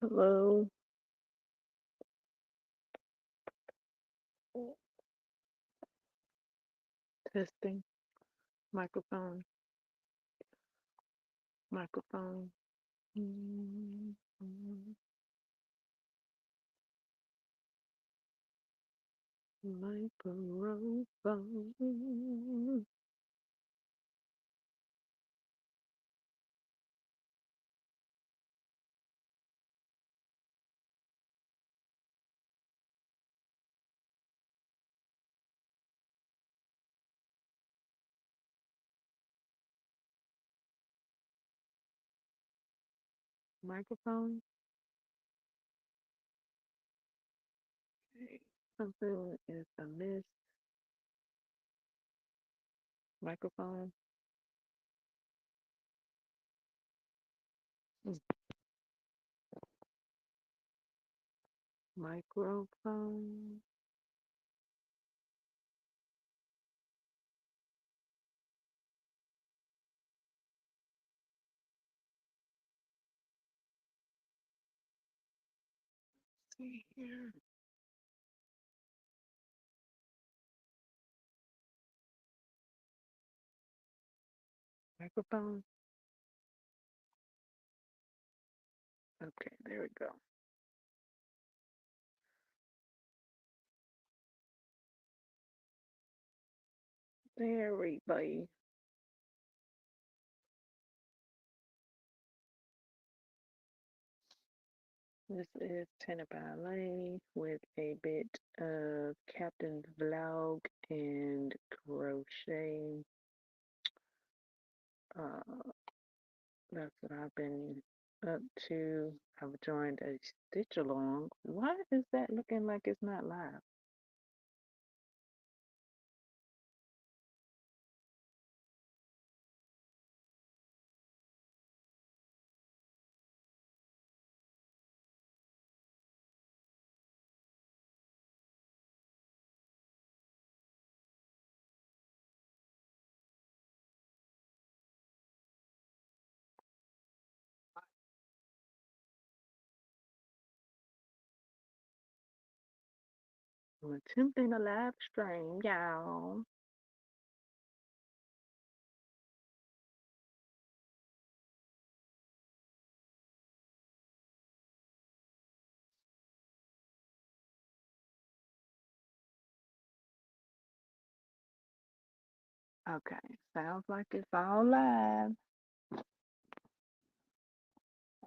Hello. Testing. Microphone. Microphone. Mm, mm, Microphone. Microphone. Okay. Something is amiss. Microphone. Mm, Microphone. See here. Microphone. Okay, there we go. There we go. This is Tenor Ballet with a bit of Captain's Vlog and crochet. Uh, that's what I've been up to. I've joined a stitch along. Why is that looking like it's not live? I'm attempting a live stream, y'all. Okay, sounds like it's all live.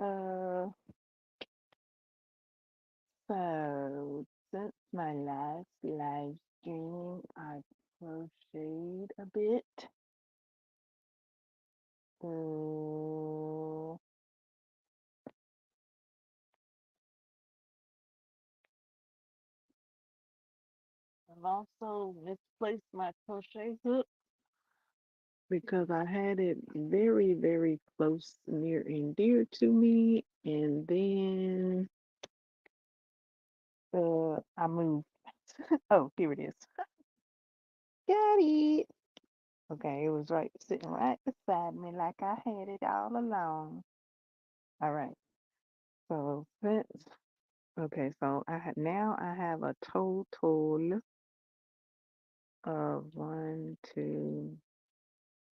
Uh, so since my last live stream, I crocheted a bit. Uh, I've also misplaced my crochet hook because I had it very, very close, near and dear to me, and then I moved. Oh, here it is. Got it. Okay, it was sitting right beside me like I had it all along. All right. So since okay, so now I have a total of one, two,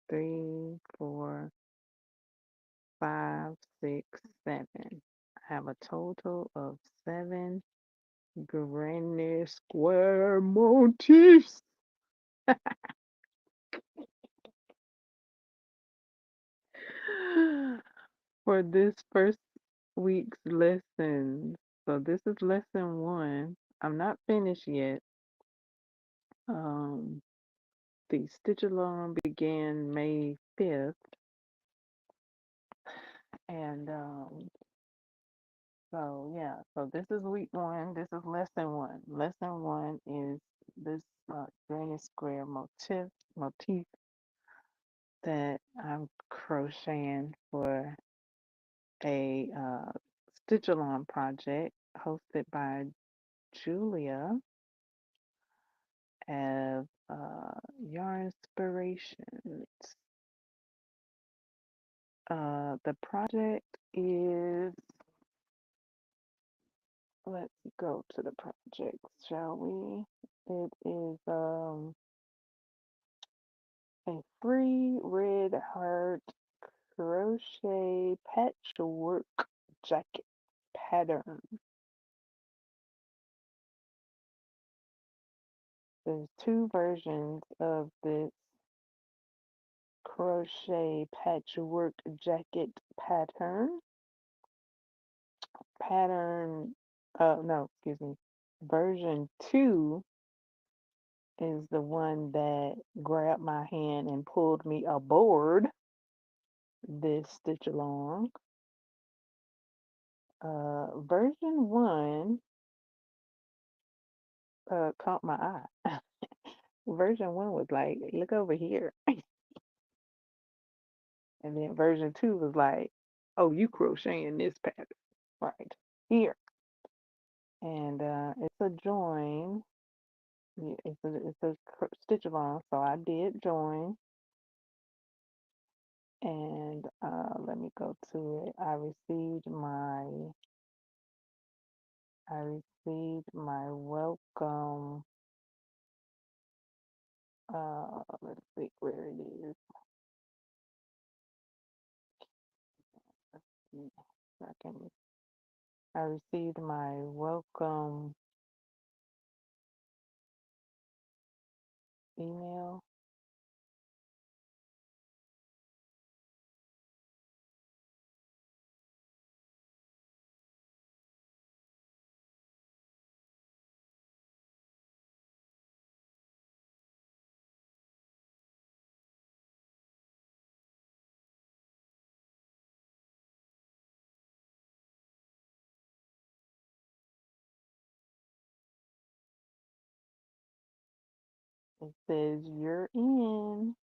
three, four, five, six, seven. I have a total of seven granny square motifs for this first week's lesson. So this is lesson one. I'm not finished yet. Um, the stitch along began May 5th, and so yeah, so this is week one. This is lesson one. Lesson one is this granny square motif that I'm crocheting for a stitch along project hosted by Julia of Yarn Inspirations. The project is let's go to the project, shall we? It is a free red heart crochet patchwork jacket pattern. There's two versions of this crochet patchwork jacket pattern. Pattern, no, excuse me. Version 2 is the one that grabbed my hand and pulled me aboard this stitch along. Version 1 caught my eye. Version 1 was like, look over here. And then version 2 was like, oh, you crocheting this pattern right here. And it's a join. It's a stitch along. So I did join. And let me go to it. I received my welcome. Let's see where it is. I received my welcome email. It says you're in.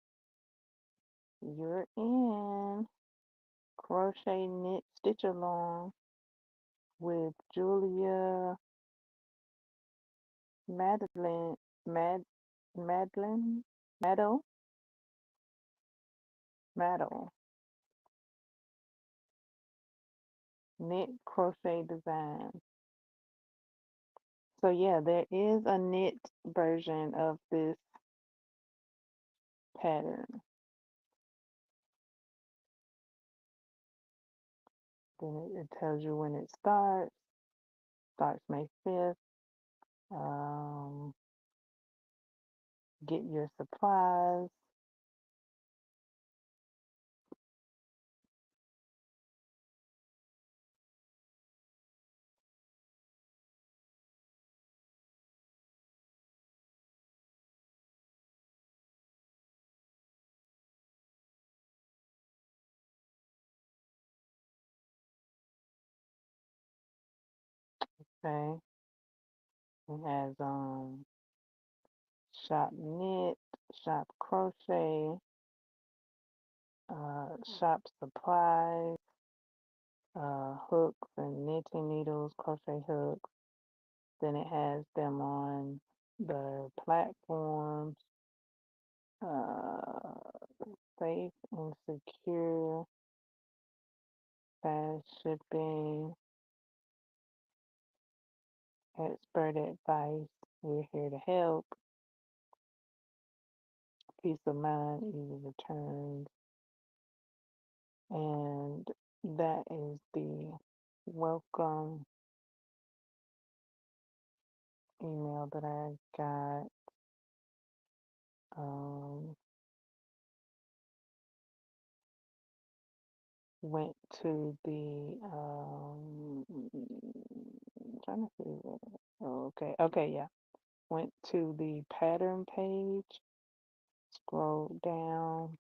You're in. Crochet knit stitch along with Julia Madeline Madeline Maddo Maddo knit crochet design. So yeah, there is a knit version of this pattern. Then it tells you when it starts. Starts May 5th. Get your supplies. Okay. It has shop knit, shop crochet, shop supplies, hooks and knitting needles, crochet hooks. Then it has them on the platforms, uh, safe and secure, fast shipping, expert advice. We're here to help. Peace of mind, easy returns. And that is the welcome email that I got. Went to the trying to see what, oh, okay, yeah. Went to the pattern page, scrolled down,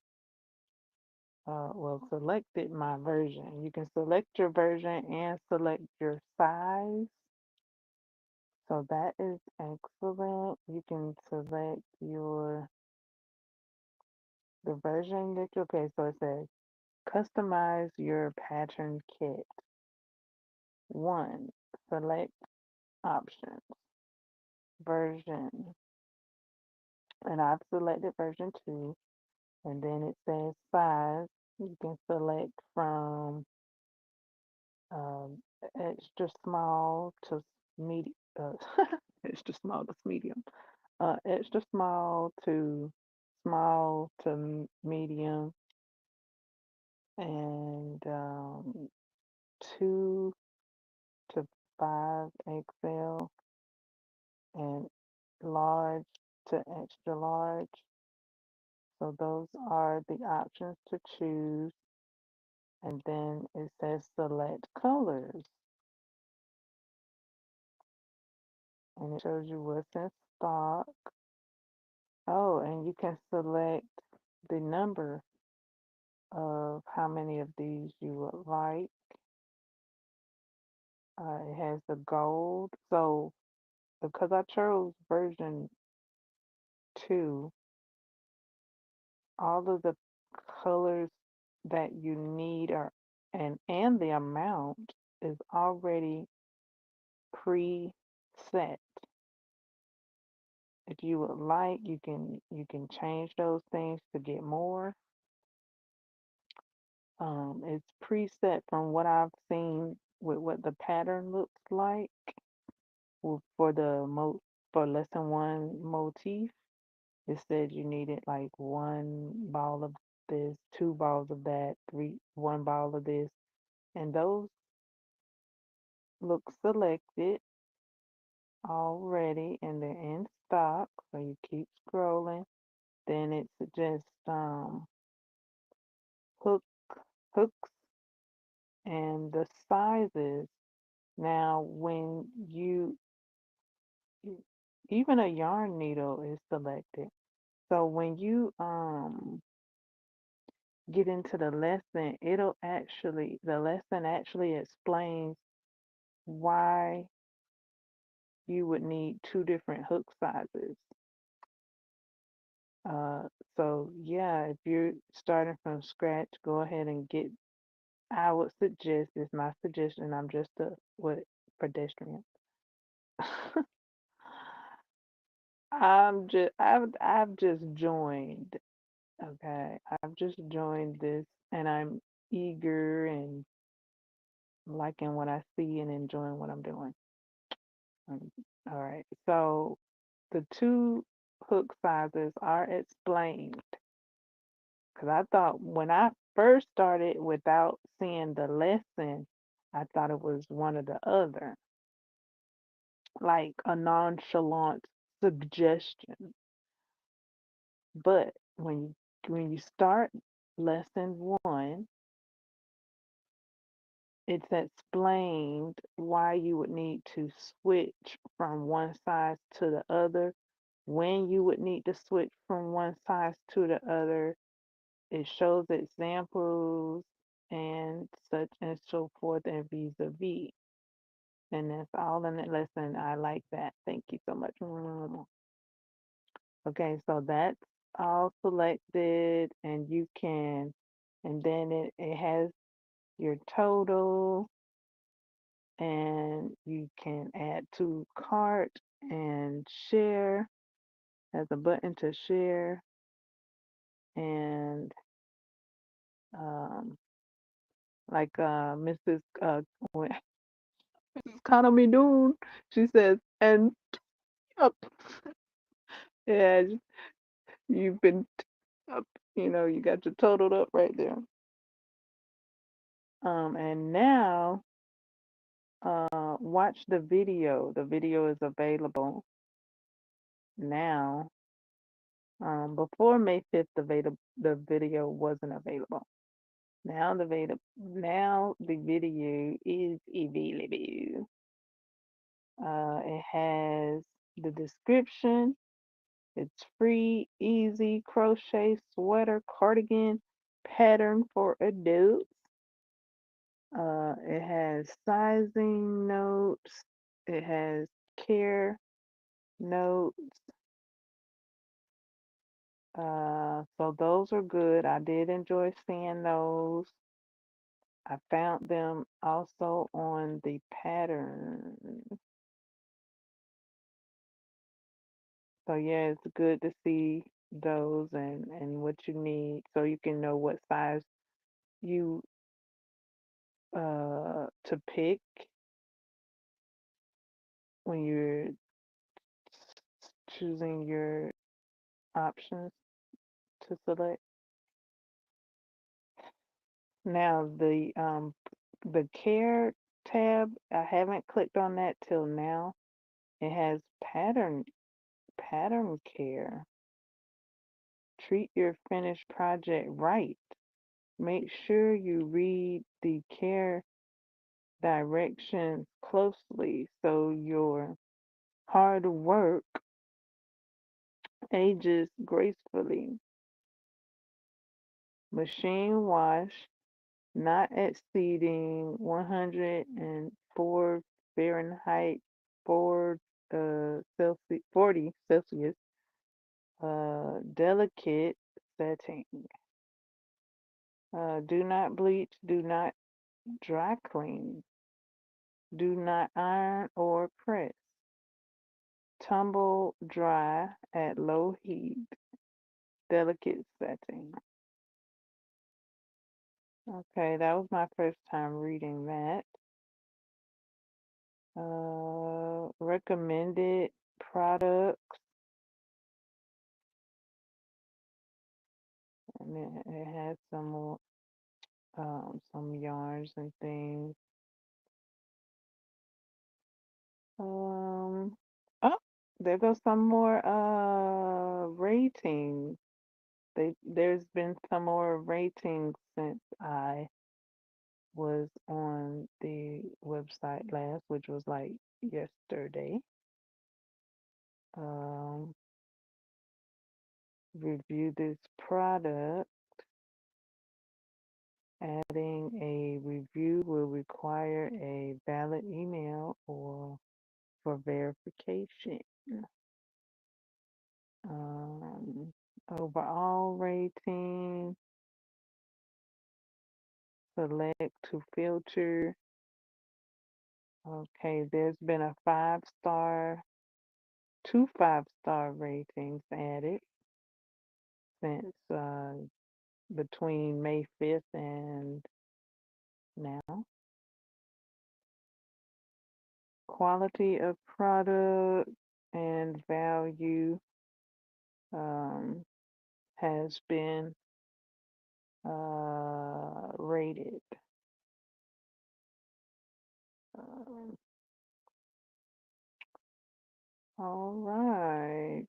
well, selected my version. You can select your version and select your size. So that is excellent. You can select the version that you, okay, so it says customize your pattern kit. 1, select options, version, and I've selected version 2, and then it says size. You can select from um, extra small to medium, extra small to medium, extra small to medium, and 2 to 5 XL, and large to extra large. So those are the options to choose. And then it says select colors, and it shows you what's in stock. Oh, and you can select the number of how many of these you would like. It has the gold. So because I chose version 2, all of the colors that you need are and the amount is already preset. If you would like, you can change those things to get more. It's preset from what I've seen with what the pattern looks like for the for lesson one motif. It said you needed like 1 ball of this, 2 balls of that, 1 ball of this, and those look selected already and they're in stock. So you keep scrolling. Then it suggests hook hooks and the sizes. Now, when even a yarn needle is selected. So when you get into the lesson, the lesson actually explains why you would need 2 different hook sizes. Uh, so yeah, if you're starting from scratch, go ahead and get. I would suggest, it's my suggestion. I'm just a what pedestrian. I've just joined. Okay, I've just joined this, and I'm eager and liking what I see and enjoying what I'm doing. All right, so the 2 hook sizes are explained because I thought when I first started without seeing the lesson, I thought it was one or the other, like a nonchalant suggestion. But when you start lesson one, it's explained why you would need to switch from one size to the other, when you would need to switch from one size to the other. It shows examples and such and so forth and vis-a-vis. And that's all in that lesson. I like that. Thank you so much. Okay, so that's all selected, and and then it has your total, and you can add to cart and share. Has a button to share, and um, like Mrs. When Mrs. Kaname Doon, she says, and up, yeah, you've been up, you got your totaled up right there. And now, watch the video. The video is available now. Before May 5th, the video wasn't available. Now the video is available. It has the description. It's free, easy crochet sweater cardigan pattern for adults. It has sizing notes. It has care notes. So those are good. I did enjoy seeing those. I found them also on the pattern. So yeah, it's good to see those and what you need so you can know what size you to pick when you're choosing your options to select. Now the care tab, I haven't clicked on that till now. It has pattern care. Treat your finished project right. Make sure you read the care directions closely so your hard work ages gracefully. Machine wash, not exceeding 104 Fahrenheit, 4 Celsius, 40 Celsius, delicate setting. Do not bleach, do not dry clean, do not iron or press. Tumble dry at low heat, delicate setting. Okay, that was my first time reading that. Recommended products, and it has some more, some yarns and things. Oh, there goes some more ratings. There's been some more ratings since I was on the website last, which was like yesterday. Um, review this product. Adding a review will require a valid email or for verification. Um, Overall rating, select to filter. Okay, there's been a 5-star, 2 5-star ratings added since between May 5th and now. Quality of product and value um, has been rated. Um, all right.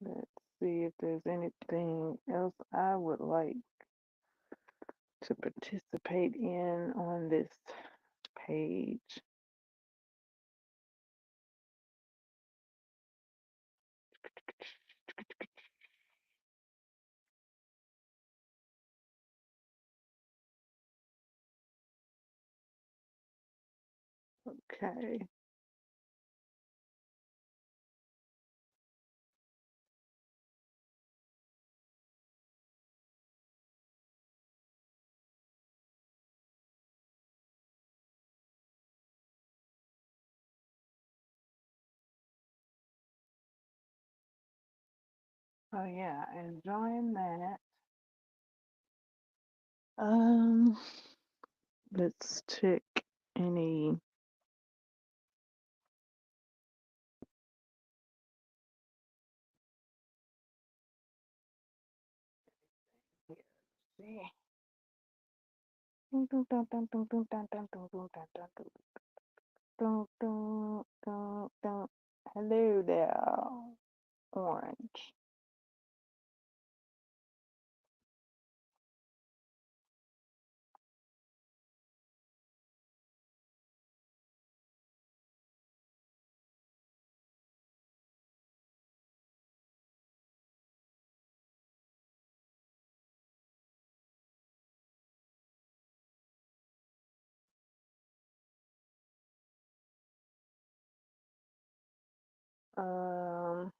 Let's see if there's anything else I would like to participate in on this page. Okay. Oh yeah, enjoying that. Um, let's check any. Let's see. Hello there, Orange. Um,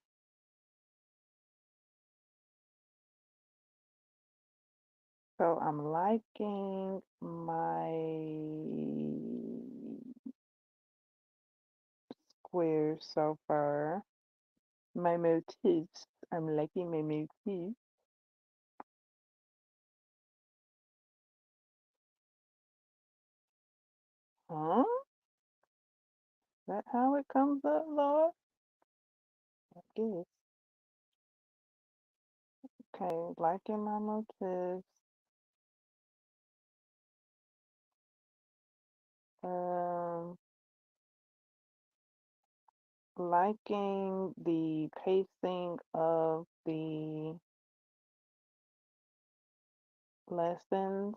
so I'm liking my squares so far. My motifs. I'm liking my motifs. Huh? Is that how it comes up, Lord? I guess. Okay, liking my motifs. Um, liking the pacing of the lessons.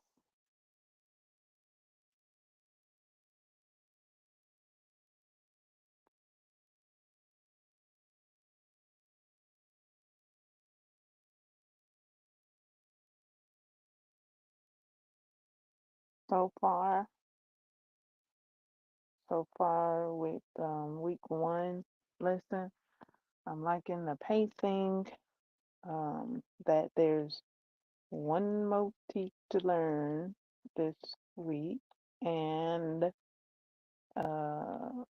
So far, with week one lesson, I'm liking the pacing. That there's one motif to learn this week, and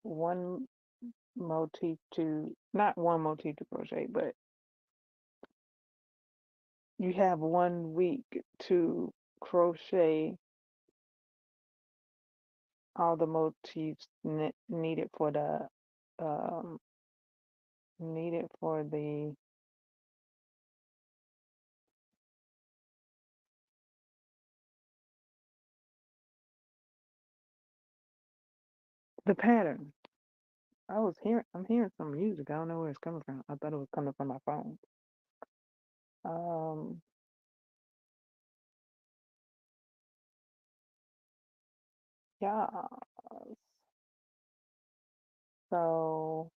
one motif to not one motif to crochet, but you have 1 week to crochet all the motifs needed for the um, needed for the pattern. I'm hearing some music. I don't know where it's coming from. I thought it was coming from my phone. Um, yeah. So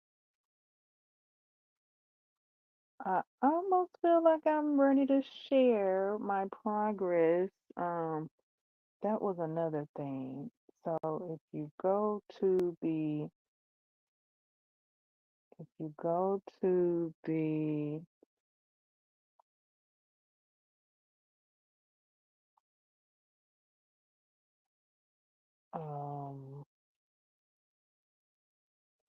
I almost feel like I'm ready to share my progress. Um, that was another thing. So if you go to the um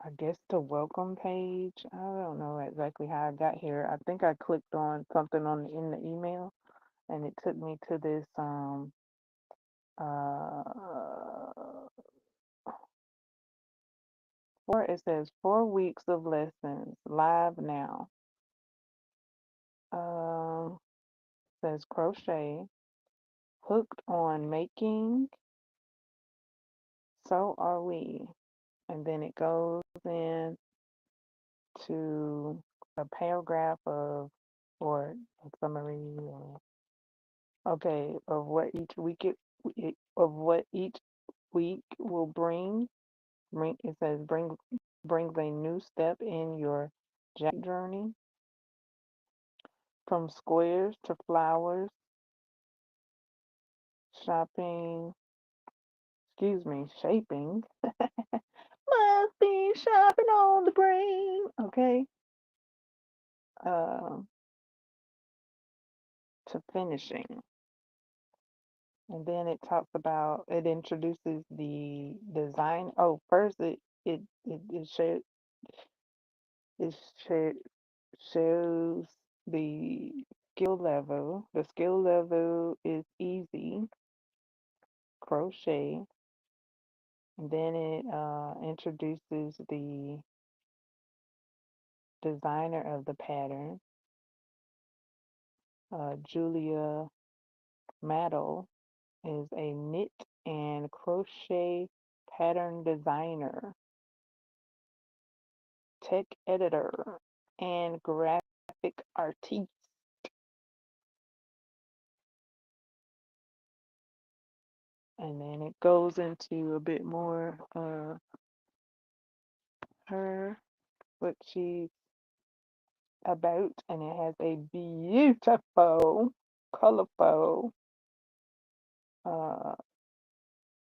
I guess the welcome page. I don't know exactly how I got here. I think I clicked on something in the email and it took me to this uh it says 4 weeks of lessons live now. Um says crochet, hooked on making, so are we. And then it goes in to a paragraph or a summary or okay of of what each week will bring. It says brings a new step in your journey, from squares to flowers, shopping shaping must be shopping on the brain. Okay. uh, to finishing. And then it introduces the design. Oh, first it it sh- shows the skill level. The skill level is easy crochet. And then it introduces the designer of the pattern, Julia Maddle is a knit and crochet pattern designer, tech editor, and graphic artist. And then it goes into a bit more her, what she's about, and it has a beautiful, colorful uh,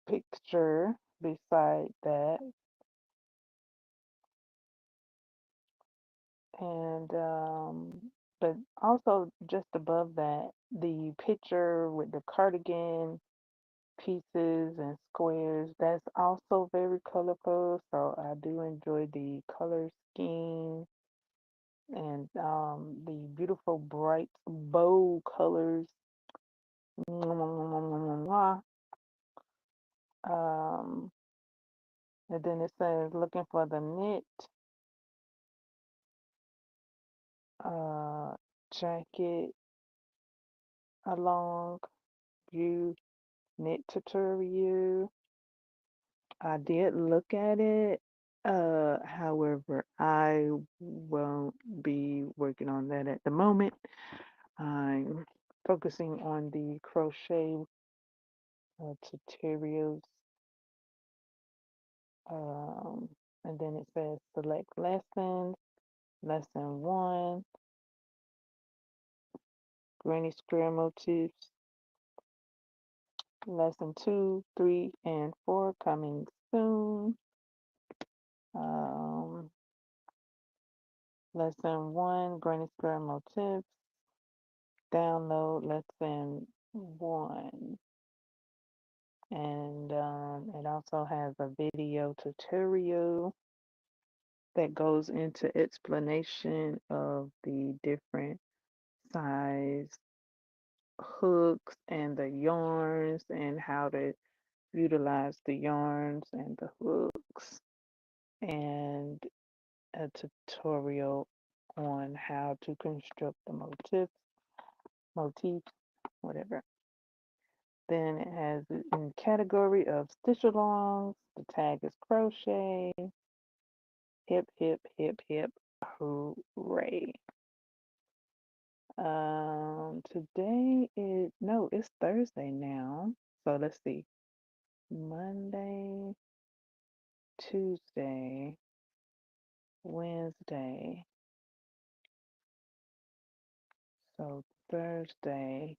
picture beside that. And but also just above that, the picture with the cardigan pieces and squares, that's also very colorful. So I do enjoy the color scheme and the beautiful bright bold colors. Um, And then it says looking for the knit jacket along view knit tutorial. I did look at it. However, I won't be working on that at the moment. I'm focusing on the crochet tutorials. Um, and then it says select lessons. Lesson 1, granny square motifs. Lesson 2, 3, and 4 coming soon. Um, lesson 1, granny square motifs. Download lesson 1. And it also has a video tutorial that goes into explanation of the different size hooks and the yarns and how to utilize the yarns and the hooks, and a tutorial on how to construct the motifs, whatever. Then it has in category of stitch alongs, the tag is crochet. Hip, hip, hip, hip, hooray. Today is, no, it's Thursday now. So let's see. Monday, Tuesday, Wednesday. So Thursday.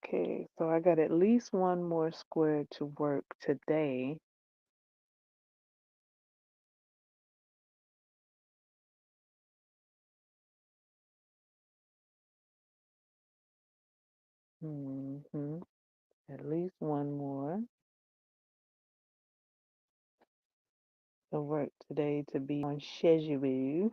Okay, so I got at least one more square to work today. At least one more to work today to be on schedule.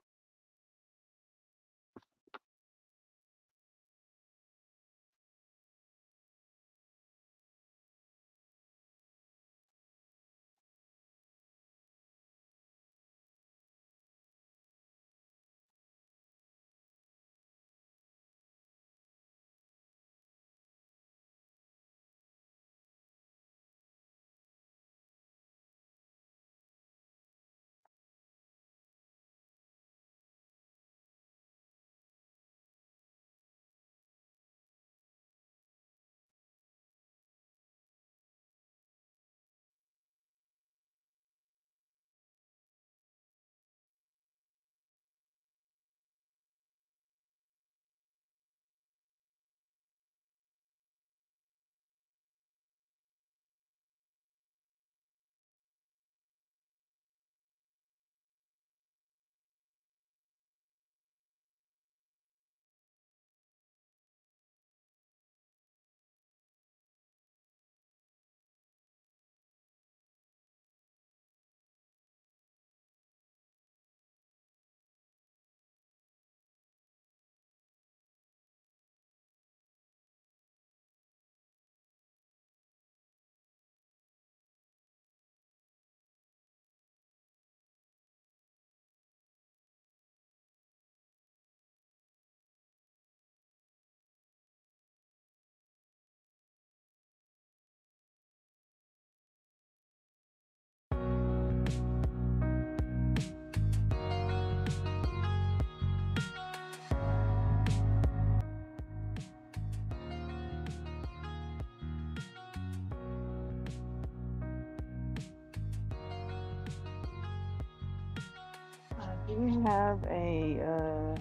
I do have a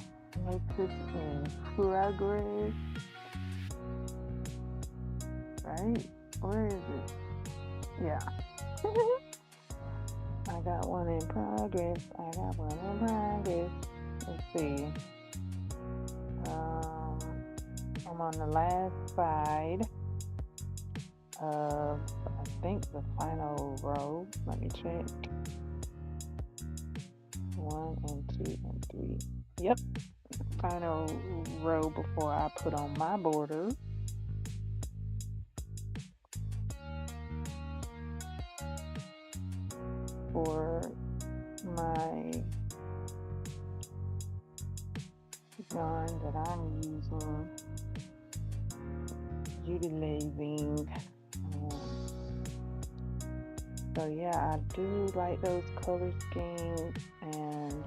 matrix in progress, right? Where is it? Yeah. I got one in progress. I got one in progress. Let's see. I'm on the last side of, I think, the final row. Let me check. 1 and 2 and 3. Yep. Final row before I put on my border. for my yarn that I'm utilizing. So yeah, I do like those color schemes, and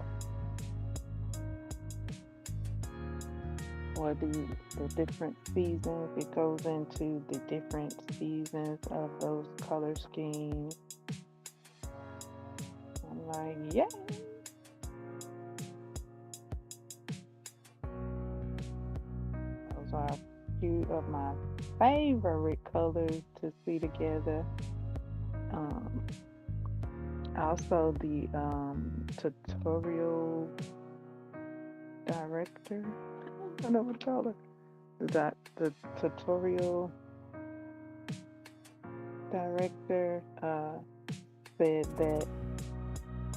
or the different seasons. It goes into the different seasons of those color schemes. I'm like, yeah. Those are a few of my favorite colors to see together. Also the tutorial director, I don't know what to call her. The tutorial director said that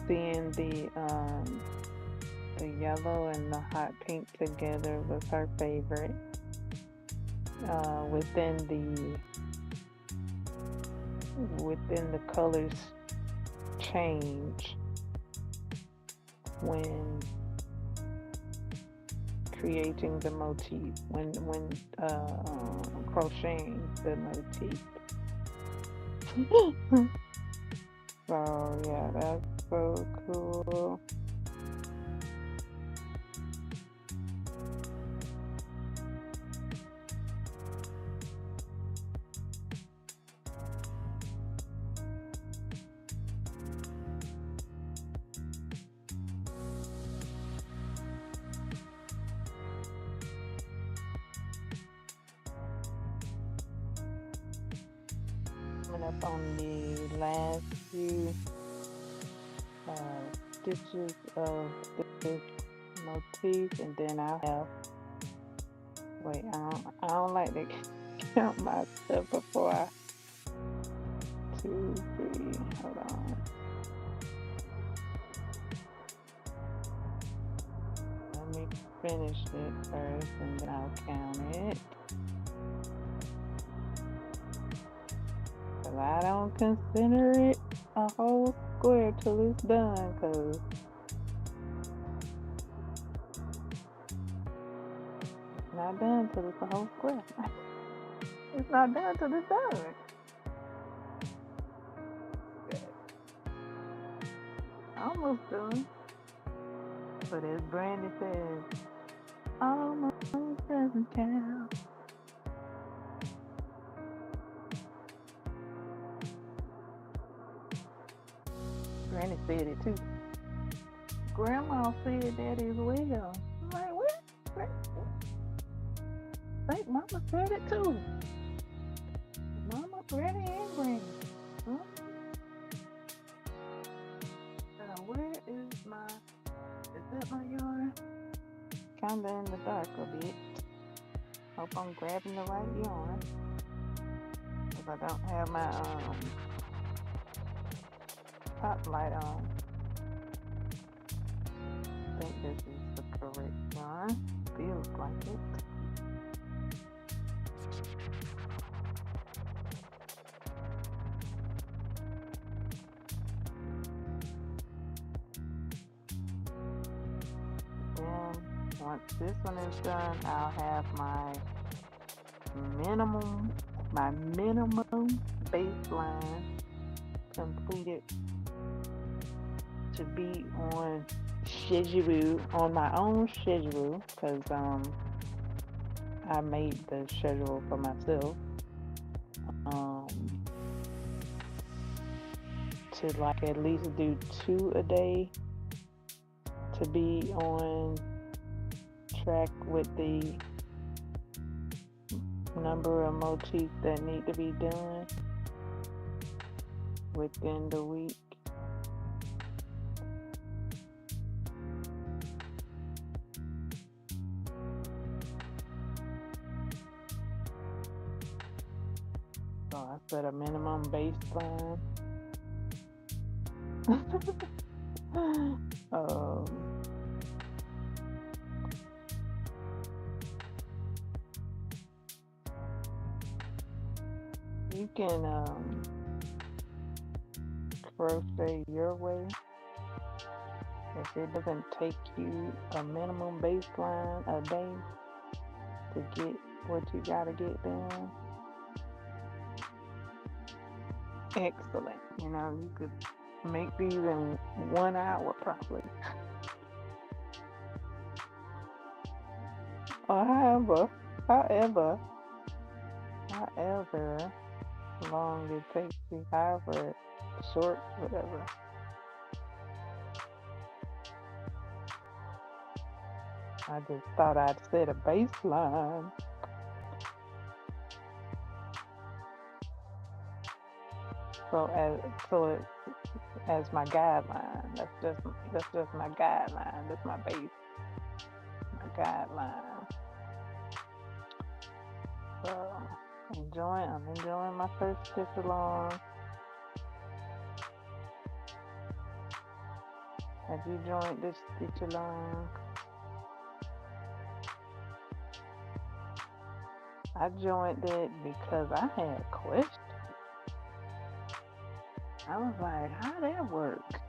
seeing the yellow and the hot pink together was her favorite. Within the colors change when creating the motif, when crocheting the motif. So yeah, that's so cool. Coming up on the last few stitches of this motif, and then I'll have, wait, I don't like to count my stuff before I, 2, 3, hold on. Let me finish it first and then I'll count it. Cause I don't consider it a whole square till it's done, cause it's not done till it's a whole square. It's not done till it's done. Almost done. But as Brandy says, almost doesn't count. Granny said it too. Grandma said that as well. I'm like, what? I think Mama said it too. Mama, Granny, and Granny. Huh? Where is my? Is that my yarn? Kinda in the dark a bit. Hope I'm grabbing the right yarn. Cause I don't have my top light on. I think this is the correct yarn. Feels like it. Then once this one is done, I'll have my minimum baseline completed to be on schedule, on my own schedule, because I made the schedule for myself, to like at least do 2 a day to be on track with the number of motifs that need to be done within the week. So I set a minimum baseline. You can crochet your way. If it doesn't take you a minimum baseline a day to get what you gotta get done, excellent. You know, you could make these in 1 hour probably. Or however, however long it takes you, however short, whatever. I just thought I'd set a baseline. So it as my guideline. That's just my guideline. That's my base, my guideline. So I'm enjoying my first stitch along. Have you joined this stitch along? I joined it because I had questions. I was like, how that work?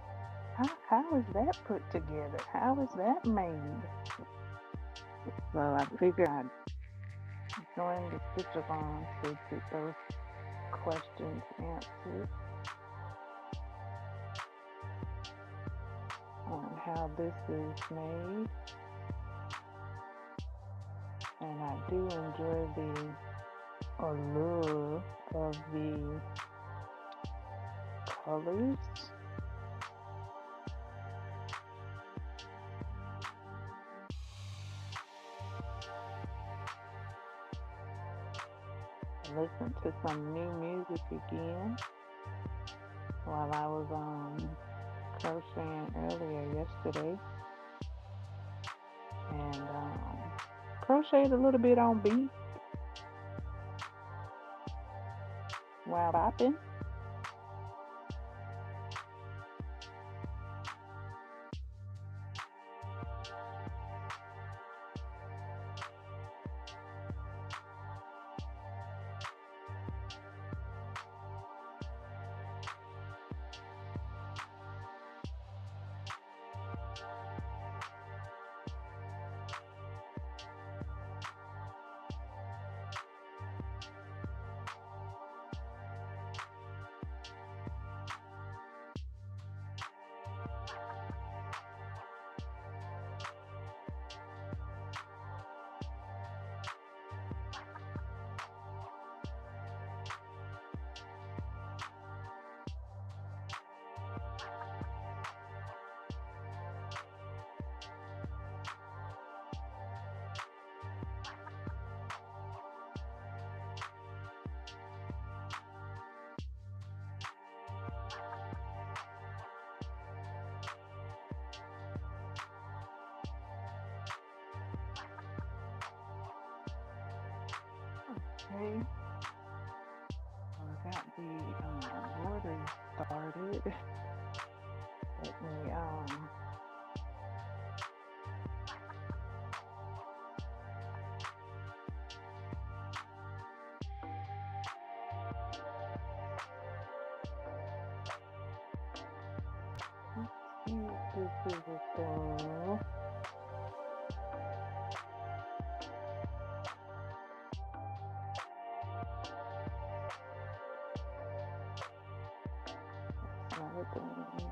How is that put together? How is that made? So I figured I'd join the stitch along to get those questions answered on how this is made. And I do enjoy the allure of the colors. Listen to some new music again while I was crocheting earlier yesterday, and crocheted a little bit on beat while bopping. Okay, I got the border started. Let me see if this is a thing. Another thing.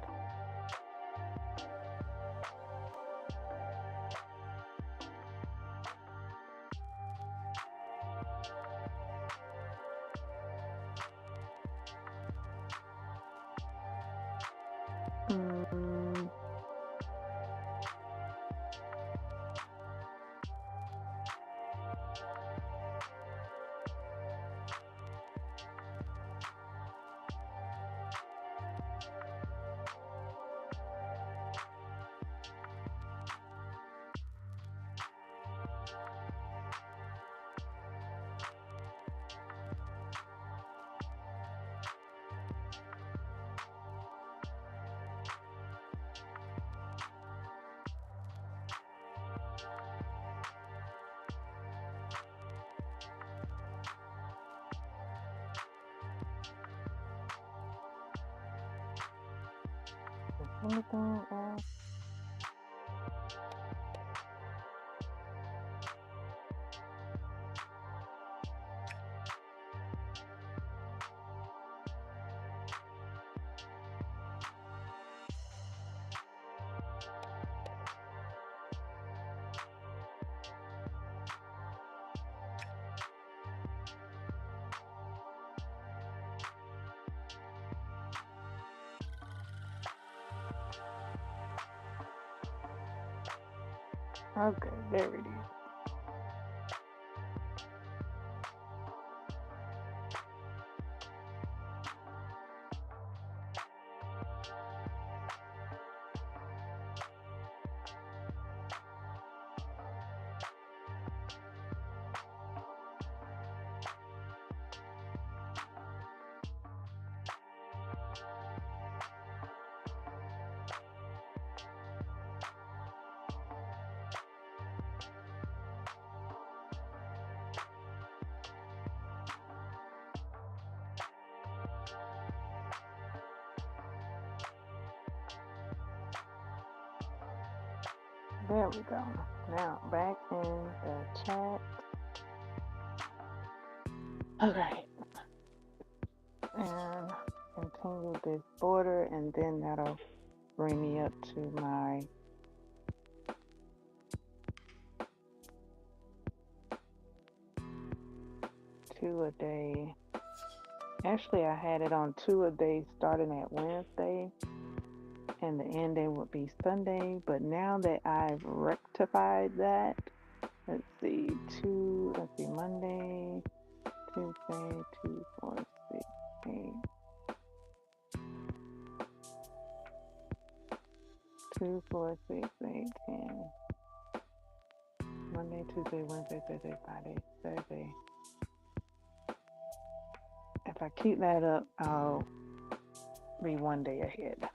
Mm, Anything else? Okay, there it is. There we go. Now back in the chat. Okay. And continue this border, and then that'll bring me up to my 2 a day. Actually, I had it on 2 a day starting at Wednesday, and the end day would be Sunday. But now that I've rectified that, let's see, Monday, Tuesday, 2, 4, 6, 8. 2, 4, 6, 8, 10. Monday, Tuesday, Wednesday, Thursday, Friday, Saturday. If I keep that up, I'll be 1 day ahead.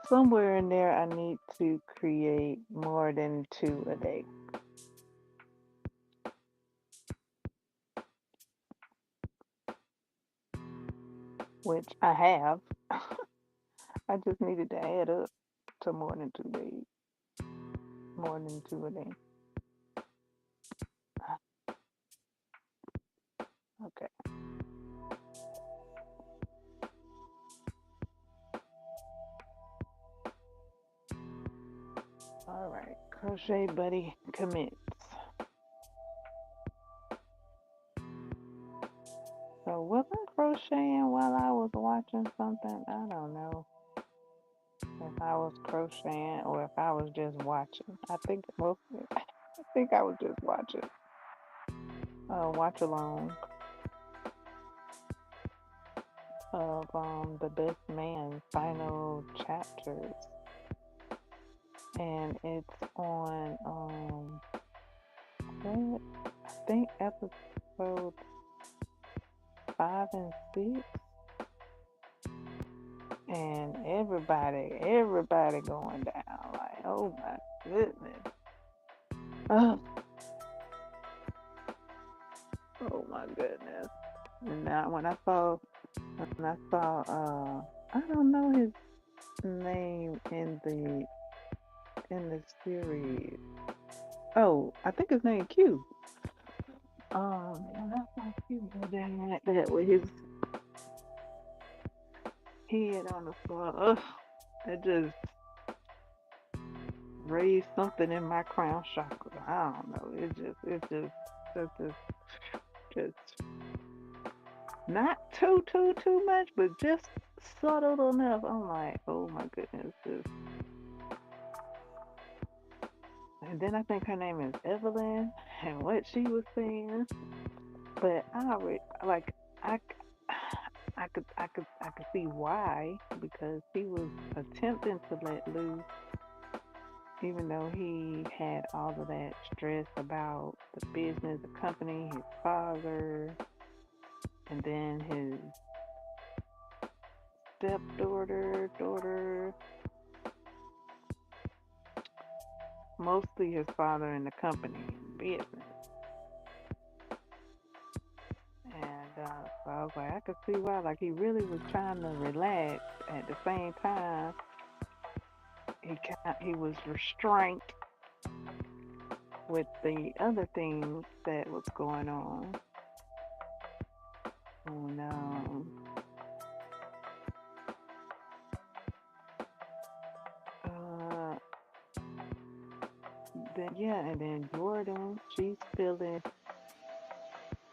Somewhere in there, I need to create more than 2 a day, which I have. I just needed to add up to more than 2 days, more than 2 a day. Okay. All right. Crochet Buddy commits. So was I crocheting while I was watching something? I don't know if I was crocheting or if I was just watching. I think mostly, I think I was just watching. Watch along of the Best Man final chapters, and it's on what? I think episode 5 and 6, and everybody going down like, oh my goodness, oh, oh my goodness. And now when I saw I don't know his name in the series. Oh, I think his name Q. And I saw Q go down like that with his head on the floor. Ugh, it just raised something in my crown chakra. I don't know. Just not too much, but just subtle enough. I'm like, oh my goodness. And then I think her name is Evelyn, and what she was saying. But I already like I could see why, because he was attempting to let loose, even though he had all of that stress about the business, the company, his father, and then his daughter, mostly his father and the company business. so I was like, I could see why. Like, he really was trying to relax. At the same time, he was restrained with the other things that was going on. And uh, and then Jordan, she's feeling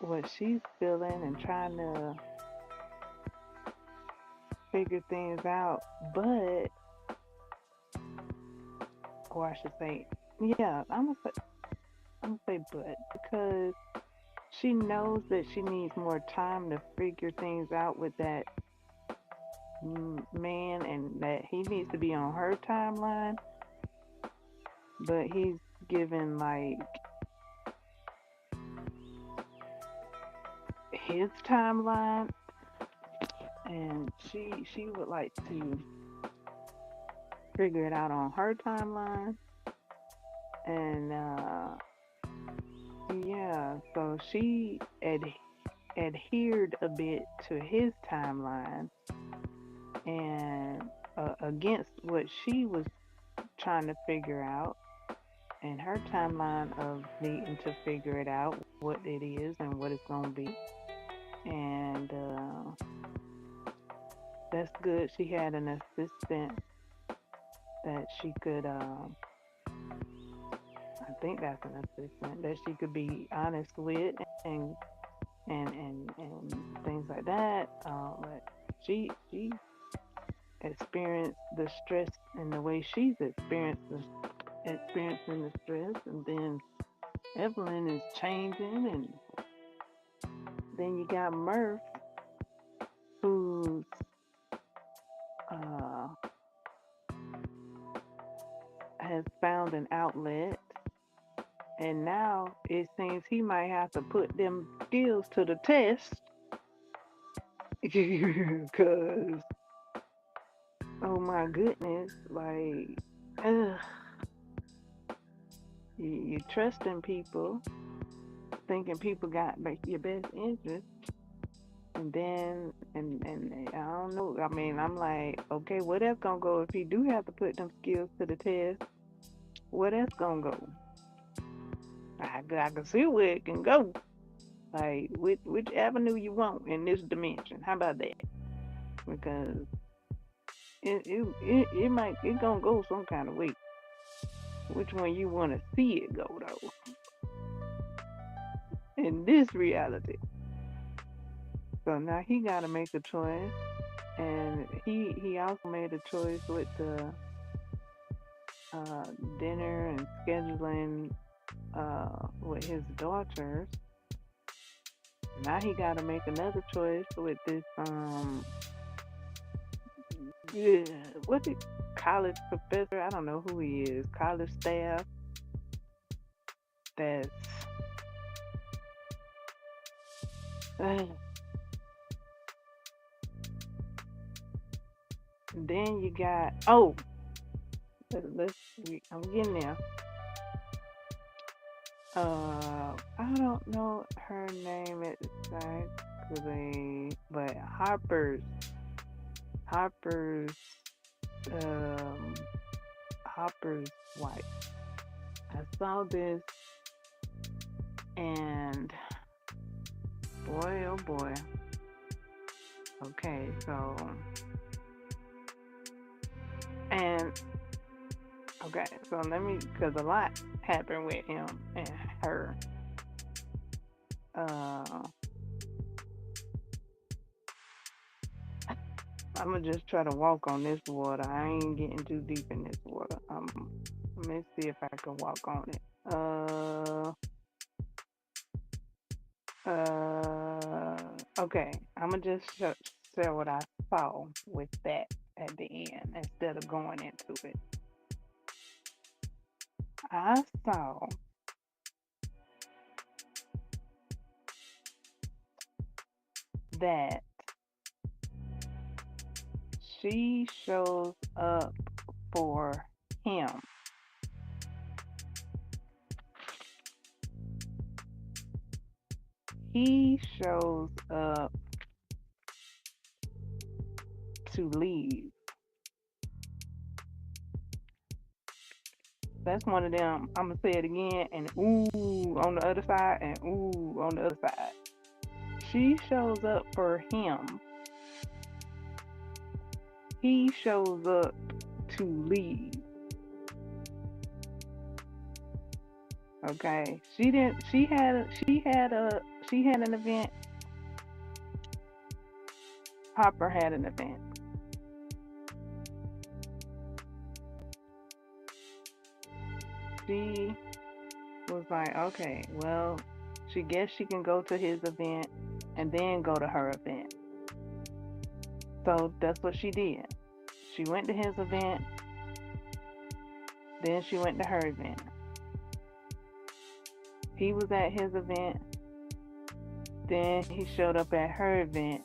what she's feeling and trying to figure things out, but, or I should say, yeah, I'm gonna say but, because she knows that she needs more time to figure things out with that man, and that he needs to be on her timeline, but he's given like his timeline, and she would like to figure it out on her timeline. And yeah, so she adhered a bit to his timeline, and against what she was trying to figure out, and her timeline of needing to figure it out what it is and what it's going to be. And that's good. She had an assistant that she could, I think that's an assistant that she could be honest with, and things like that. But she experienced the stress in the way she's experiencing the stress, and then Evelyn is changing, and then you got Murph, who's uh, has found an outlet, and now it seems he might have to put them skills to the test, because oh my goodness, like, ugh, you trusting people, thinking people got your best interest, and then and I don't know. I mean, I'm like, okay, where that's gonna go if he do have to put them skills to the test? Where that's gonna go? I can see where it can go. Like, which avenue you want in this dimension? How about that? Because it might, it gonna go some kind of way. Which one you want to see it go though? In this reality. So now he got to make a choice, and he also made a choice with the uh, dinner and scheduling with his daughters. Now he got to make another choice with this yeah, what's it, college professor? I don't know who he is. College staff. That's then you got, oh, let's I'm getting there. I don't know her name exactly, but Harper's um Harper's wife. I saw this, and boy, oh boy. Okay, so, and okay, so let me, because a lot happened with him and her. I'm gonna just try to walk on this water. I ain't getting too deep in this water. Let me see if I can walk on it. Okay. I'm gonna just share what I saw with that at the end instead of going into it. I saw that she shows up for him. he shows up to leave. That's one of them. I'm gonna say it again, and ooh on the other side, and ooh on the other side. She shows up for him. He shows up to leave. Okay. She didn't. She had an event. Hopper had an event. She was like, okay, well, she guess she can go to his event and then go to her event. So that's what she did. She went to his event, then she went to her event. He was at his event, then he showed up at her event,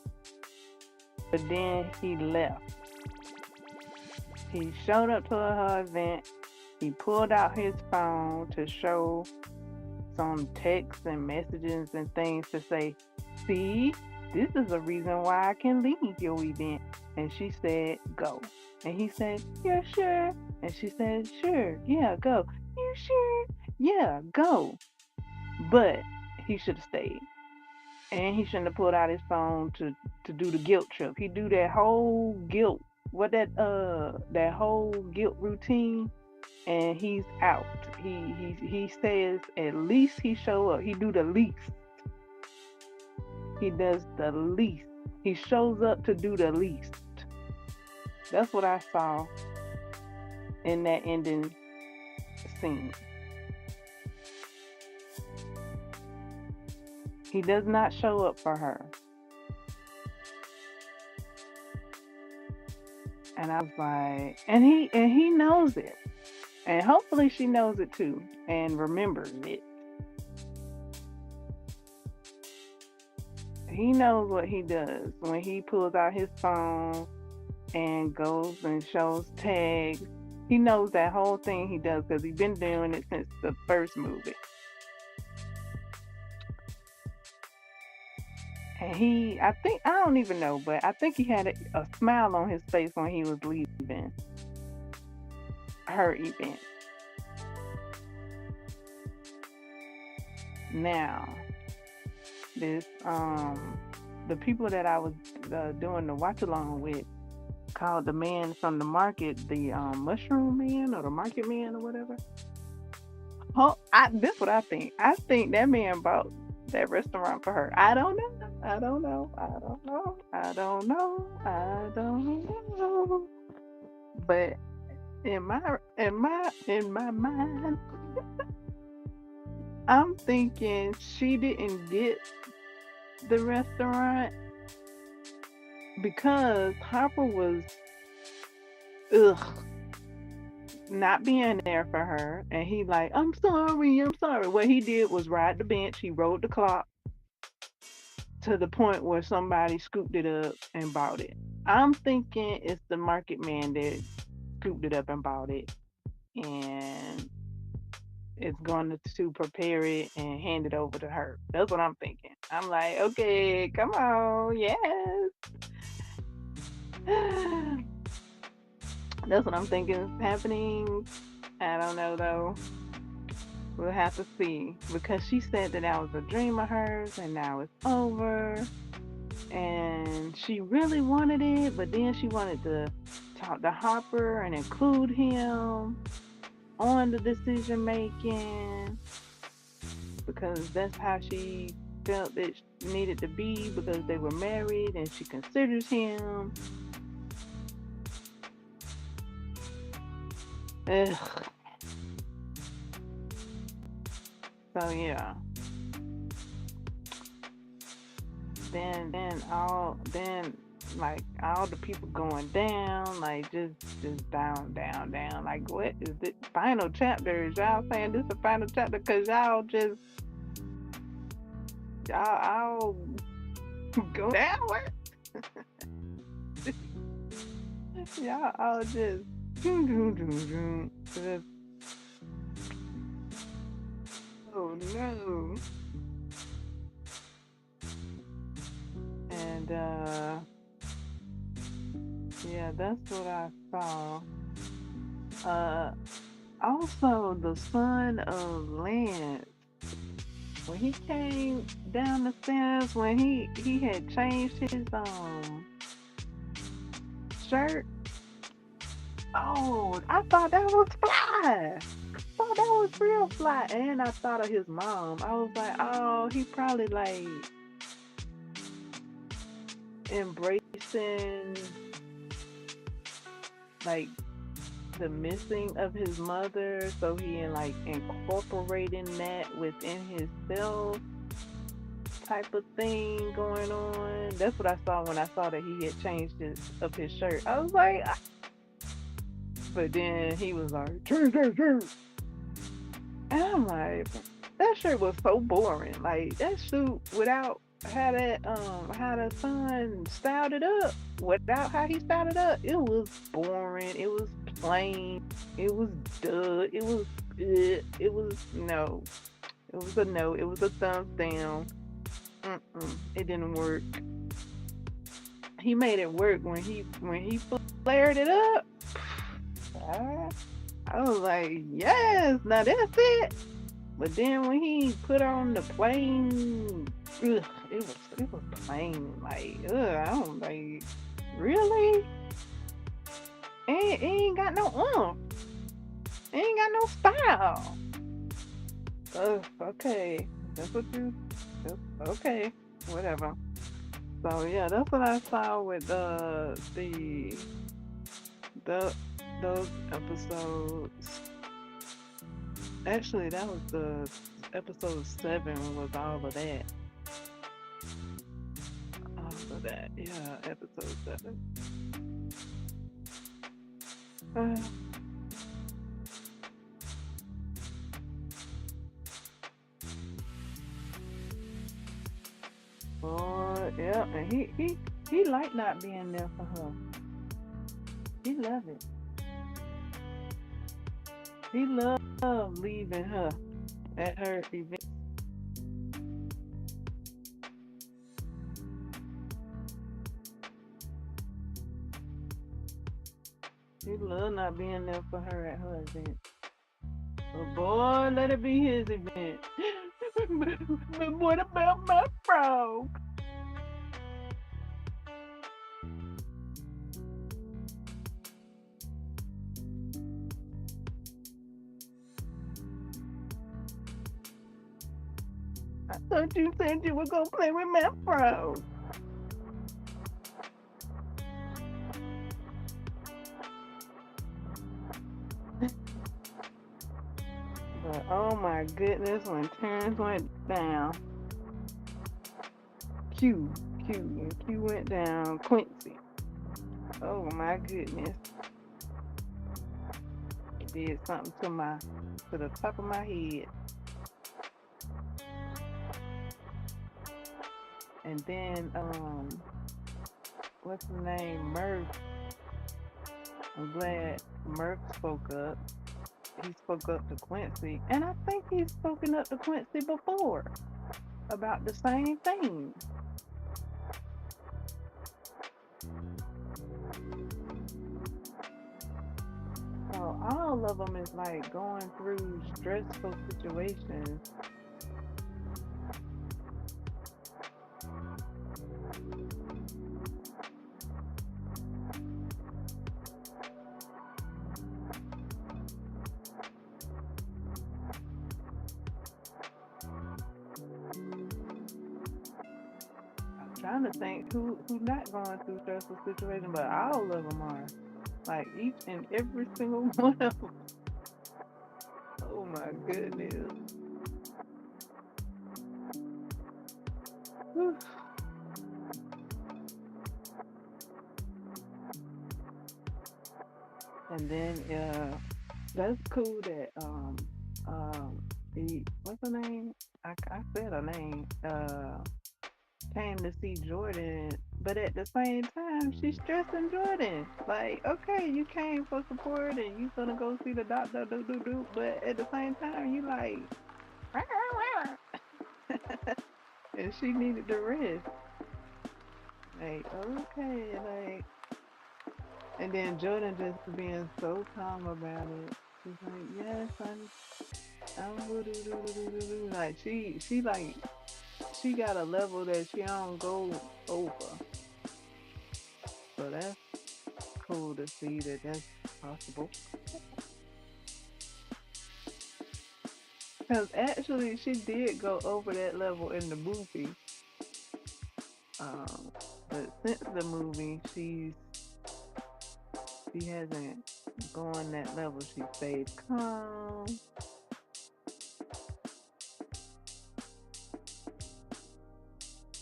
but then he left. He showed up to her event. He pulled out his phone to show some texts and messages and things to say, see, this is the reason why I can leave your event. And she said, go. And he said, you're sure? And she said, sure, yeah, go. You sure? Yeah, go. But he should have stayed. And he shouldn't have pulled out his phone to do the guilt trip. He do that whole guilt, that whole guilt routine, and he's out. He says at least he show up. He do the least. He does the least. He shows up to do the least. That's what I saw in that ending scene. He does not show up for her. And I was like, and he knows it. And hopefully she knows it too and remembers it. He knows what he does when he pulls out his phone and goes and shows tags. He knows that whole thing he does because he's been doing it since the first movie. And I don't even know, but I think he had a smile on his face when he was leaving her event. Now, this the people that I was doing the watch along with called the man from the market the mushroom man or the market man or whatever. Oh, this what I think. I think that man bought that restaurant for her. I don't know. I don't know. I don't know. I don't know. I don't know. But in my mind, I'm thinking she didn't get the restaurant because Hopper was ugh not being there for her, and he like, I'm sorry, I'm sorry. What he did was ride the bench. He rode the clock to the point where somebody scooped it up and bought it. I'm thinking it's the market man that scooped it up and bought it, and is going to prepare it and hand it over to her. That's what I'm thinking. I'm like, okay, come on, yes. That's what I'm thinking is happening. I don't know though. We'll have to see because she said that that was a dream of hers and now it's over. And she really wanted it, but then she wanted to talk to Hopper and include him on the decision making because that's how she felt it needed to be because they were married and she considers him. Ugh. So yeah. Then like all the people going down, like just down. Like what is this final chapter? Is y'all saying this is the final chapter? Cause y'all go downward. Y'all all just just oh no. And yeah, that's what I saw. Uh, Also, the son of Lance, when he came down the stairs, when he had changed his shirt. Oh, I thought that was fly. Thought that was real fly, and I thought of his mom. I was like, oh, he probably like embracing like the missing of his mother, so he like incorporating that within himself type of thing going on. That's what I saw when I saw that he had changed his shirt. I was like, ah. But then he was like, change that shirt. And I'm like, that shirt was so boring. Like that suit without how the son styled it up, without how he styled it up, it was boring. It was plain. It was dud. It was it was no. It was a no. It was a thumbs down. It didn't work. He made it work when he flared it up. I was like, yes, now that's it. But then when he put on the plain, it was plain. Like, I don't like, really. It ain't got no It ain't got no style. Okay, that's what you. Okay, whatever. So yeah, that's what I saw with the those episodes. Actually, that was the episode 7 was all of that. All of that. Yeah, episode 7. Uh, Boy, yeah, and he liked not being there for her. He loved it. He loved leaving her at her event. He loved not being there for her at her event. But boy, let it be his event. But what about my frog? I thought you said you were gonna play with my frog. But oh my goodness, when Terrence went down, Q went down, Quincy. Oh my goodness, it did something to the top of my head. And then what's the name? Murph. I'm glad Murph spoke up. He spoke up to Quincy, and I think he's spoken up to Quincy before about the same thing. So all of them is like going through stressful situations. I'm trying to think who not going through stressful situations, but all of them are. Like each and every single one of them. Oh my goodness. Whew. And then that's cool that what's her name? I said her name. Came to see Jordan, but at the same time, she's stressing Jordan. Like, okay, you came for support and you gonna go see the doctor, but at the same time, you like, and she needed to rest. Like, okay, like, and then Jordan just being so calm about it. She's like, yes, I'm woo-doo-doo-doo-doo-doo-doo. Like she got a level that she don't go over. So that's cool to see that that's possible. Because actually, she did go over that level in the movie. Um, but since the movie, she hasn't gone that level. She stayed calm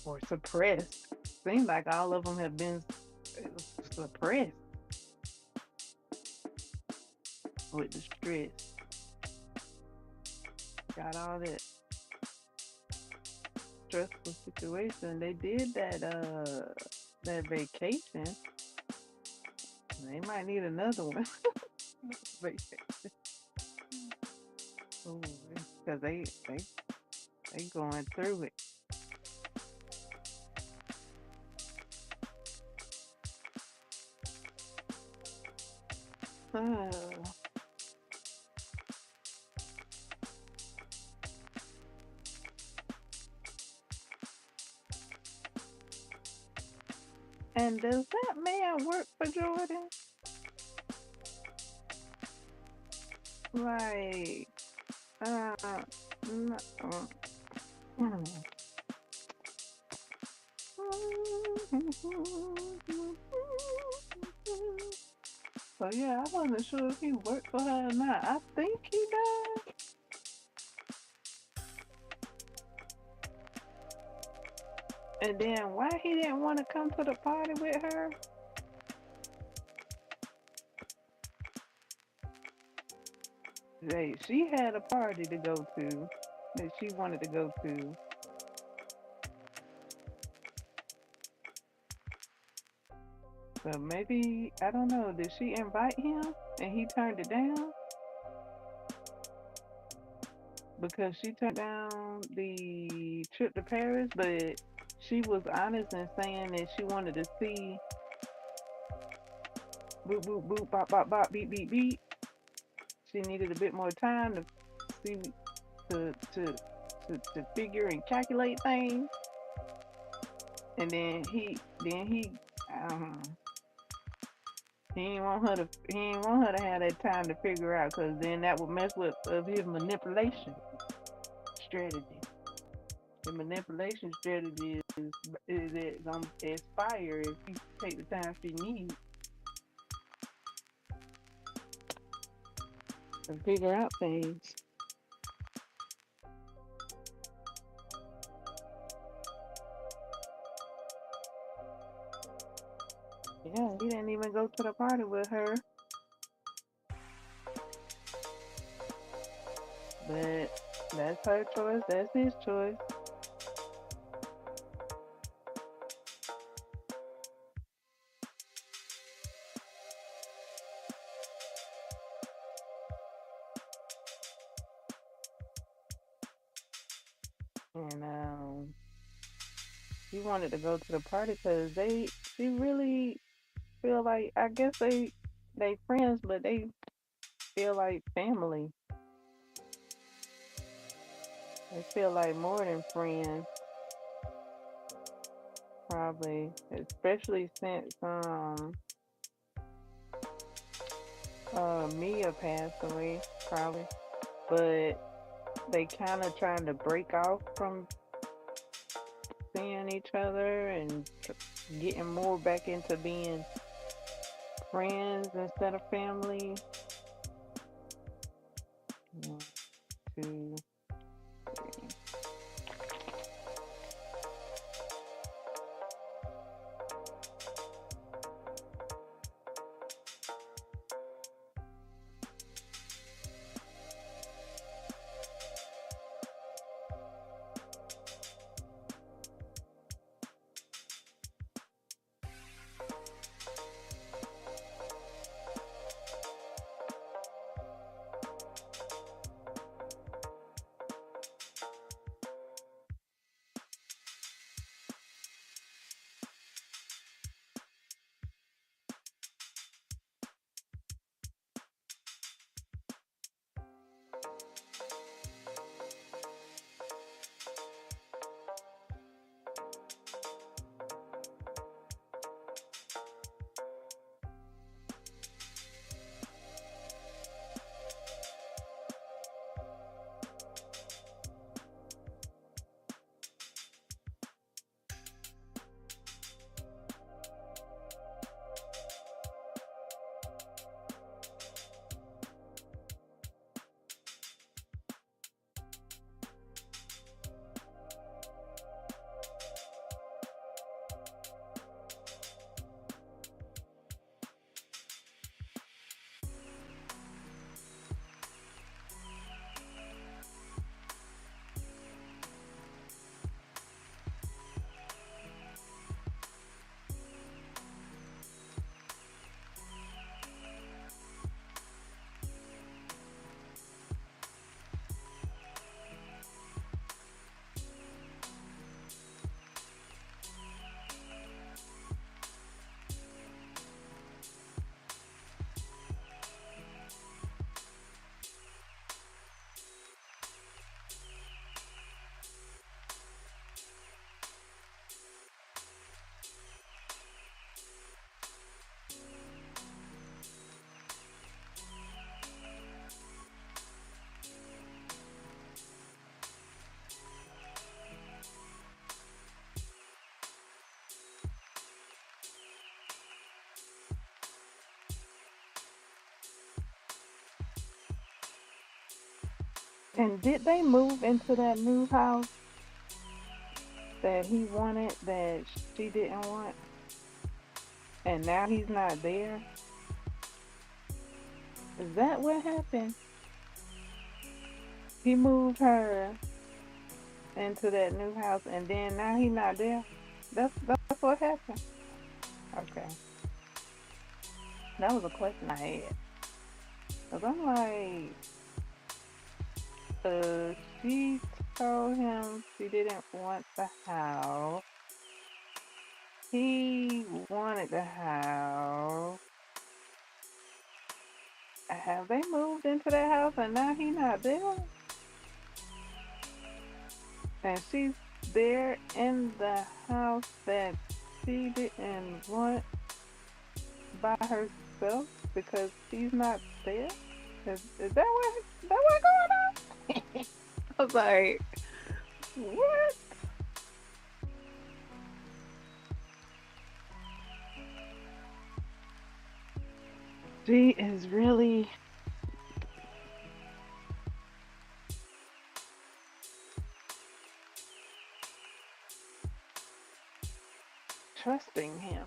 or suppressed. Seems like all of them have been suppressed with the stress. Got all that stressful situation. They did that vacation. They might need another one. Vacation. Because they going through it. And does that man work for Jordan? Like, uh, no. Mm. So yeah, I wasn't sure if he worked for her or not. I think he does. And then why he didn't want to come to the party with her? She had a party to go to that she wanted to go to. So maybe I don't know. Did she invite him and he turned it down? Because she turned down the trip to Paris, but she was honest in saying that she wanted to see boop boop boop bop bop bop beep beep beep. She needed a bit more time to see to figure and calculate things. And um he didn't want her to have that time to figure out because then that would mess with of his manipulation strategy. The manipulation strategy is it gonna expire if she take the time she needs to figure out things. Yeah, he didn't even go to the party with her, but that's her choice. That's his choice. And he wanted to go to the party because she really feel like I guess they friends, but they feel like family. They feel like more than friends, probably, especially since Mia passed away, probably. But they kind of trying to break off from seeing each other and getting more back into being friends instead of family. One, two, three. And did they move into that new house that he wanted that she didn't want? And now he's not there? Is that what happened? He moved her into that new house and then now he's not there? That's what happened. Okay. That was a question I had. Cause I'm like, uh, she told him she didn't want the house. He wanted the house. Have they moved into that house and now he not there? And she's there in the house that she didn't want by herself because he's not there? Is that what going on? I was like, what? She is really trusting him.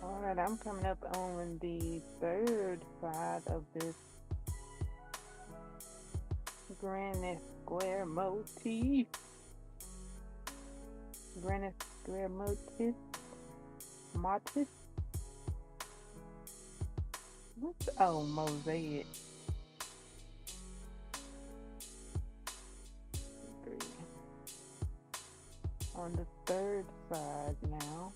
All right, I'm coming up on the third side of this granite square motif. Granite square motif. Motif? What's mosaic? Three. On the third side now.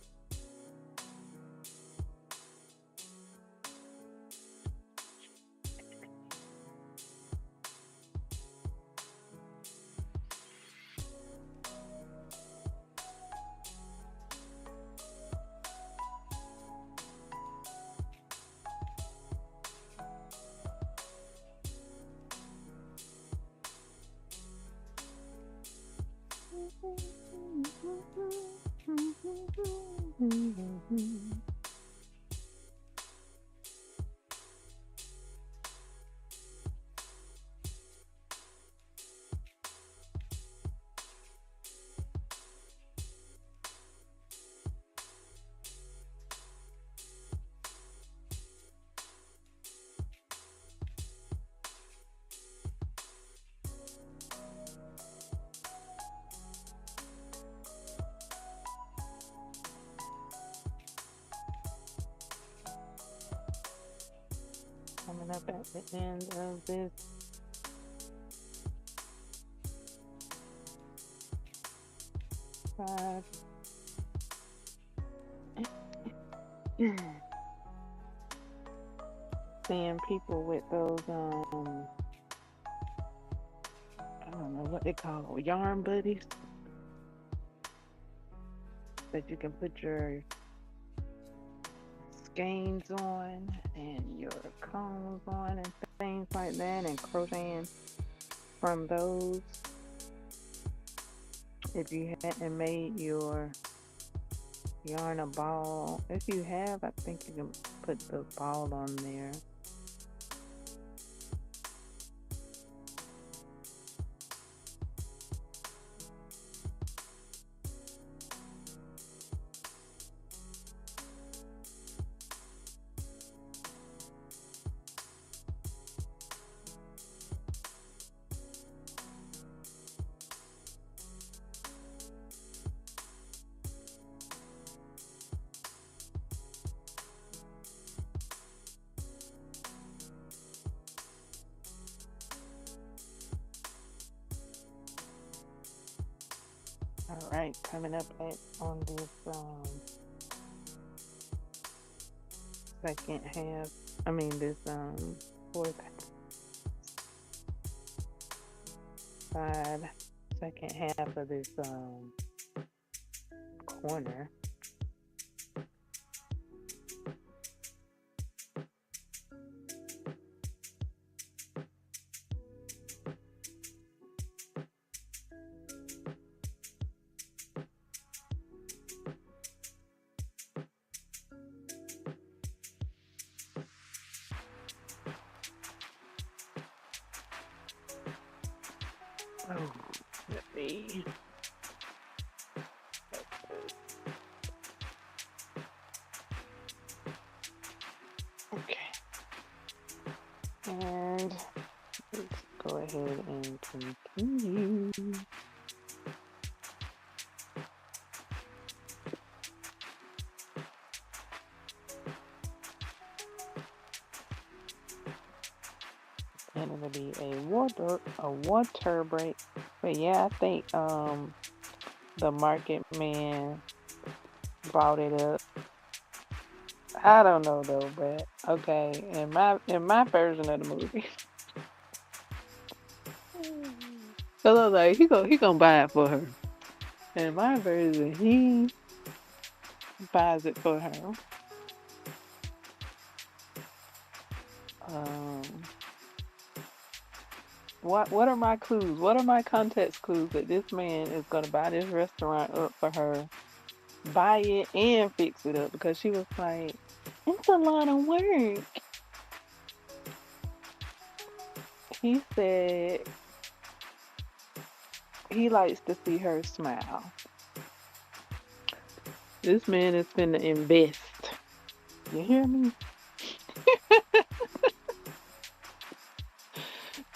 Coming up at the end of this side. Seeing people with those I don't know what they call yarn buddies that you can put your skeins on and your combs on and things like that, and crocheting from those. If you hadn't made your yarn a ball, if you have, I think you can put the ball on there. All right, coming up on this second half. I mean this fourth side, second half of this corner. Oh, let me. Okay, and let's go ahead and continue. And it'll be a water break. But yeah, I think the market man brought it up. I don't know though, but okay, in my version of the movie. Cause I was like, he gonna buy it for her. In my version, he buys it for her. Um, what are my clues? What are my context clues that this man is gonna buy this restaurant up for her, buy it and fix it up? Because she was like, it's a lot of work. He said he likes to see her smile. This man is finna invest. You hear me?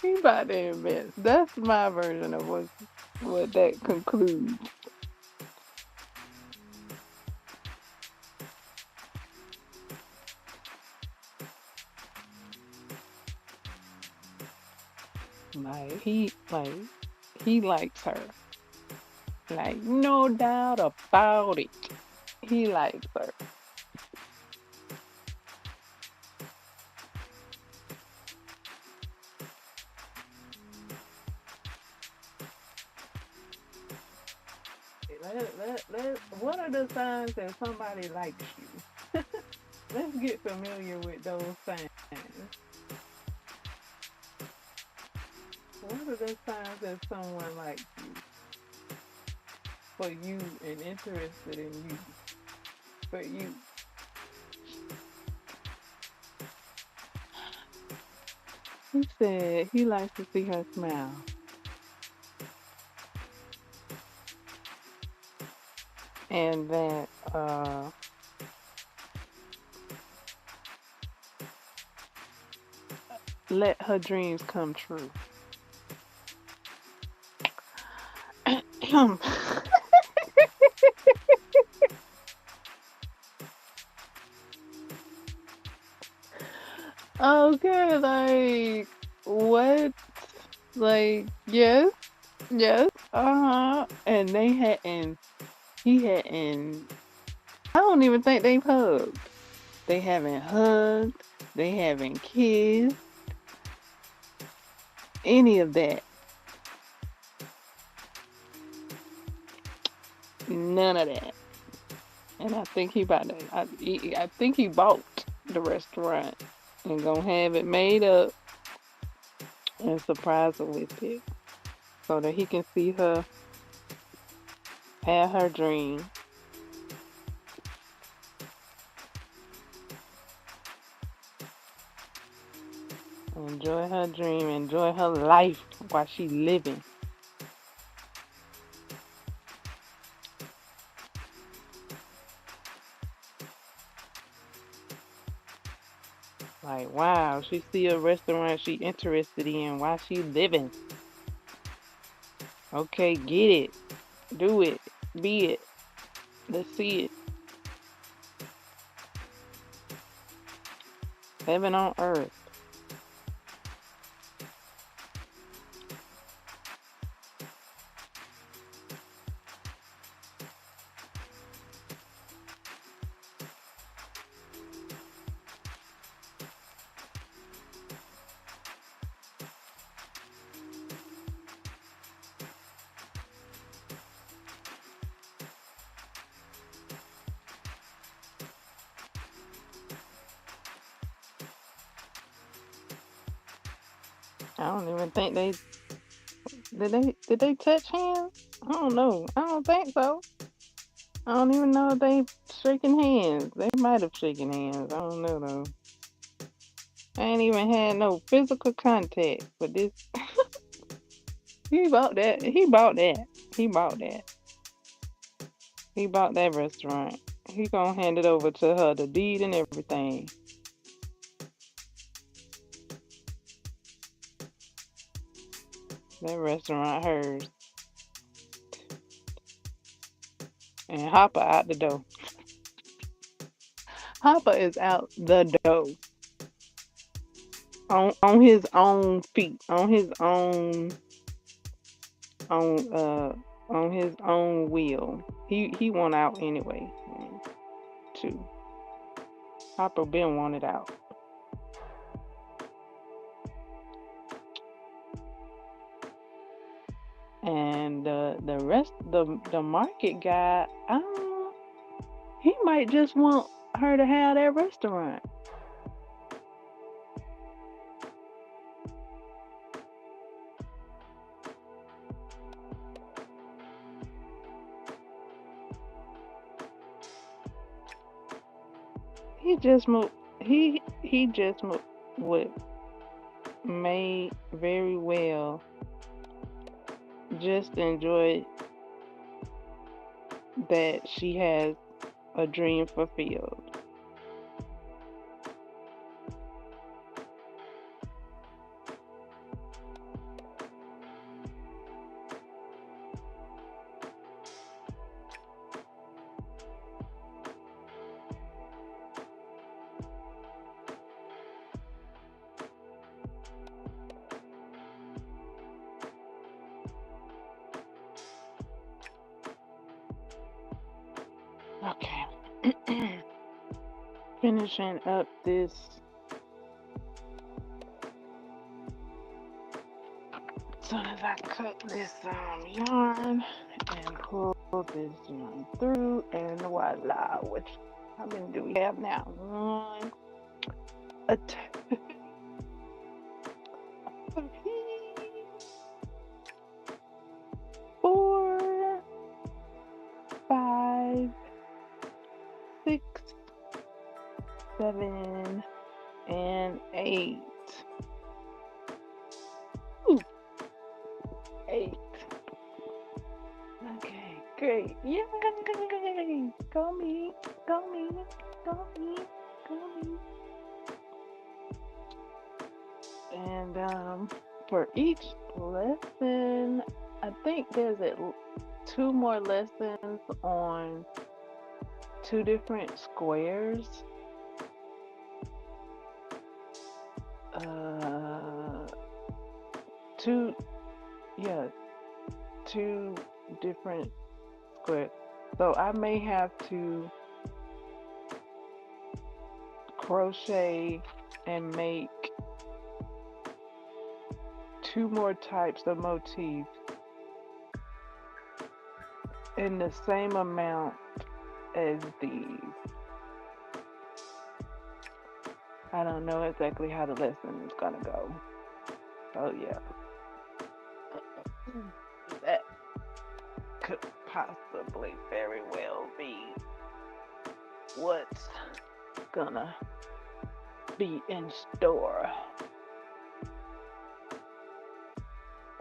He about to invest. That's my version of what that concludes. He likes her. Like no doubt about it. He likes her. What are the signs that somebody likes you? Let's get familiar with those signs. What are the signs that someone likes you? For you and interested in you. For you. He said he likes to see her smile. And that let her dreams come true. Okay, like what? Like yes, And he hadn't. I don't even think they've hugged. They haven't hugged. They haven't kissed. Any of that. None of that. And I think he about to. I think he bought the restaurant and gonna have it made up and surprise her with it, so that he can see her have her dream. Enjoy her dream, enjoy her life while she living. Like, wow, she see a restaurant she interested in while she living. Okay, get it. Do it. Be it. Let's see it. Heaven on earth. I don't even think did they touch hands? I don't know. I don't think so. I don't even know if they shaking hands. They might have shaken hands. I don't know though. I ain't even had no physical contact. But this, he bought that. He bought that. He bought that. He bought that restaurant. He gonna hand it over to her, the deed and everything. That restaurant hers. And Hopper out the door. Hopper is out the door. On his own feet. On on his own will. He want out anyway. Too. Hopper been wanted out. And the rest the market guy, he might just want her to have that restaurant. He just moved. He just would may very well just enjoy that she has a dream fulfilled. Okay. Finishing up this. As soon as I cut this yarn and pull this yarn through, and voila, which how many do we have now? One, a two, three, four, five, 6, 7, and 8. Ooh, 8. Okay, great. Yay! Go me, go me, go me, go me. And for each lesson, I think there's 2 more lessons on 2 different squares. Two, yeah, 2 different squares. So I may have to crochet and make 2 more types of motifs in the same amount as these. I don't know exactly how the lesson is gonna go. Oh yeah. That could possibly very well be what's gonna be in store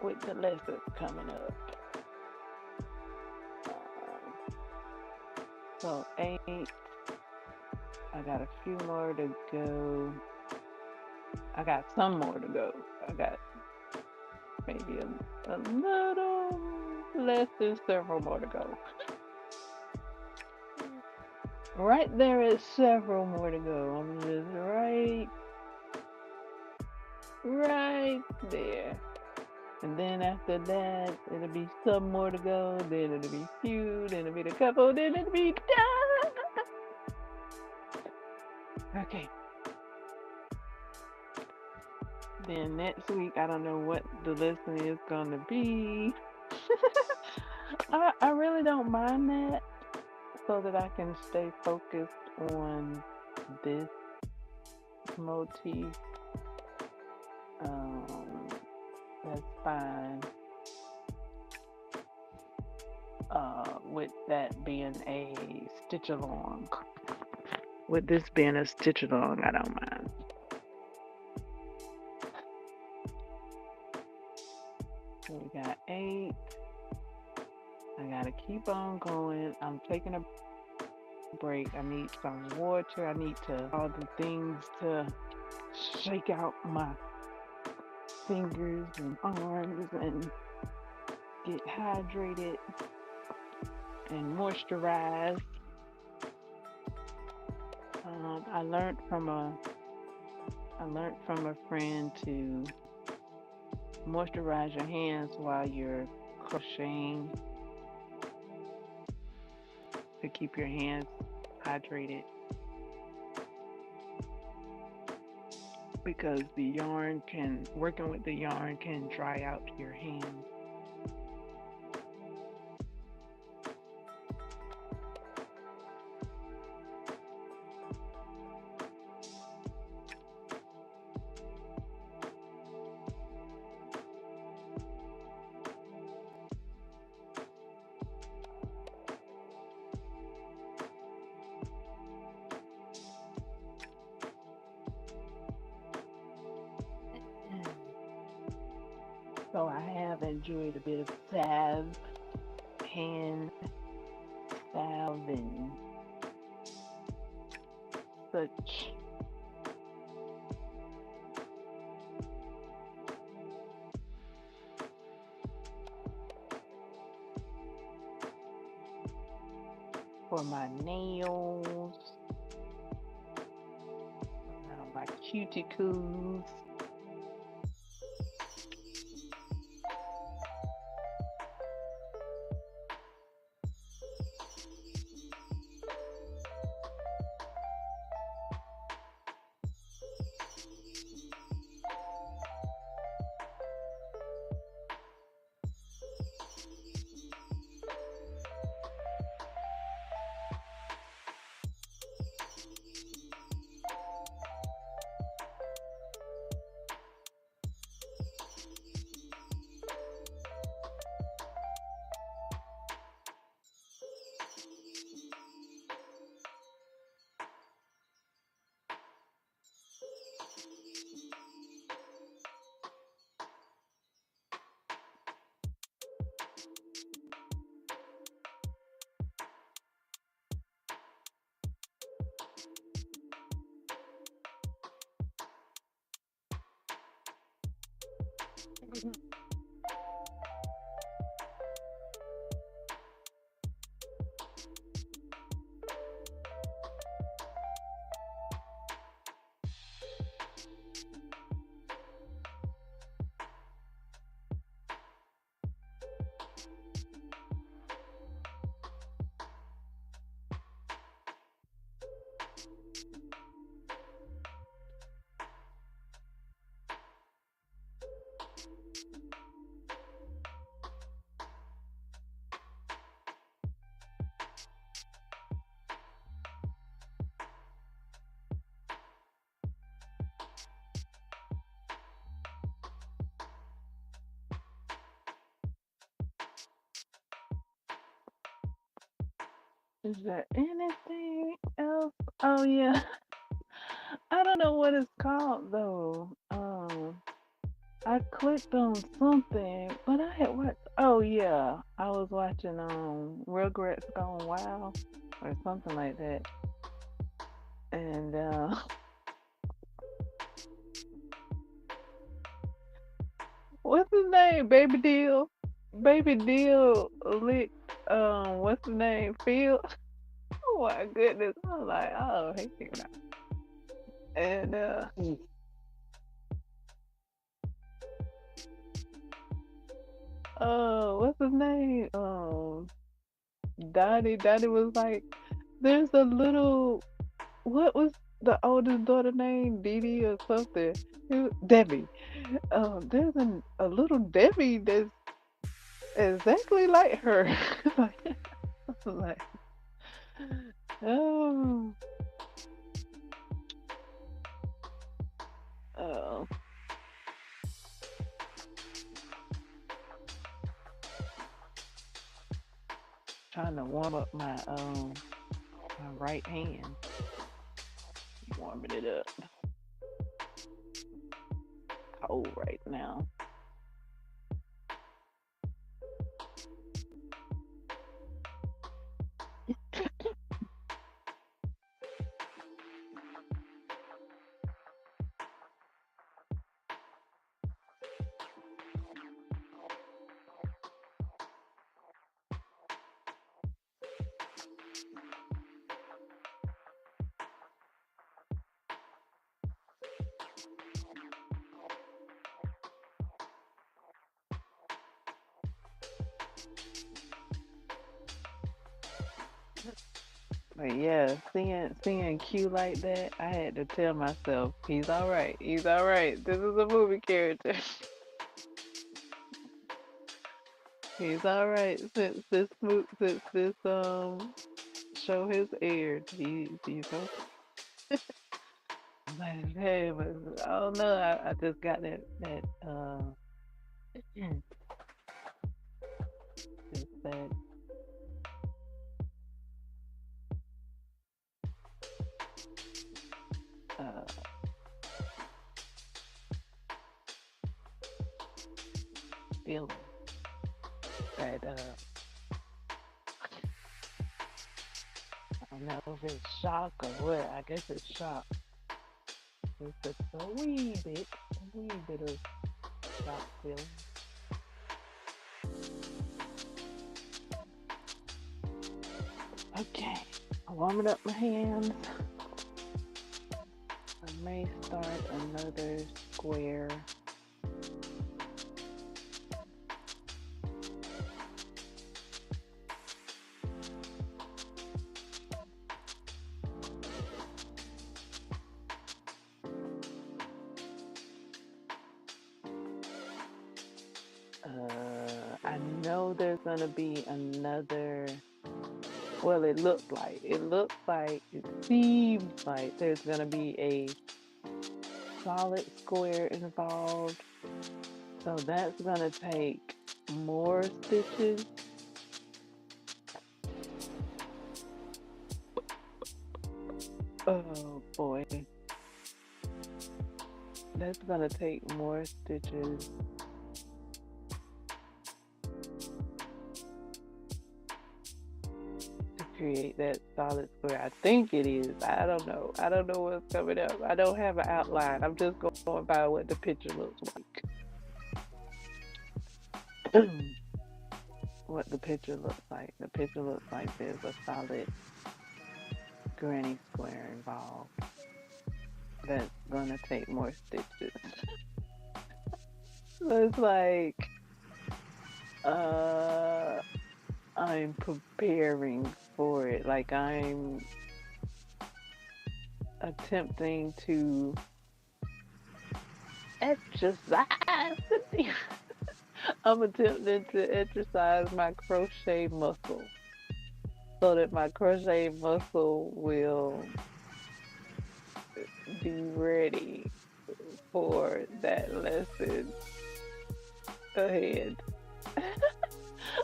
with the lessons coming up. So 8, I got a few more to go. I got some more to go. I got maybe a little less than several more to go. Right there is several more to go. I'm just right there. And then after that, it'll be some more to go. Then it'll be few. Then it'll be a couple. Then it'll be done. Okay. Then next week, I don't know what the lesson is gonna be. I really don't mind that, so that I can stay focused on this motif. That's fine. With that being a stitch along. With this being a stitch along, I don't mind. So we got 8. I gotta keep on going. I'm taking a break. I need some water. I need all the things to shake out my fingers and arms and get hydrated and moisturized. I learned from a friend to moisturize your hands while you're crocheting to keep your hands hydrated because working with the yarn can dry out your hands. So I have enjoyed a bit of hand salve and such. For my nails, my cuticles. Is there anything else? Oh yeah, I don't know what it's called though. I clicked on something, but I had watched. Oh yeah, I was watching Rugrats Gone Wild or something like that, and what's his name? Baby Deal licked what's his name? Phil. Oh my goodness, I was like, oh heck no. And what's his name? Dottie was like, there's a little, what was the oldest daughter name? Dee Dee or something? Debbie. There's a little Debbie that's exactly like her. like, like, oh, oh, trying to warm up my right hand. Warming it up. Cold right now. But yeah, seeing Q like that, I had to tell myself, he's all right. He's all right. This is a movie character. He's all right since this show has aired. He's okay. Like, hey, but I don't know. I just got that just uh feeling that I don't know if it's shock or what. I guess it's shock. It's just a wee bit of shock feeling. Okay, I'm warming up my hands. I may start another square. I know there's gonna be another. Well, it seems like there's gonna be a solid square involved. So that's gonna take more stitches. Oh boy. That's gonna take more stitches to create that solid square. I think it is. I don't know. I don't know what's coming up. I don't have an outline. I'm just going by what the picture looks like. What the picture looks like. The picture looks like there's a solid granny square involved. That's gonna take more stitches. So it's like uh I'm preparing for it. Like I'm attempting to exercise. I'm attempting to exercise my crochet muscle so that my crochet muscle will be ready for that lesson ahead.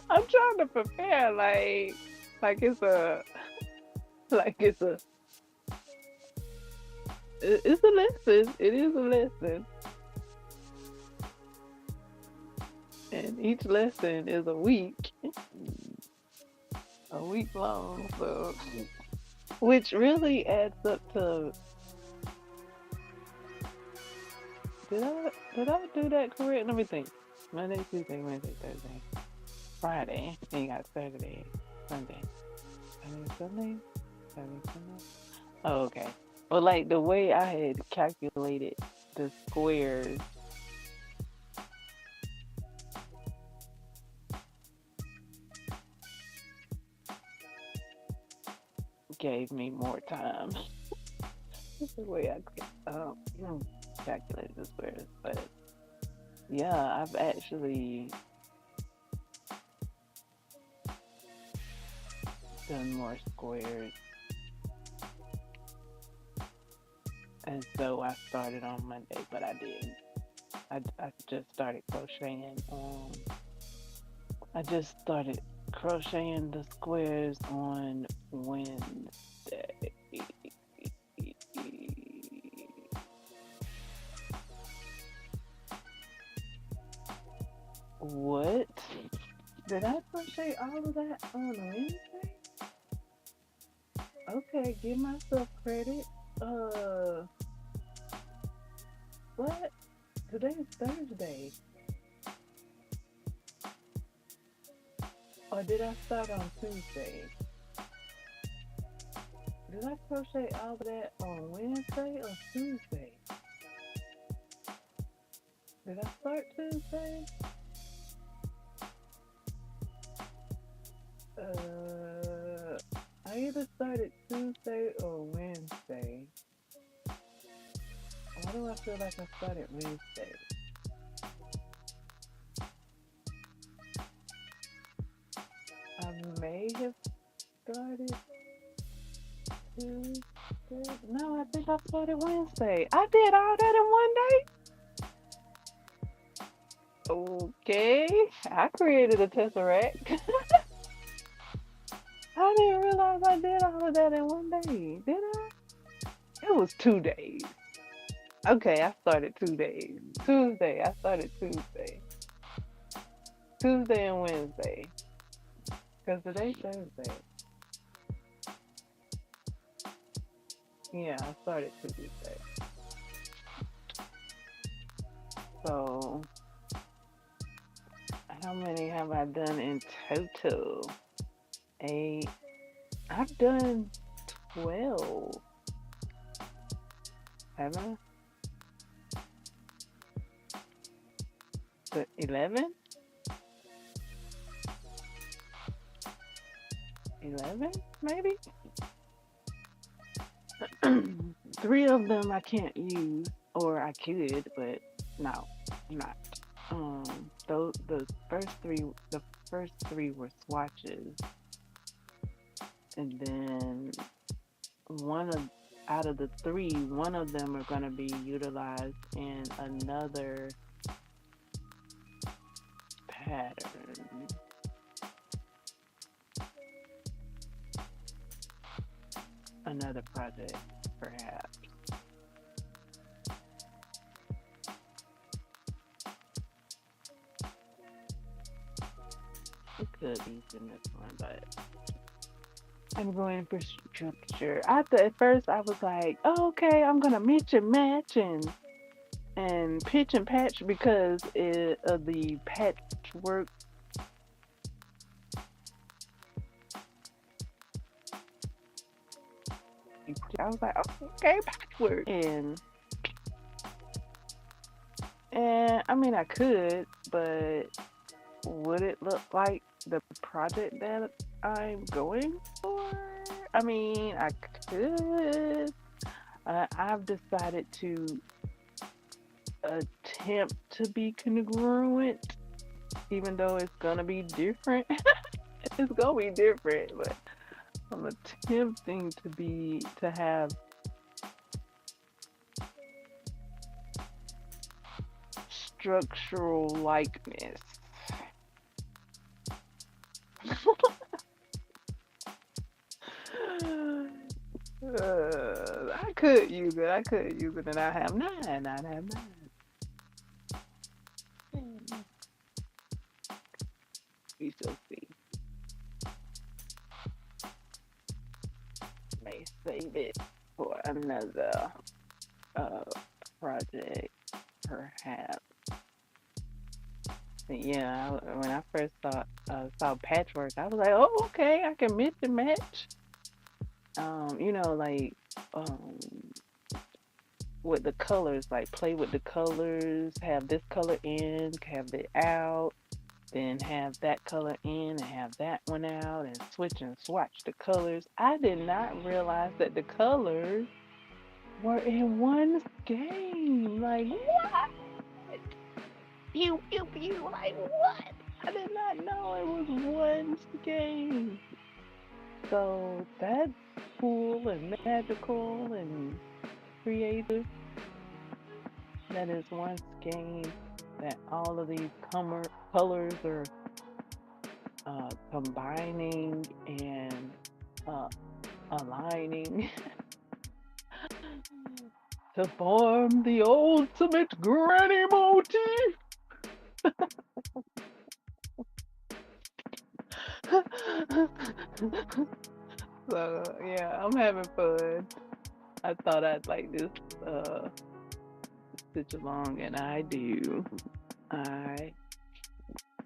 I'm trying to prepare like it's a like it's a lesson. It is a lesson. And each lesson is a week long, so which really adds up to did I do that correct? Let me think. Monday, Tuesday, Wednesday, Thursday, Friday, then you got Saturday, Sunday. Sunday? Saturday, Sunday? Oh, okay. Well, like the way I had calculated the squares gave me more time. That's the way I calculated the squares. But yeah, I've actually done more squares. And so I started on Monday, but I didn't. I just started crocheting. I just started crocheting the squares on Wednesday. What? Did I crochet all of that on Wednesday? Okay, give myself credit. Uh, what? Today's Thursday. Or did I start on Tuesday? Did I crochet all of that on Wednesday or Tuesday? Did I start Tuesday? I either started Tuesday or Wednesday. Why do I feel like I started Wednesday? I may have started Tuesday. No, I think I started Wednesday. I did all that in one day. Okay, I created a tesseract. I didn't realize I did all of that in one day. Did I? It was 2 days. Okay, I started 2 days. Tuesday, I started Tuesday. Tuesday and Wednesday. Because today's Thursday. Yeah, I started Tuesday. So, how many have I done in total? 8. I've done 12. Haven't I? 11? 11, maybe? 3 of them I can't use, or I could, but no, I'm not. Those the first three were swatches, and then one of out of the 3, one of them are going to be utilized in another pattern. Another project, perhaps. It could be in this one, but I'm going for structure. At first I was like, oh, okay, I'm gonna mix and match and pitch and patch because of the patchwork. I was like, oh, okay, patchwork, and I mean I could, but would it look like the project that I'm going for? I mean, I could. I've decided to attempt to be congruent, even though it's gonna be different. It's gonna be different, but I'm attempting to have structural likeness. I could use it. I could use it, and I have 9. I have 9. We shall see. May save it for another project, perhaps. But yeah, when I first saw patchwork, I was like, oh, okay, I can mix and match. Like with the colors, like play with the colors, have this color in, have it out, then have that color in and have that one out, and switch and swatch the colors. I did not realize that the colors were in one game. Like, what? Pew, pew, pew. Like, what? I did not know it was one game. So that's cool and magical and creative. That is one game that all of these colors are combining and uh, aligning to form the ultimate granny motif. So yeah, I'm having fun. I thought I'd like this uh stitch along, and I do. I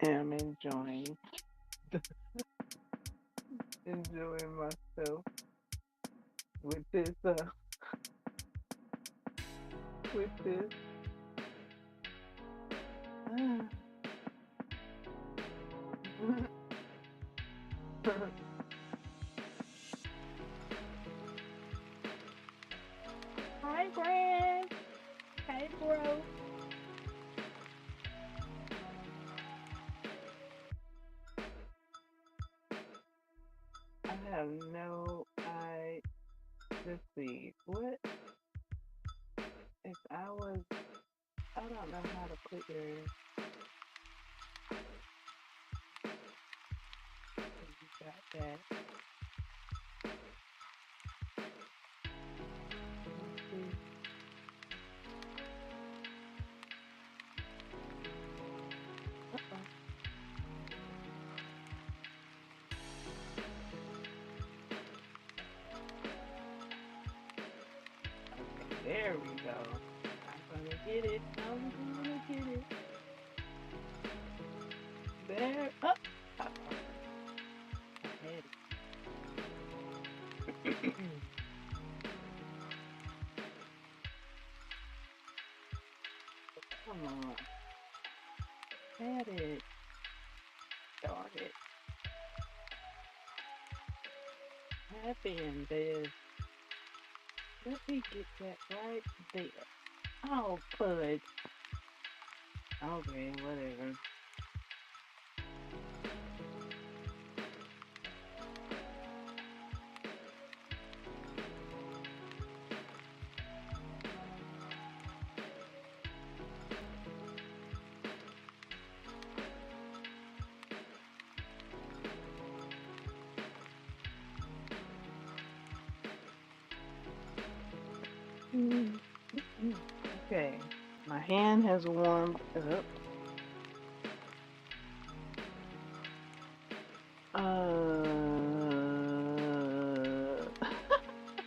am enjoying myself with this with this. Hi, Brad. Hey, bro. I have no I let's see. What if I don't know how to put your you got that. Let's see. Uh-oh. Okay, there we go. I'm gonna get it. I'm gonna get it. There. Oh, uh-oh. I had it. Come on. Had it. Darn it. Happy in this. Let me get that right there. Oh, fudge. Okay, whatever. Mm, okay, my hand has warmed up.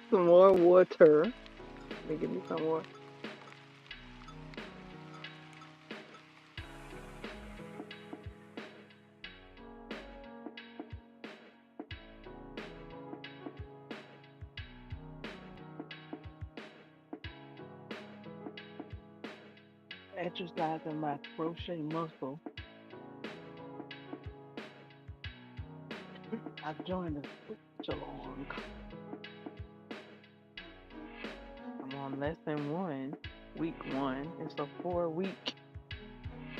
Some more water. Let me give me some more. Exercising my crochet muscle. I've joined the switch along. I'm on lesson one, week one. It's a 4 week.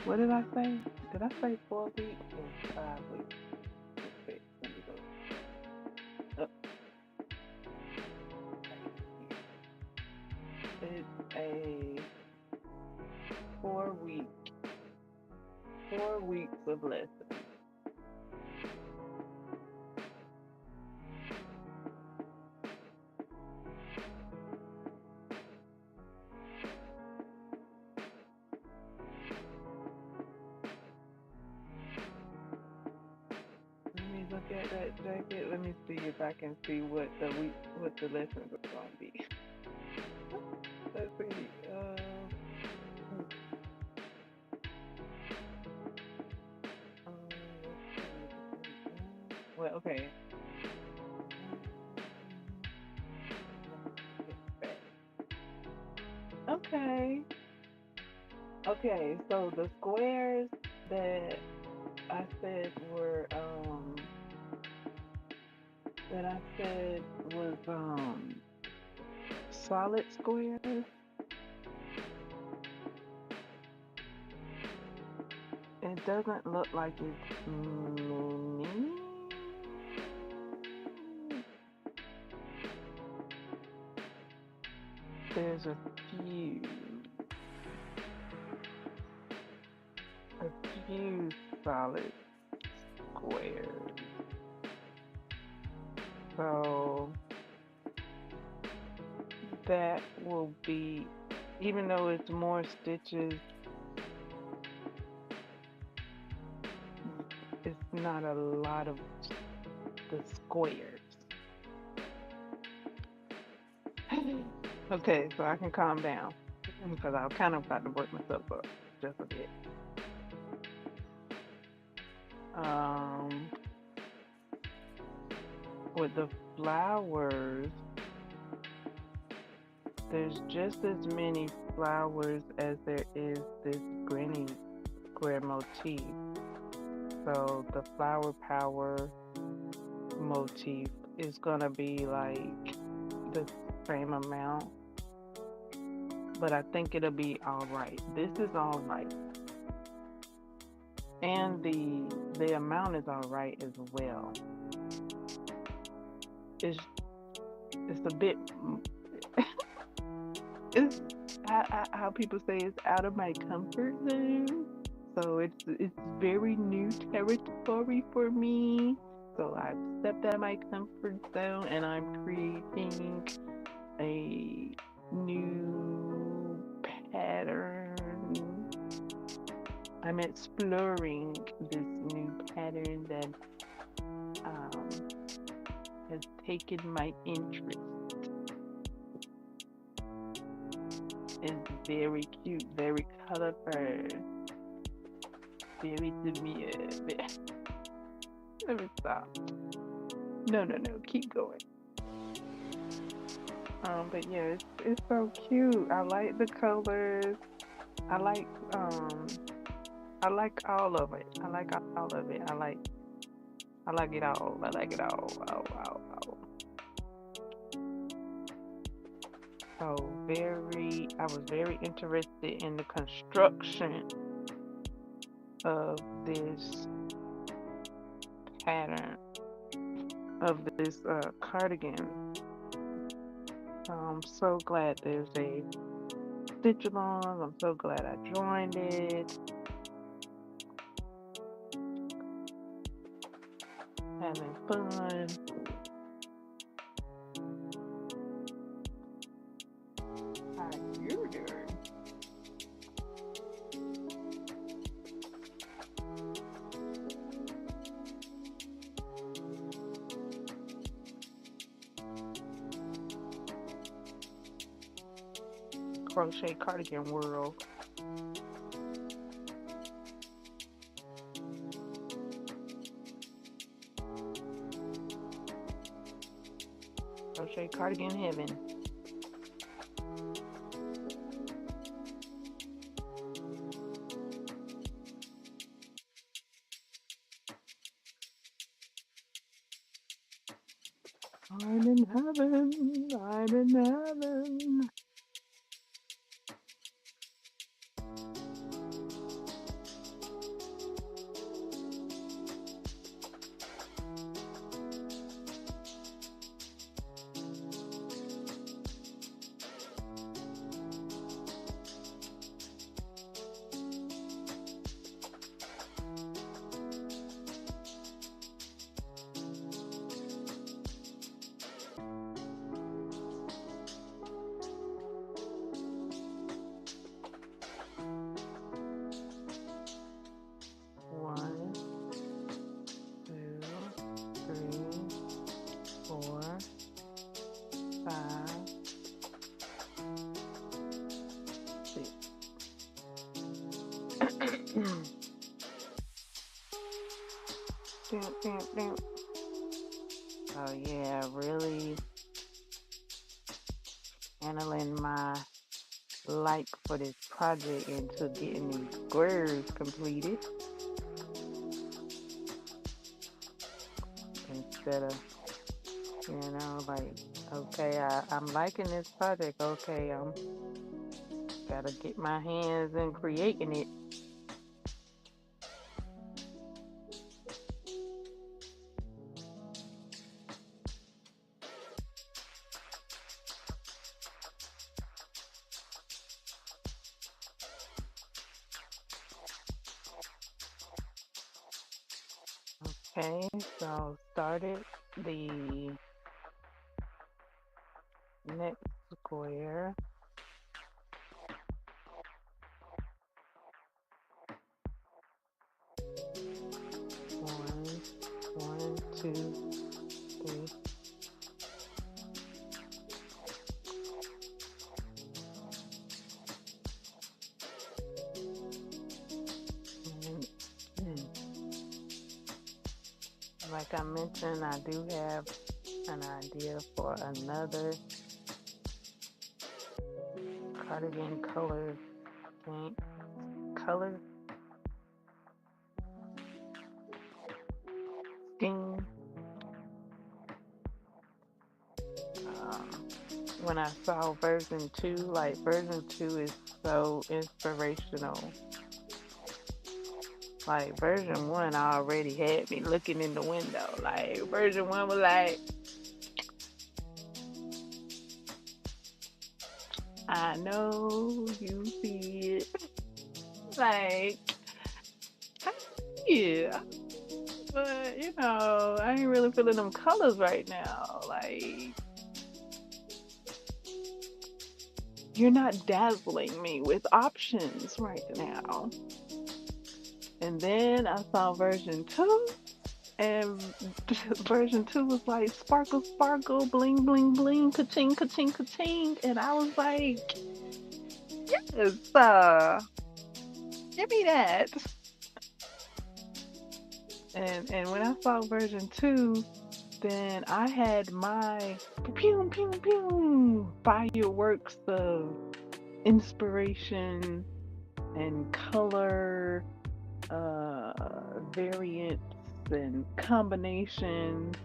What did I say? Did I say 4 weeks or 5 weeks? Let's see. Let me go up right here. It's a 4 week, 4 weeks of lessons. Let me look at that jacket. Let me see if I can see what the lessons are going to be. Let's see. Well, okay. Okay. Okay. So the squares that I said were that I said was solid squares. It doesn't look like it's mini. There's few, a few solid squares. So that will be, even though it's more stitches, it's not a lot of the squares. Okay, so I can calm down because I've kind of got to work myself up just a bit. With the flowers, there's just as many flowers as there is this granny square motif. So the flower power motif is gonna be like the same amount, but I think it'll be all right. This is all right, and the amount is all right as well. It's a bit. It's how people say it's out of my comfort zone. So it's very new territory for me. So I've stepped out of my comfort zone and I'm creating a new pattern. I'm exploring this new pattern that has taken my interest. It's very cute, very colorful, very demure. Let me stop. No, keep going. But yeah, it's so cute. I like the colors. I like all of it. I like all of it. I like it all. I like it all. Oh. So I was very interested in the construction of this pattern, of this cardigan. I'm so glad there's a stitch along. I'm so glad I joined it. Having fun. How you doing? Crochet cardigan world. Crochet cardigan heaven. I'm in heaven. I'm in heaven. Oh yeah, really handling my like for this project into getting these squares completed instead of, like, okay, I'm liking this project. Okay, I'm gotta get my hands in creating it. Okay, so started the next square. One, one, two, three. And, like I mentioned, I do have an idea for another cardigan color scheme. Um, when I saw version 2, like version 2 is so inspirational. Like version 1 already had me looking in the window. Like version 1 was like, I know you see it. Like, I see it. But you know, I ain't really feeling them colors right now. Like, you're not dazzling me with options right now. And then I saw version 2, and version 2 was like sparkle, sparkle, bling, bling, bling, ka-ching, ka-ching, ka-ching. And I was like, yes, give me that. And when I saw version 2, then I had my pew, pew, pew, fireworks of inspiration and color variants and combinations.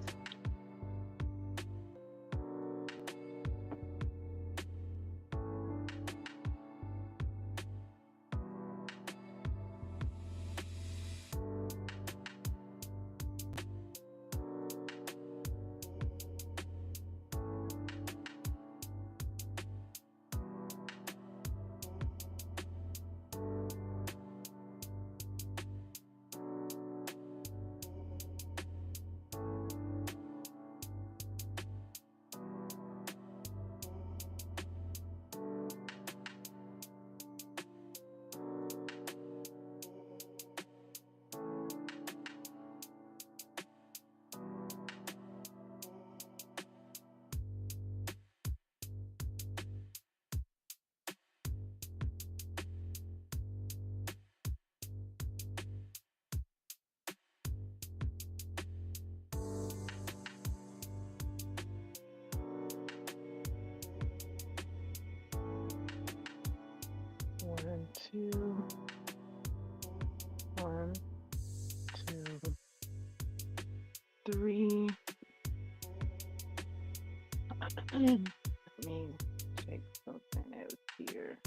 One, two, one, two, three. Let me check something out here.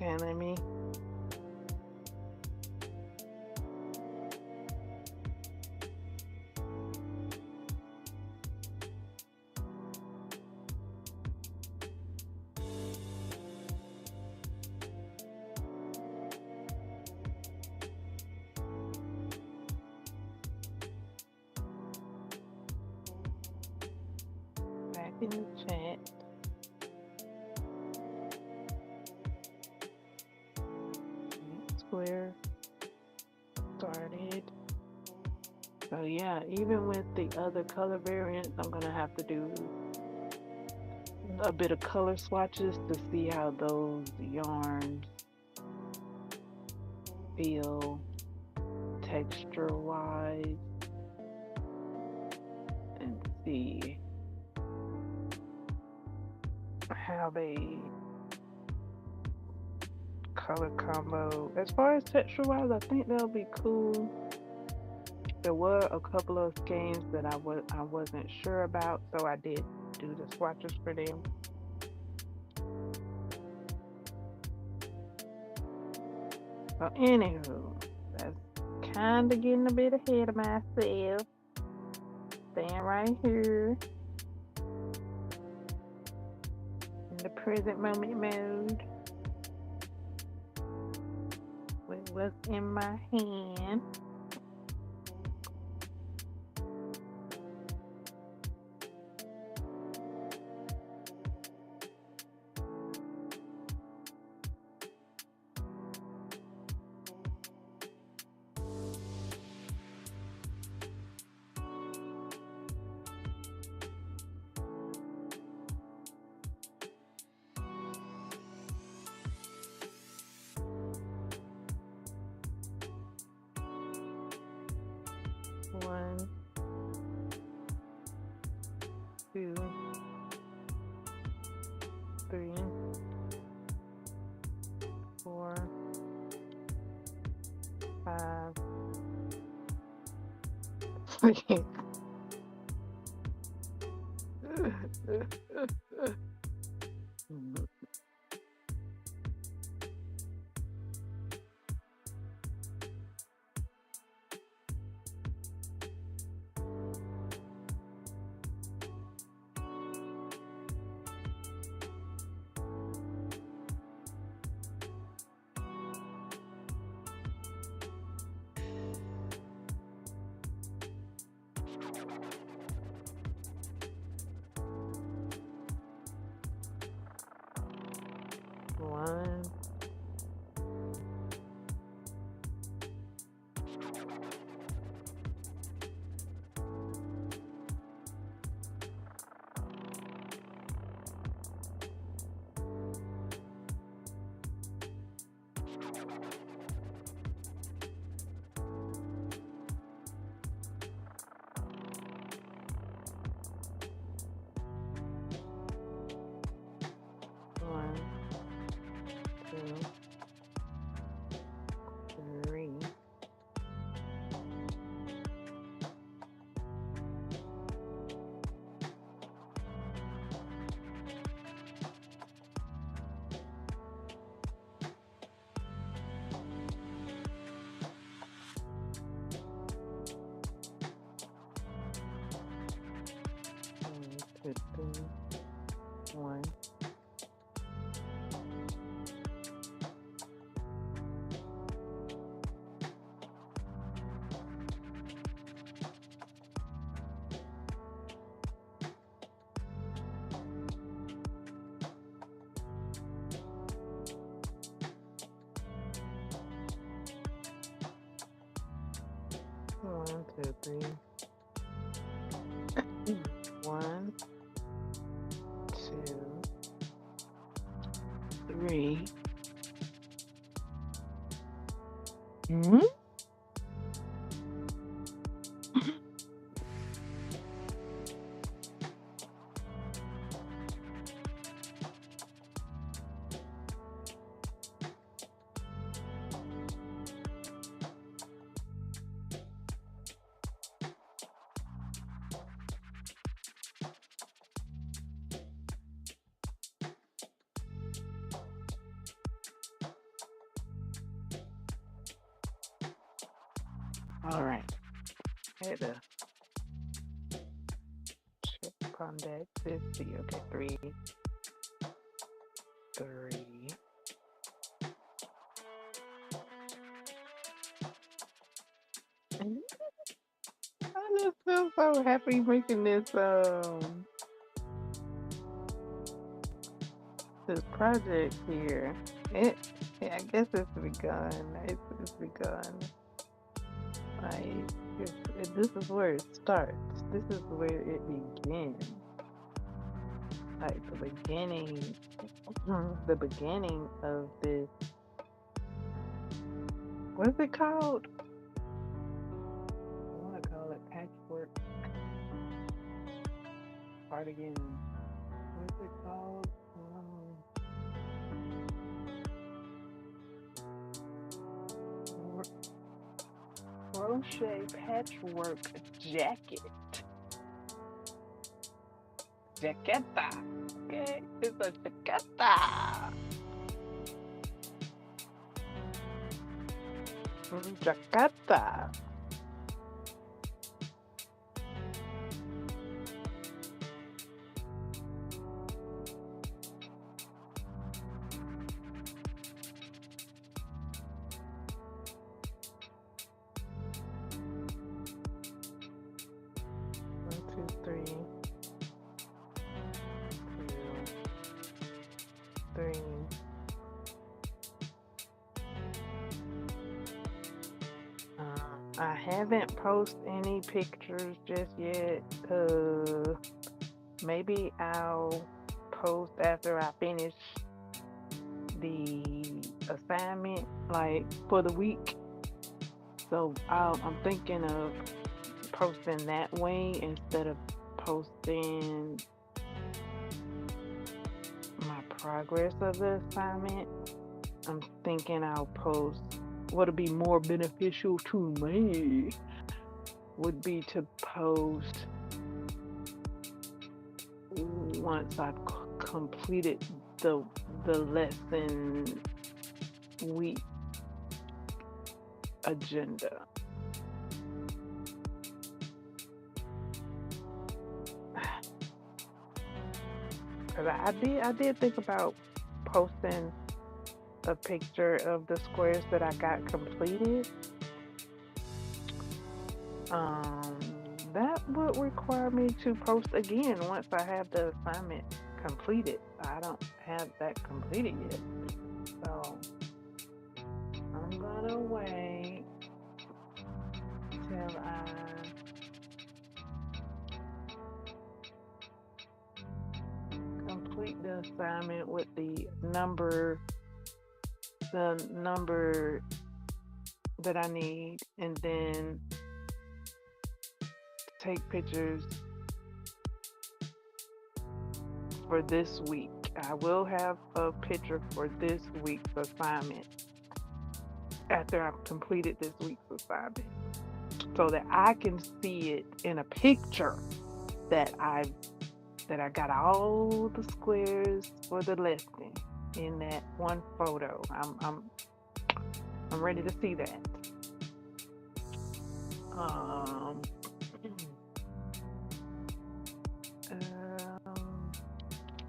Okay, let me. Back in the chat. Square started. So yeah, even with the other color variants, I'm gonna have to do a bit of color swatches to see how those yarns feel texture wise and see how they color combo. As far as texture wise, I think they'll be cool. There were a couple of skeins that I wasn't sure about, so I did do the swatches for them. So anywho, that's kind of getting a bit ahead of myself. Staying right here in the present moment mode with what's in my hand. One, two, three, four, five, six. One, one, two, three, 1, 1, 2, 3. 1, 2, 3. Hmm? 'All right. Had to check upon that. Let's see. Okay, 3, 3. And I just feel so happy making this project here. It, yeah, I guess it's begun. It's begun. Right. This is where it starts. This is where it begins. Like the beginning of this. What is it called? I want to call it patchwork cardigan. What is it called? Crochet patchwork jacket. Jaqueta. Okay, it's a jaqueta. Jaqueta. 1, 2, 3, 2, 3. I haven't posted any pictures just yet. Maybe I'll post after I finish the assignment, like for the week. So I'm thinking of posting that way instead of posting my progress of the assignment. I'm thinking I'll post what'll be more beneficial to me would be to post once I've completed the lesson week agenda. Cause I did think about posting a picture of the squares that I got completed. That would require me to post again once I have the assignment completed. I don't have that completed yet. So I'm gonna wait till I complete the assignment with the number that I need, and then take pictures for this week. I will have a picture for this week's assignment after I've completed this week's assignment, so that I can see it in a picture that I got all the squares for the lesson in that one photo. I'm ready to see that.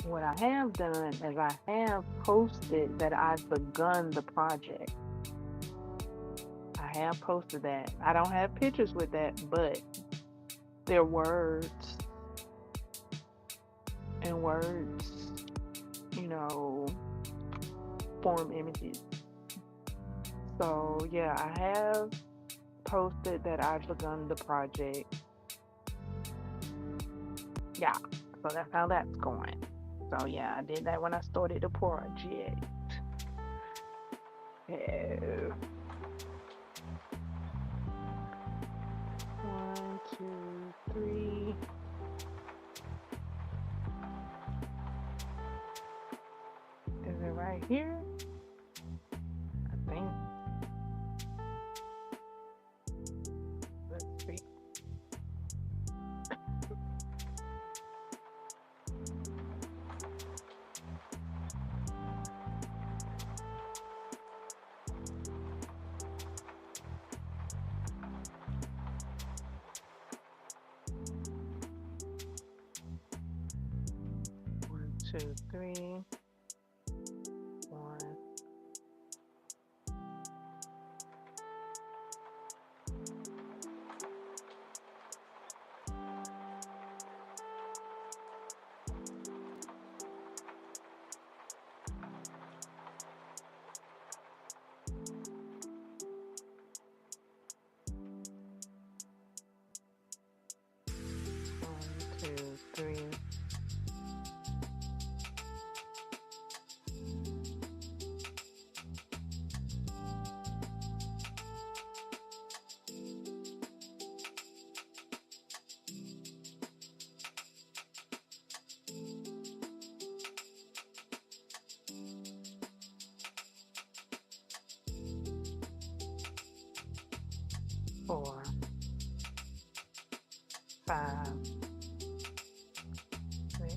What I have done is I have posted that I've begun the project. I have posted that. I don't have pictures with that, but they're words. And words, form images. So yeah, I have posted that I've begun the project. Yeah, so that's how that's going. So yeah, I did that when I started the project. Yeah. 1, 2, 3. Is it right here? I think. Let's see. One, two, three. 1. 4, 5, 6,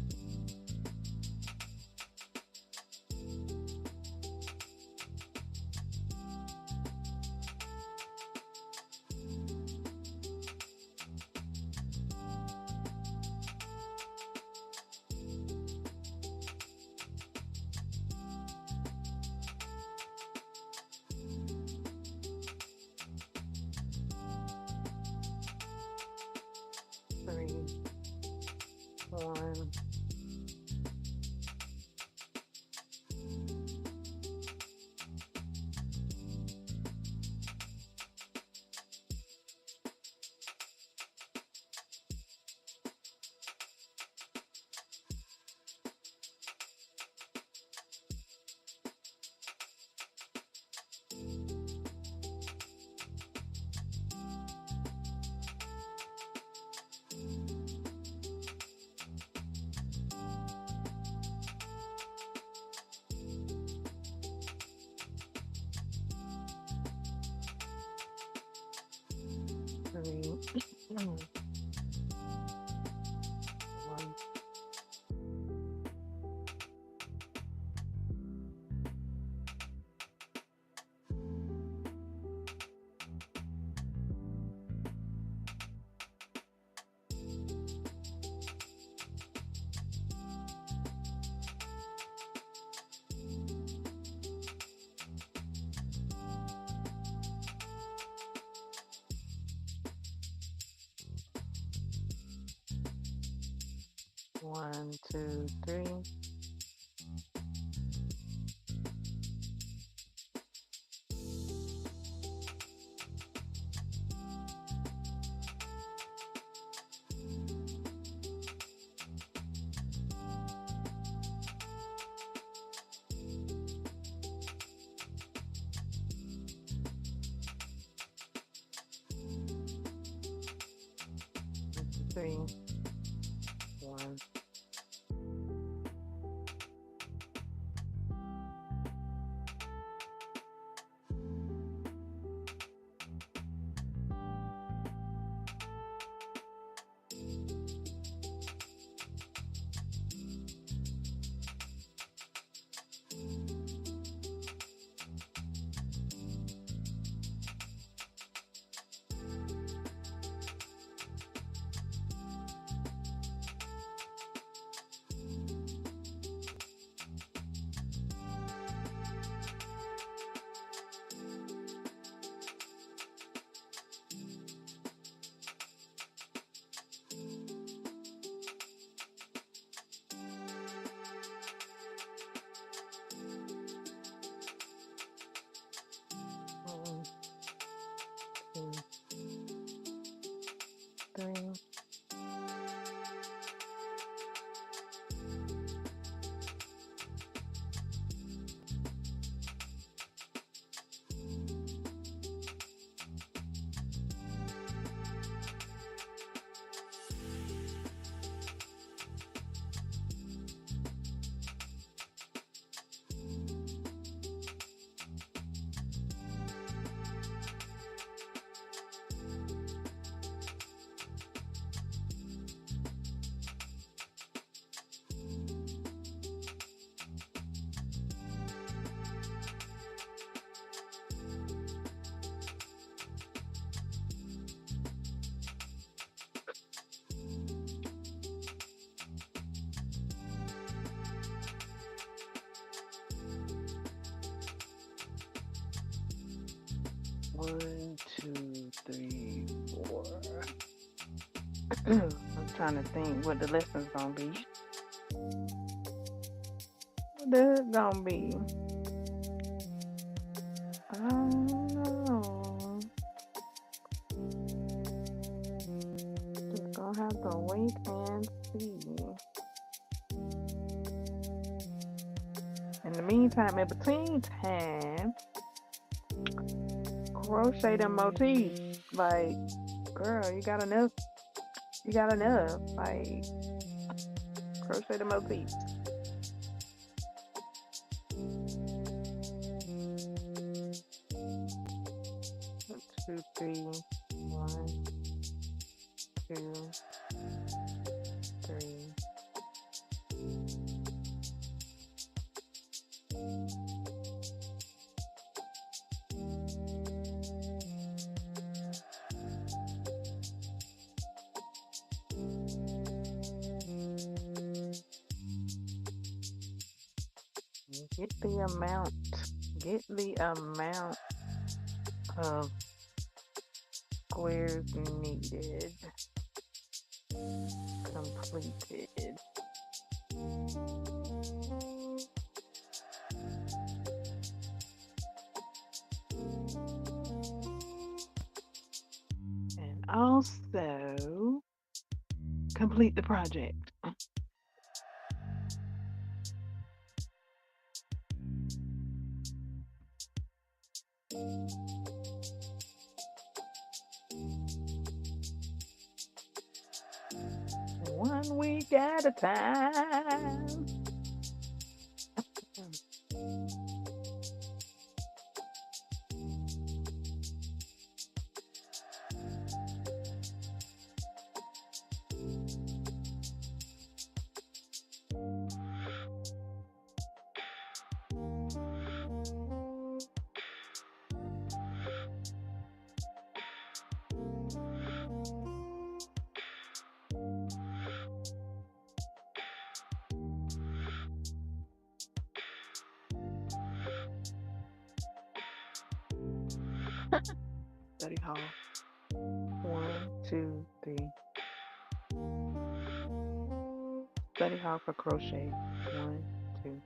3, 1, 3, 1. 1, 2, 3. 3, 1. 1, 2, 3. 1, 2, 3, 4. I'm trying to think what the lesson's gonna be. What the heck gonna be? I don't know. Just gonna have to wait and see. In the meantime, in between time, crochet them motifs. Like, girl, you got enough. You got enough. Like, crochet the motifs. 1, 2, 3. 1, 2, 3. Get the amount. Get the amount of squares needed completed. And also complete the project. One week at a time. 30 hall. 1, 2, 3. Study hall for crochet. 1, 2.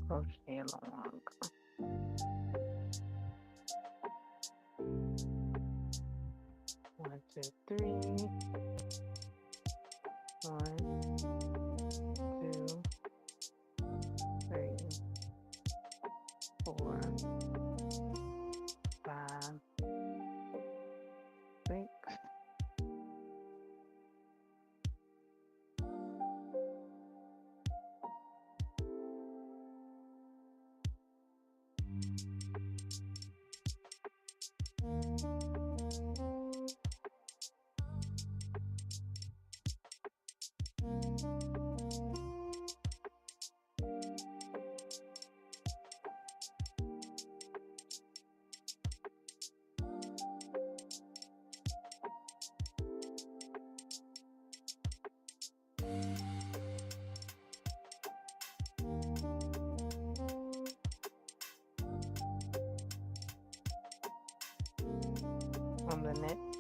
Crochet along. 1, 2, 3. 1, 2, 3, 4, 5, 6.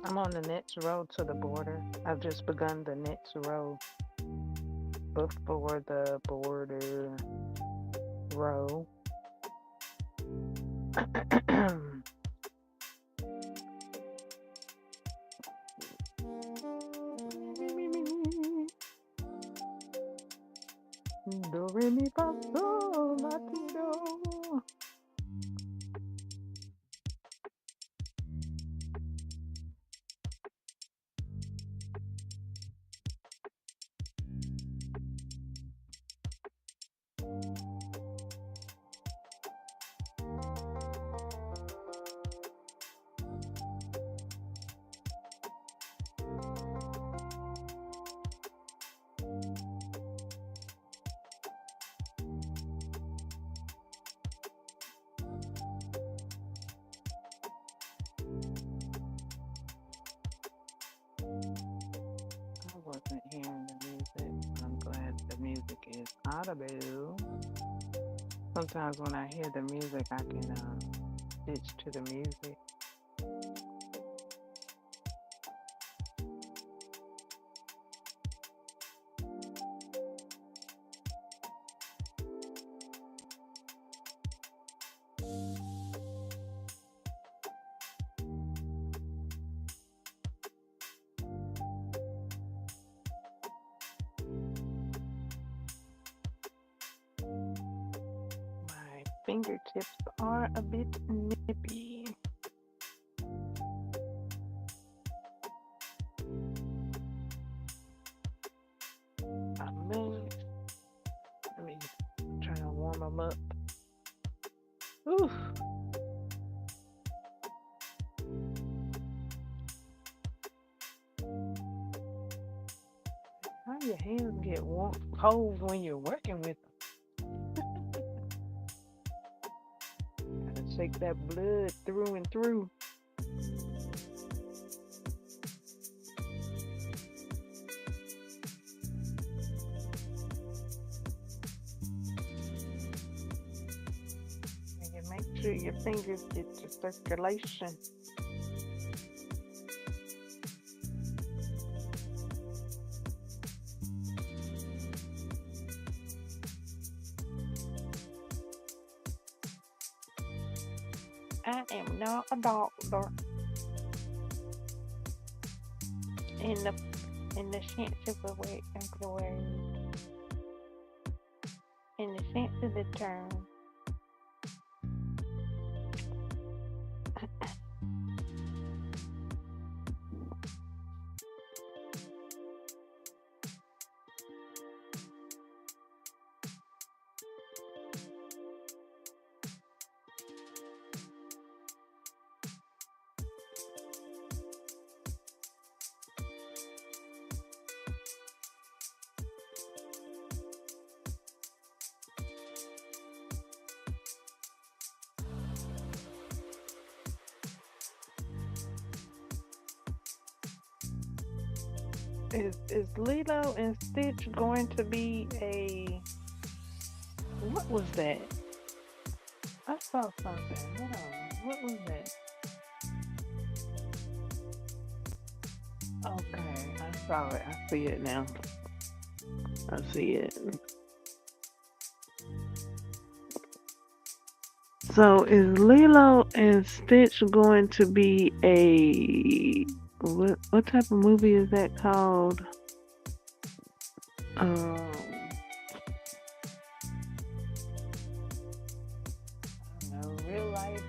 I'm on the next row to the border. I've just begun the next row before the border row. Do, re, mi, fa, sol, la, ti, do. I wasn't hearing the music. I'm glad the music is audible. Sometimes when I hear the music, I can switch to the music. My fingertips are a bit nippy. Let me your hands get warm, cold when you're working with them. Gotta shake that blood through and through. And you make sure your fingers get your circulation. I am not a doctor. In the sense of the word, in the sense of the term. Is Lilo and Stitch going to be a, what was that? I saw something. Hold on. What was that? Okay, I saw it. I see it now. I see it. So is Lilo and Stitch going to be a, what type of movie is that called? I don't know, real life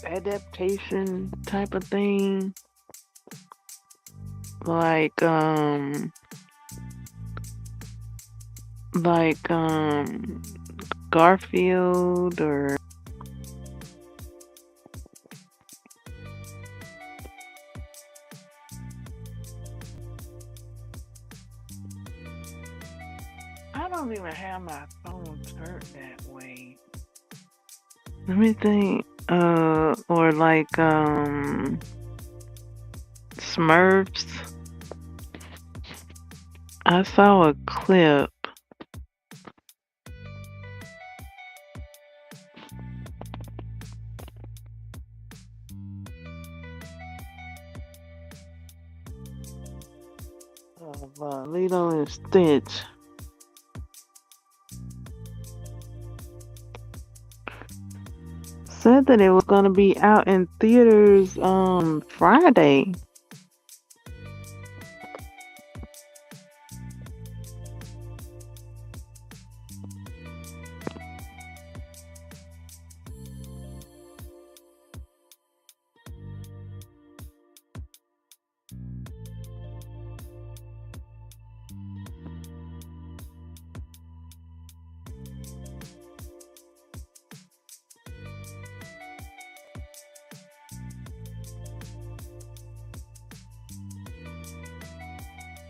adaptation type of thing, like Garfield, or I don't even have my phone turned that way. Let me think. Or like Smurfs. I saw a clip. Of Lilo and Stitch. Said that it was gonna be out in theaters Friday.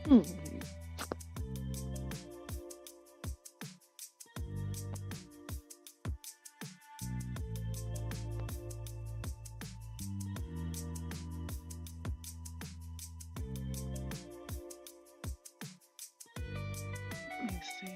Let me see.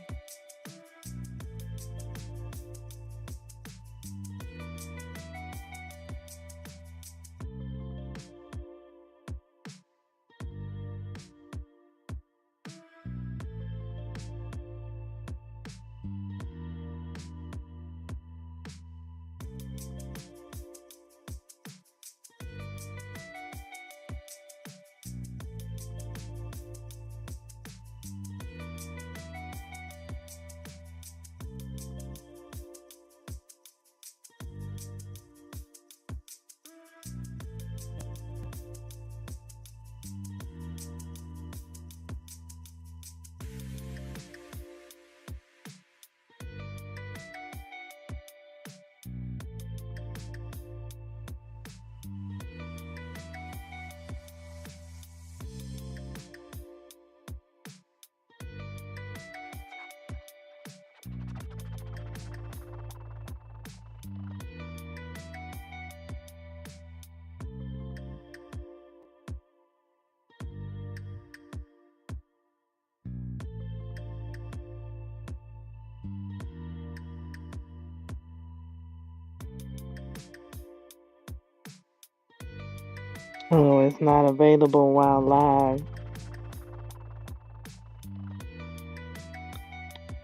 Oh, it's not available while live.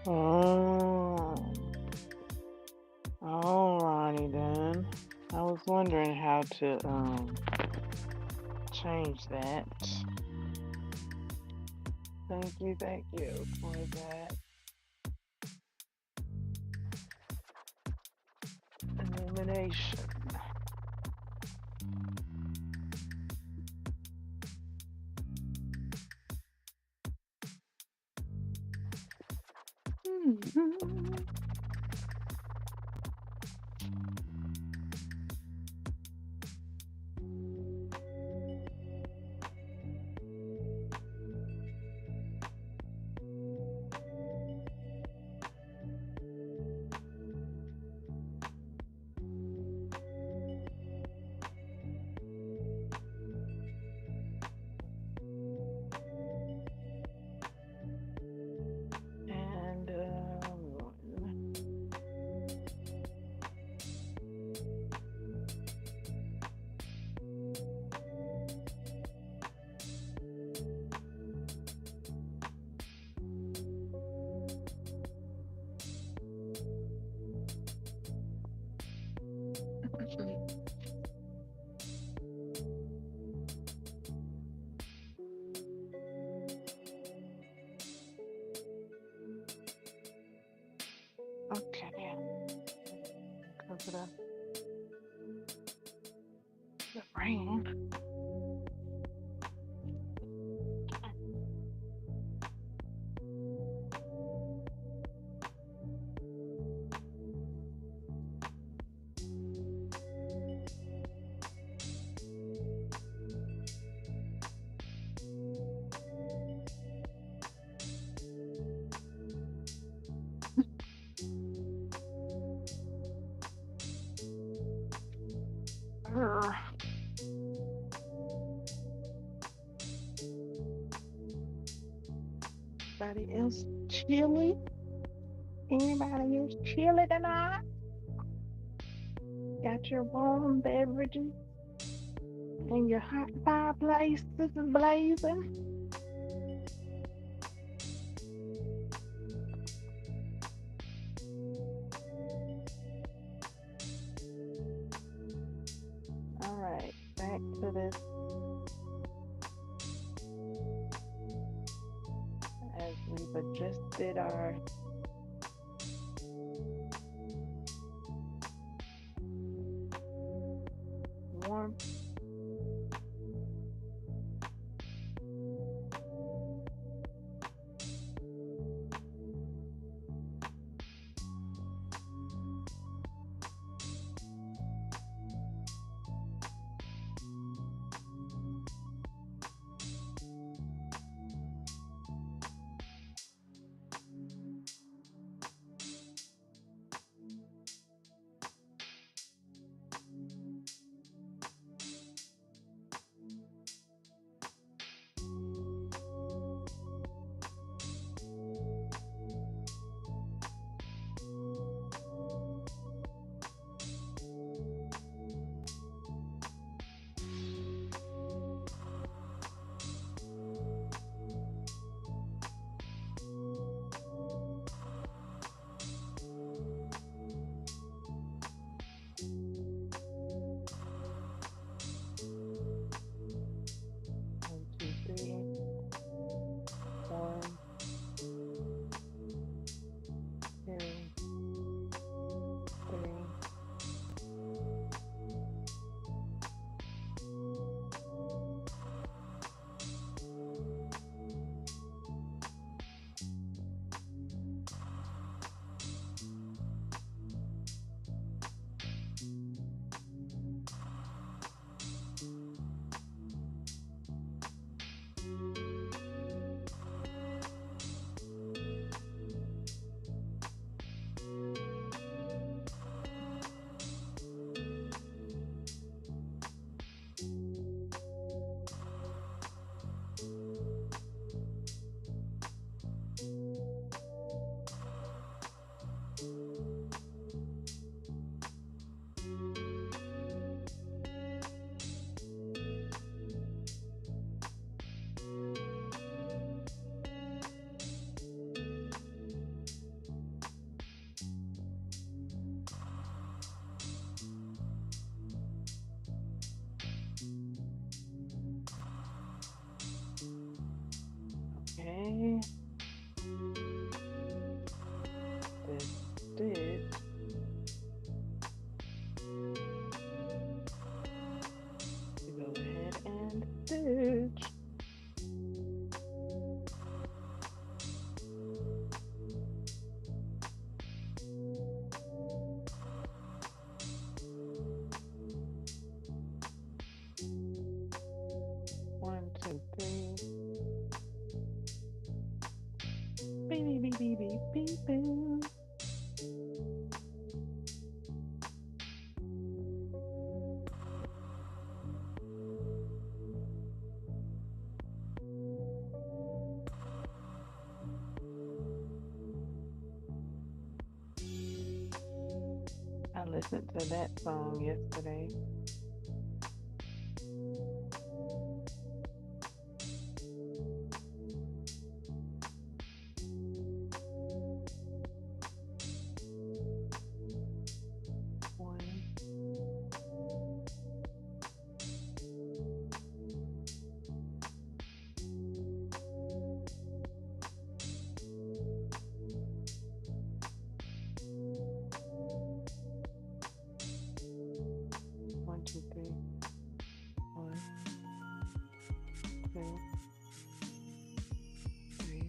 Oh, alrighty then. I was wondering how to change that. Thank you for that illumination. And okay, cover the rain. Urgh. Anybody else chilly? Anybody else chilly tonight? Got your warm beverages and your hot fireplaces blazing? All right, back to this as we've adjusted our warmth. Okay. This stitch. Go ahead and stitch. One, two, three. Beep, beep, beep, beep, beep, beep. I listened to that song yesterday. One, 1, 2, 3. 1, 2, 3.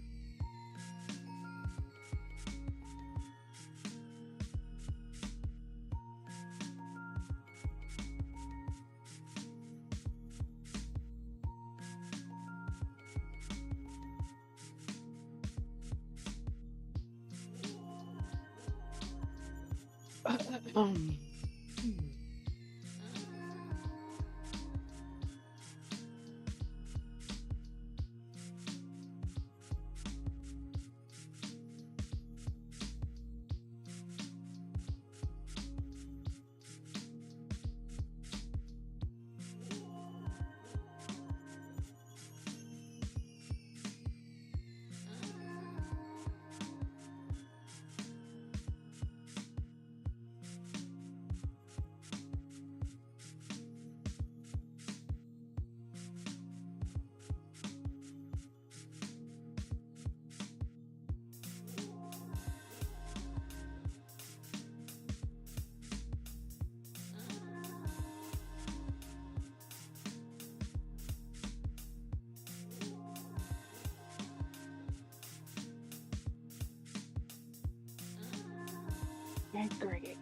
Great.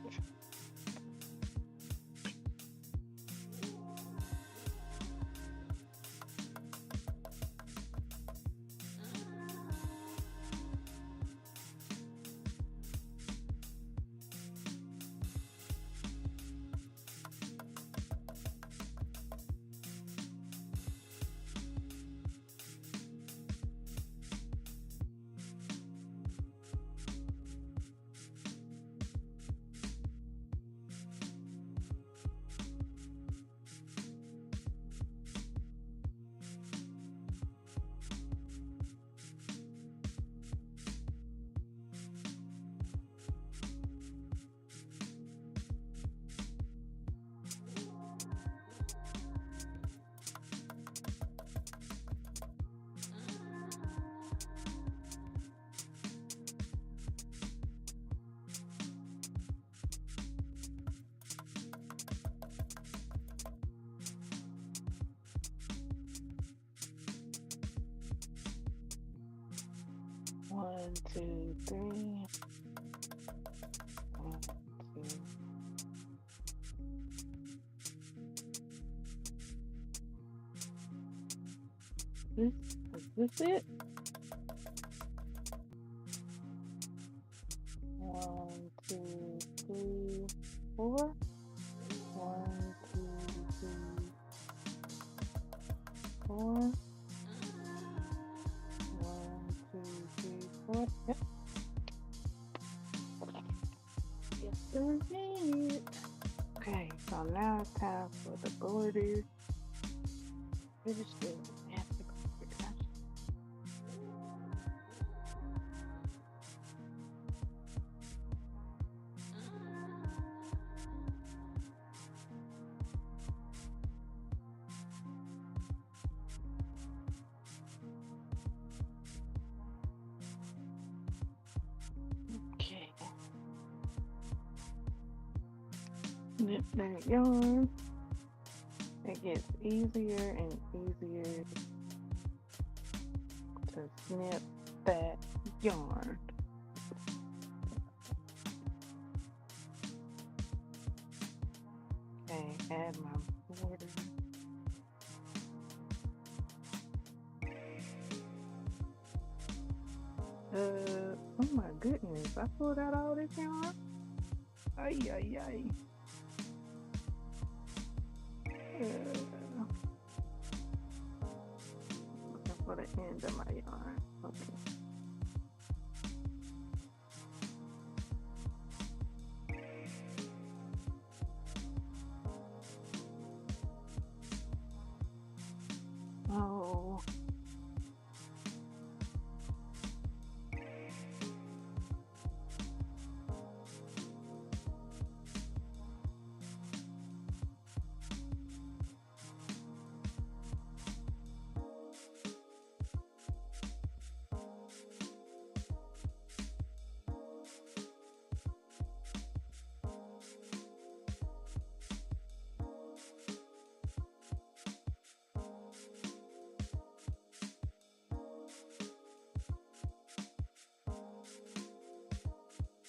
1, 2, 3. 1, 2. Is this it? 1, 2, 3, 4. 1, 2, 3, 4. 1, 2, 3, 4. Yep. Yes, that's it. Okay, so now it's time for the borders. Finish this. snip that yarn. It gets easier and easier to snip that yarn. Okay, add my border. Oh my goodness, I pulled out all this yarn. Ay, ay, ay. Looking for the end of my yarn. Okay. Oh.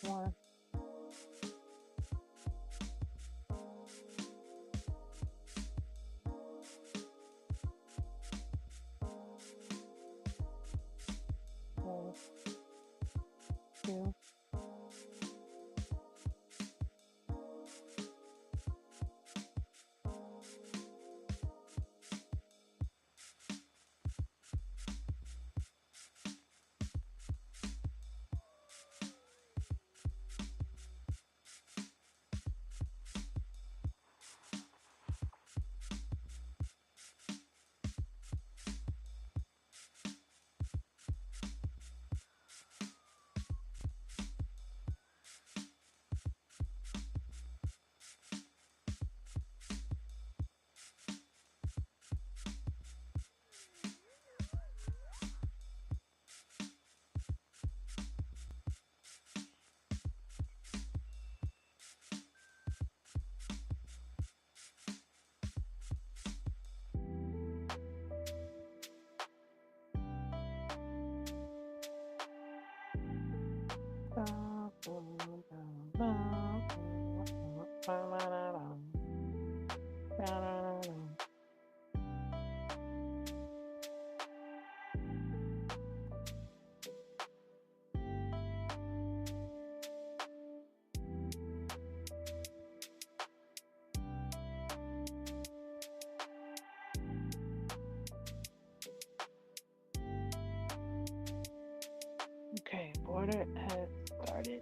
One. Two. Okay, border has started.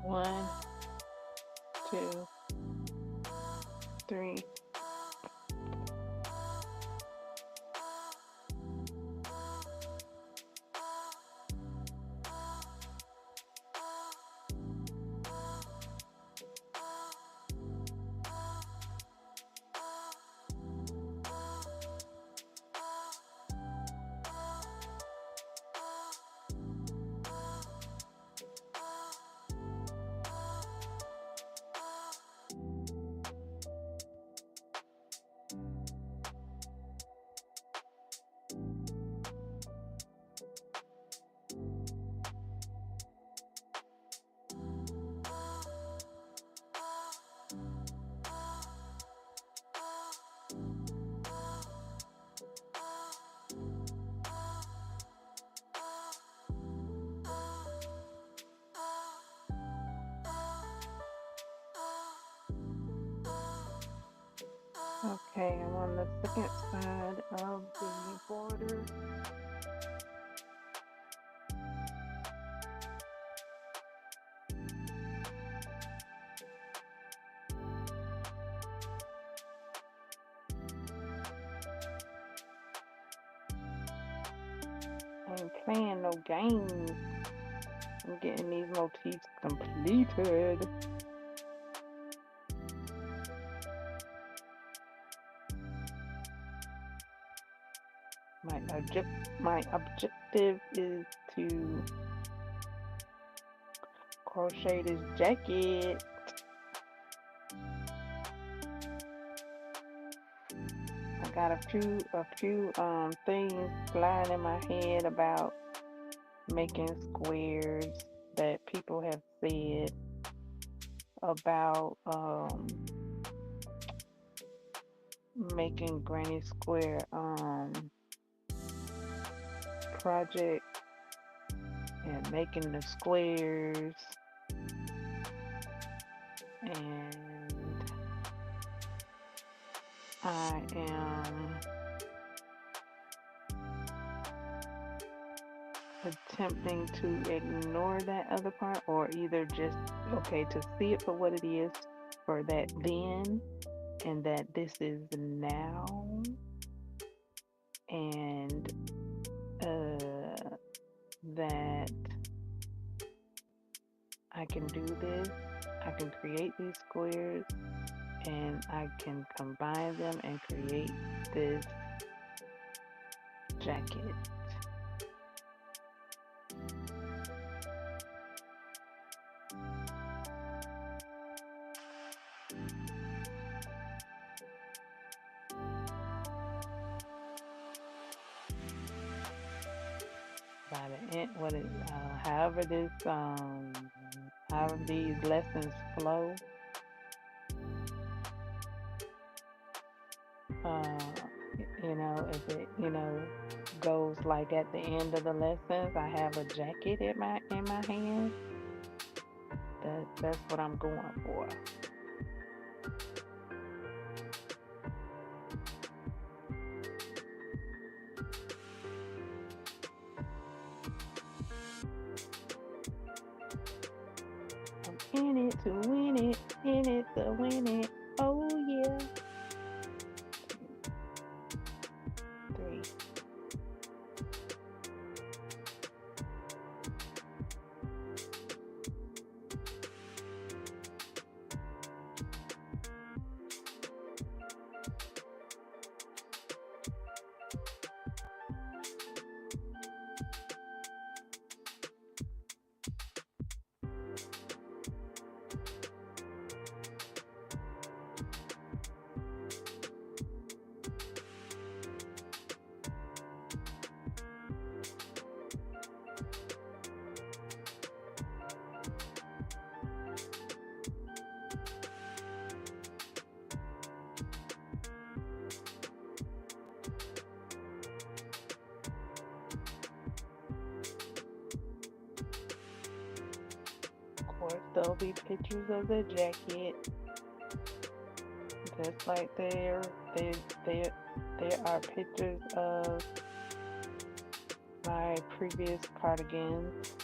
One, two, three. Okay, I'm on the second side of the border. I ain't playing no games. I'm getting these motifs completed. My objective is to crochet this jacket. I got a few things flying in my head about making squares that people have said about making granny square project and making the squares, and I am attempting to ignore that other part, or either just to see it for what it is, for that then, and that this is now, and that I can do this, I can create these squares, and I can combine them and create this jacket. By the end, however these lessons flow, if it goes like at the end of the lessons, I have a jacket in my hand. That's what I'm going for. I'm in it to win it, in it to win it. Oh yeah. 3. Of course, there'll be pictures of the jacket, just like there are pictures of my previous cardigans.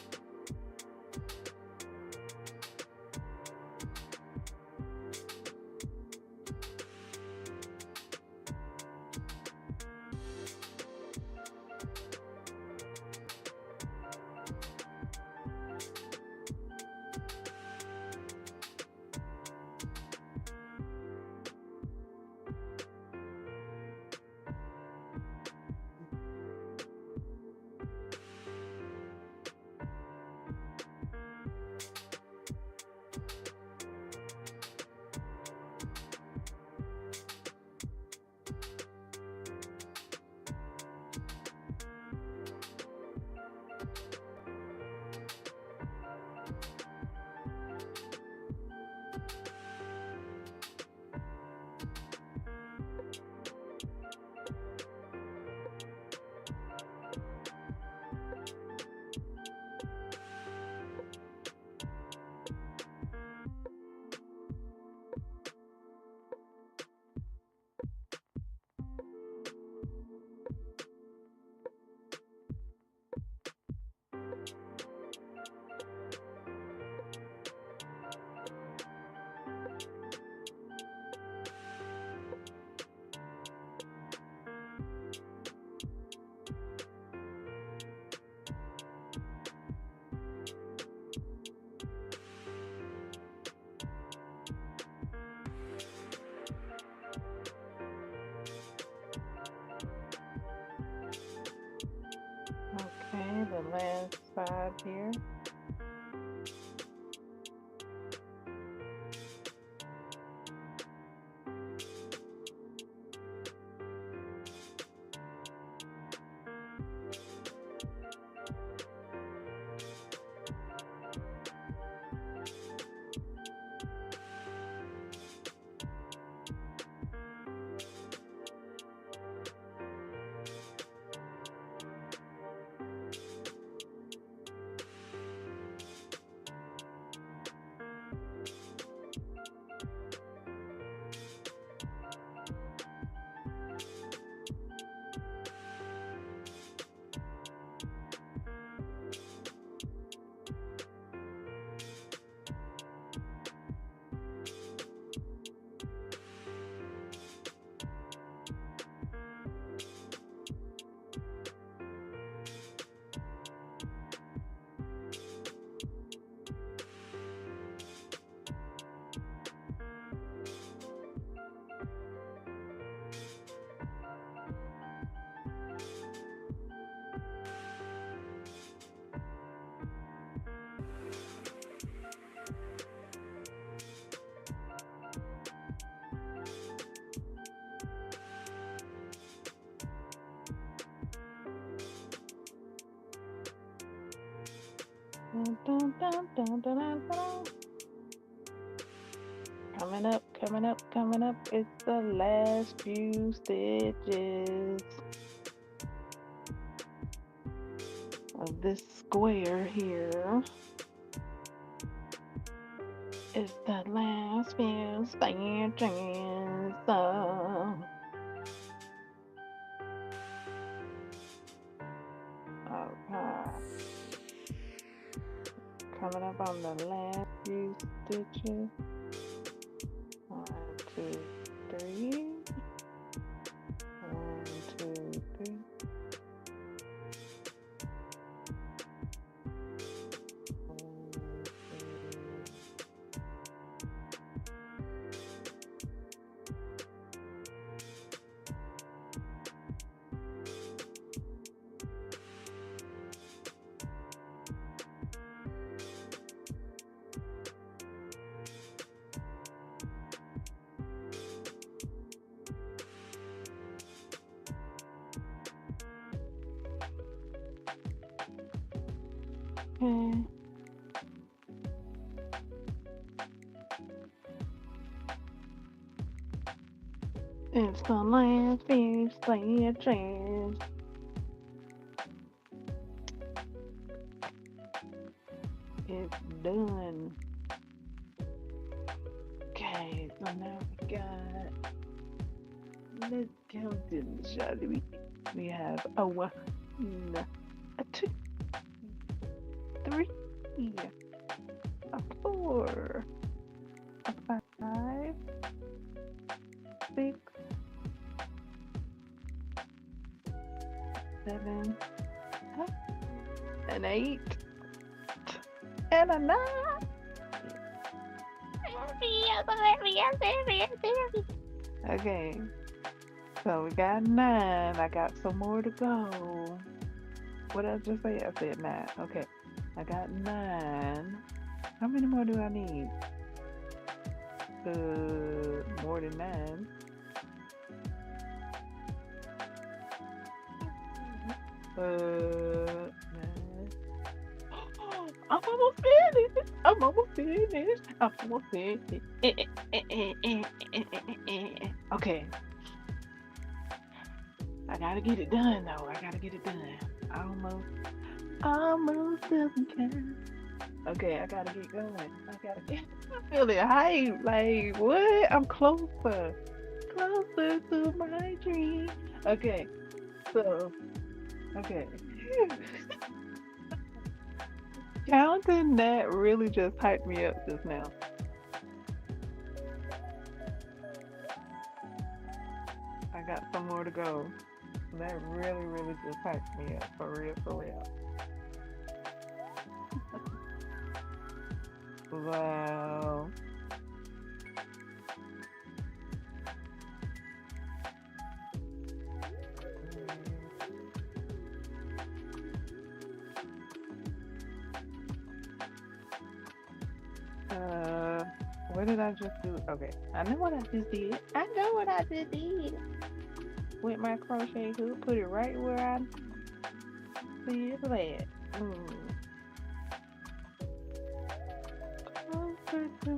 last side here. Dun, dun, dun, dun, dun, dun, dun. Coming up, coming up, coming up. It's the last few stitches of this square here. It's the last few stitches. Okay. Coming up on the last few stitches. 1, 2, 3. 1, 2, 3. Okay. It's the last few stitches. It's done. Okay, so now we got. Let's count it, shall we? We have a 1, a 2, 3, a 4, a 5, 6, 7, an 8, and a 9. Okay, so we got 9. I got some more to go. What did I just say? I said 9. Okay, I got 9. How many more do I need? More than 9. I'm almost finished. I'm almost finished. I'm almost finished. Okay. I gotta get it done though. I gotta get it done. Almost doesn't count. Okay, I gotta get going. I'm feeling hype. Like what? I'm closer to my dream. Okay, so okay. Counting that really just hyped me up just now. I got some more to go. That really just hyped me up, for real, for real. Wow. Uh, what did I just do? Okay, I know what I just did. I know what I just did with my crochet hook. Put it right where I see it at. Closer to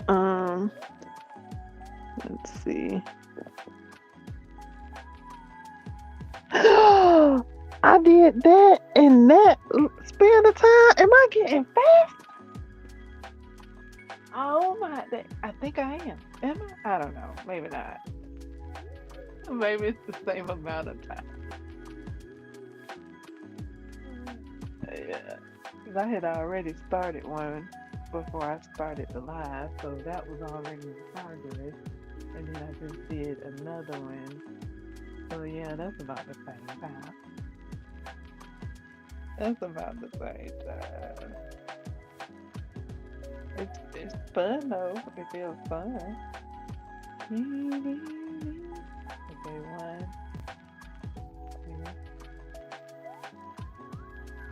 my. Let's see. I did that in that span of time. Am I getting fast? Oh my! I think I am. Am I? I don't know. Maybe not. Maybe it's the same amount of time. Yeah, because I had already started one before I started the live, so that was already in progress. And then I just did another one. So yeah, that's about the same time. That's about the same time. It's fun though. It feels fun. Okay, one, two,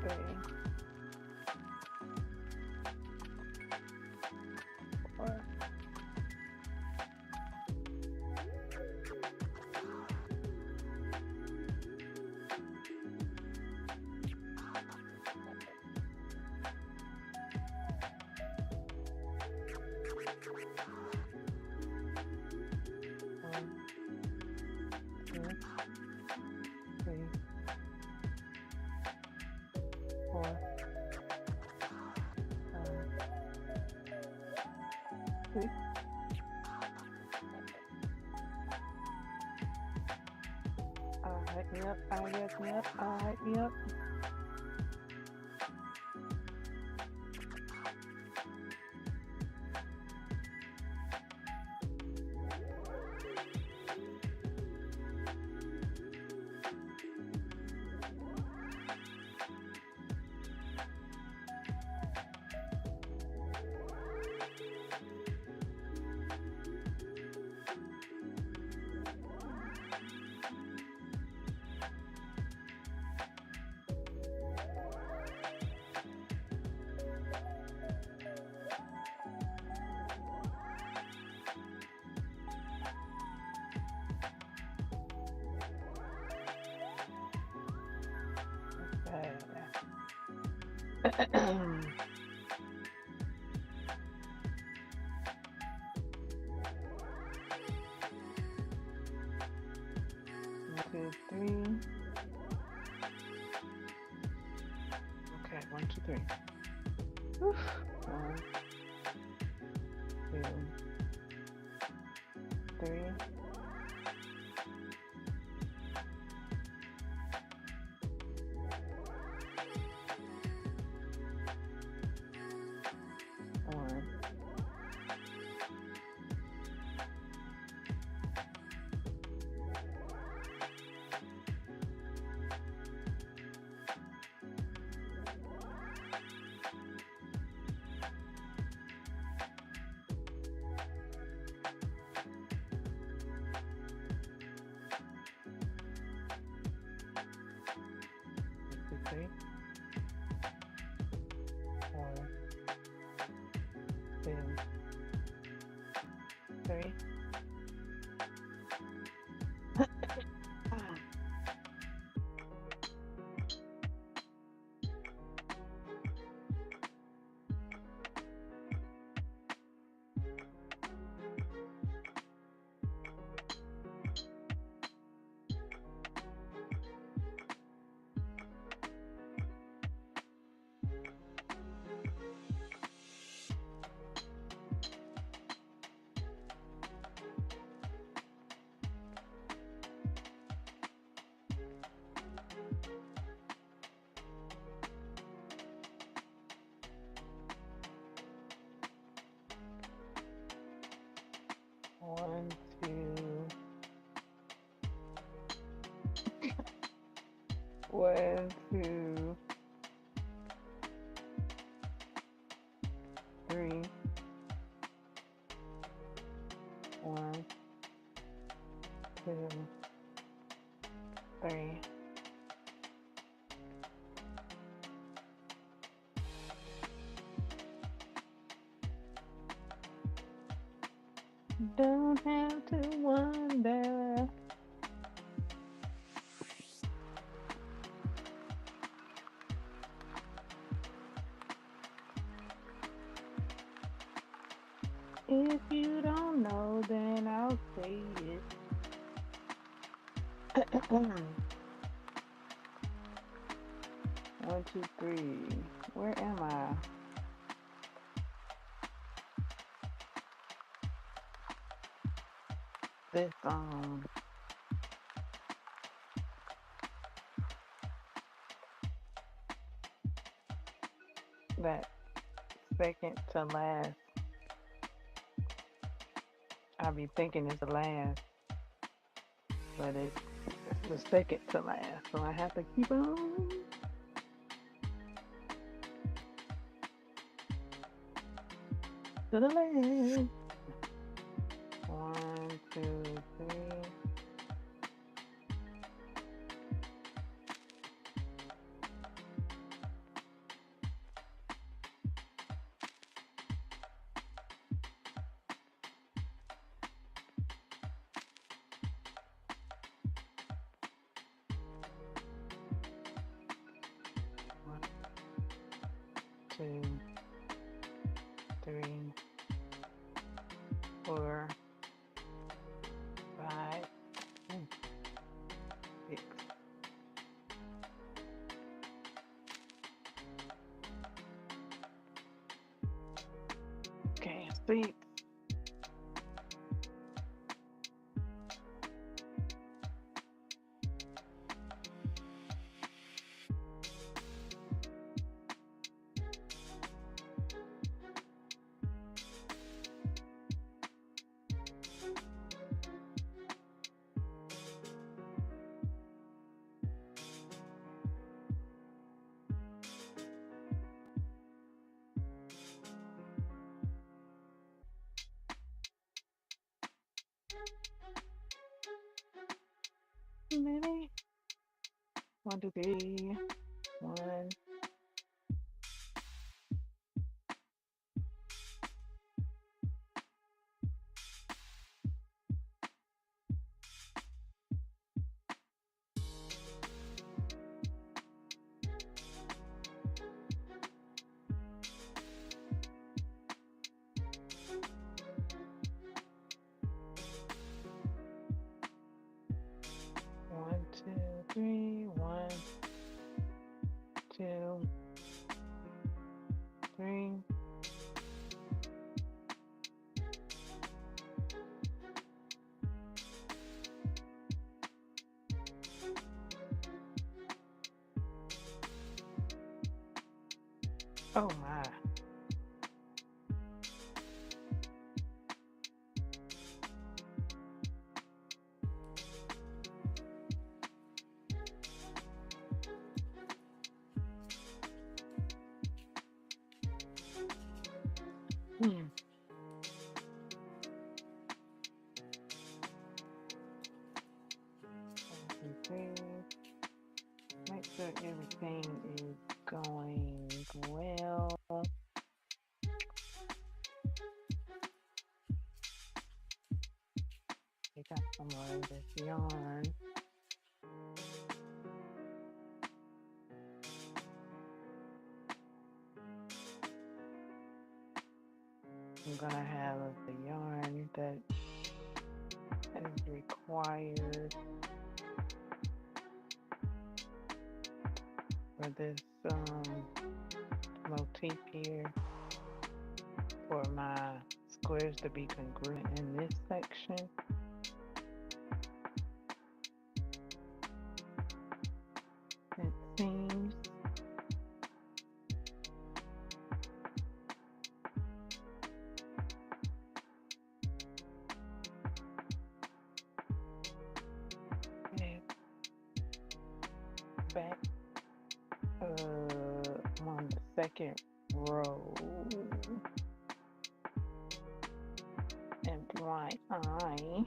three, four. One, two, three, four, five, six. Alright, yep, alright, yep. Okay. 1, 2, 3. Okay, 1, 2, 3. Oof. 1, 2, 3. One. Three, four, two, three. One, two, 1, 2, 3. 1, 2, 3. If you don't know, then I'll say it. One, two, three. Where am I? This that second to last. I be thinking it's the last, but it's the second to last. So I have to keep on to the last. One, two, three. One, two, three, 4, 5, 6. Okay, 6. Maybe 1, 2, 3. 1. 1, 2, 3. 1, 2, 3. Oh my. Hmm. Make sure everything is going well. I got some more of this yarn. I'm gonna have the yarn that is required for this motif here for my squares to be congruent in this section. It seems. Back on the second row. FYI.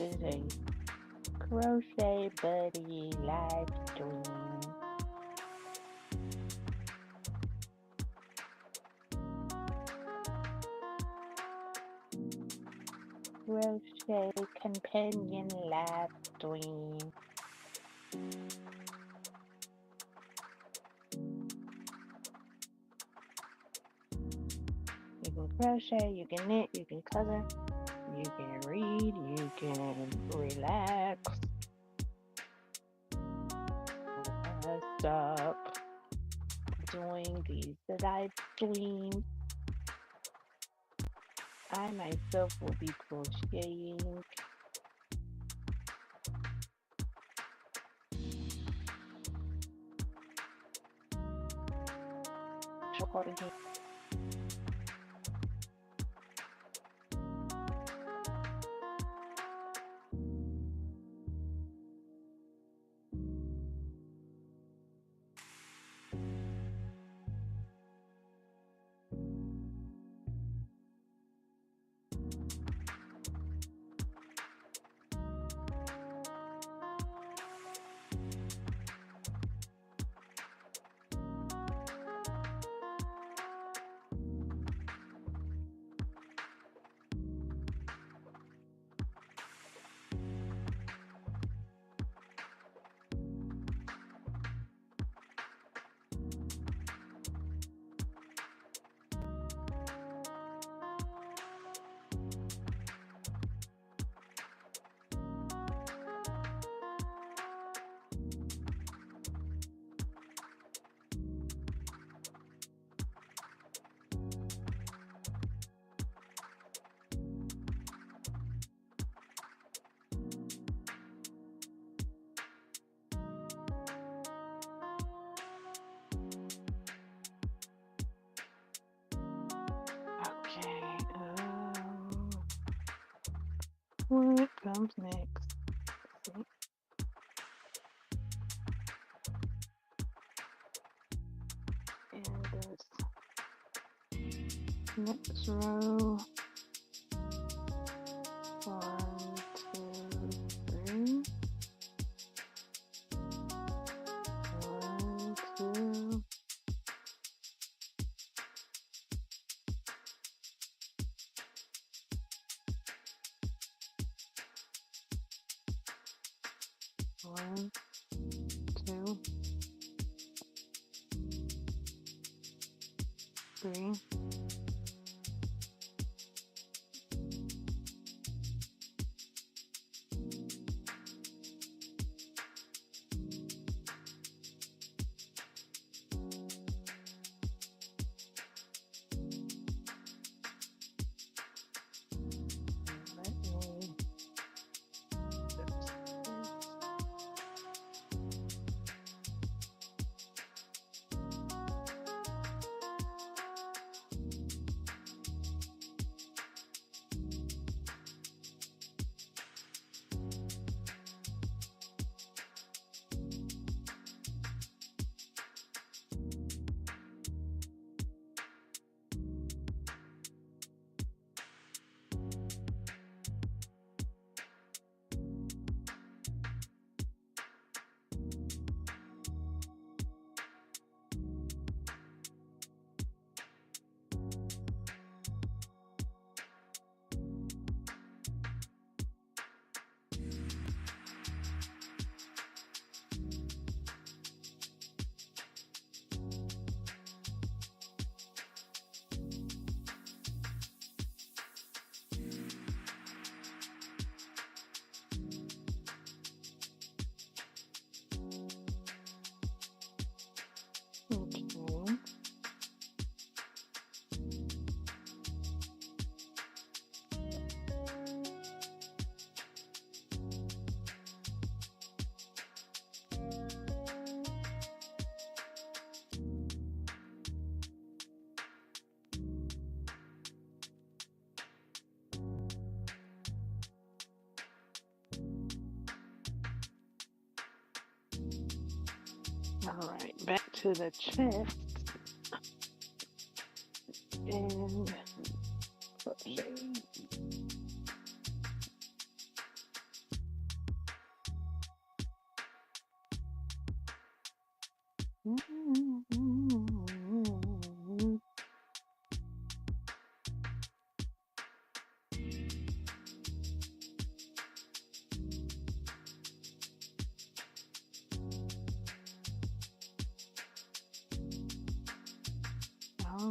is a crochet buddy live stream. Crochet companion live stream. You can crochet, you can knit, you can color, you can read, you can relax. Stop doing these live streams. I myself will be crocheting. Recording. Okay, what comes next? And this next row. 1, 2, 3. 1, 2. One, two, three. Okay. All right, back to the chest and crochet. All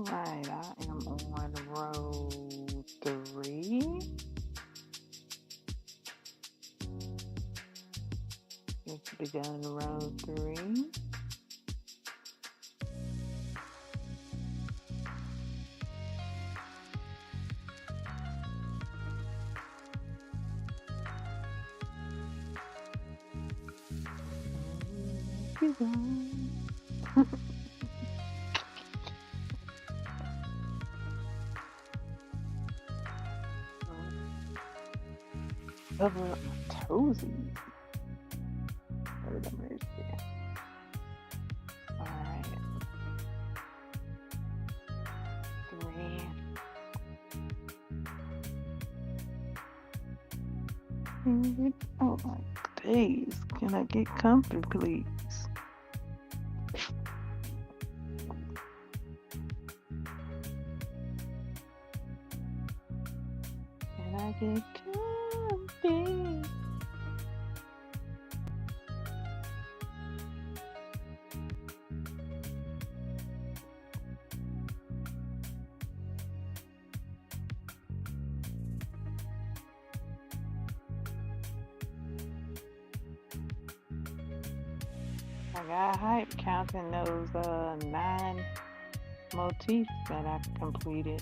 right, I am on row 3. It's begun row 3. Cover up my toesies. Lord have mercy. Alright. 3. Oh my days. Can I get comfy, please? Can I get comfy? I got hype counting those 9 motifs that I completed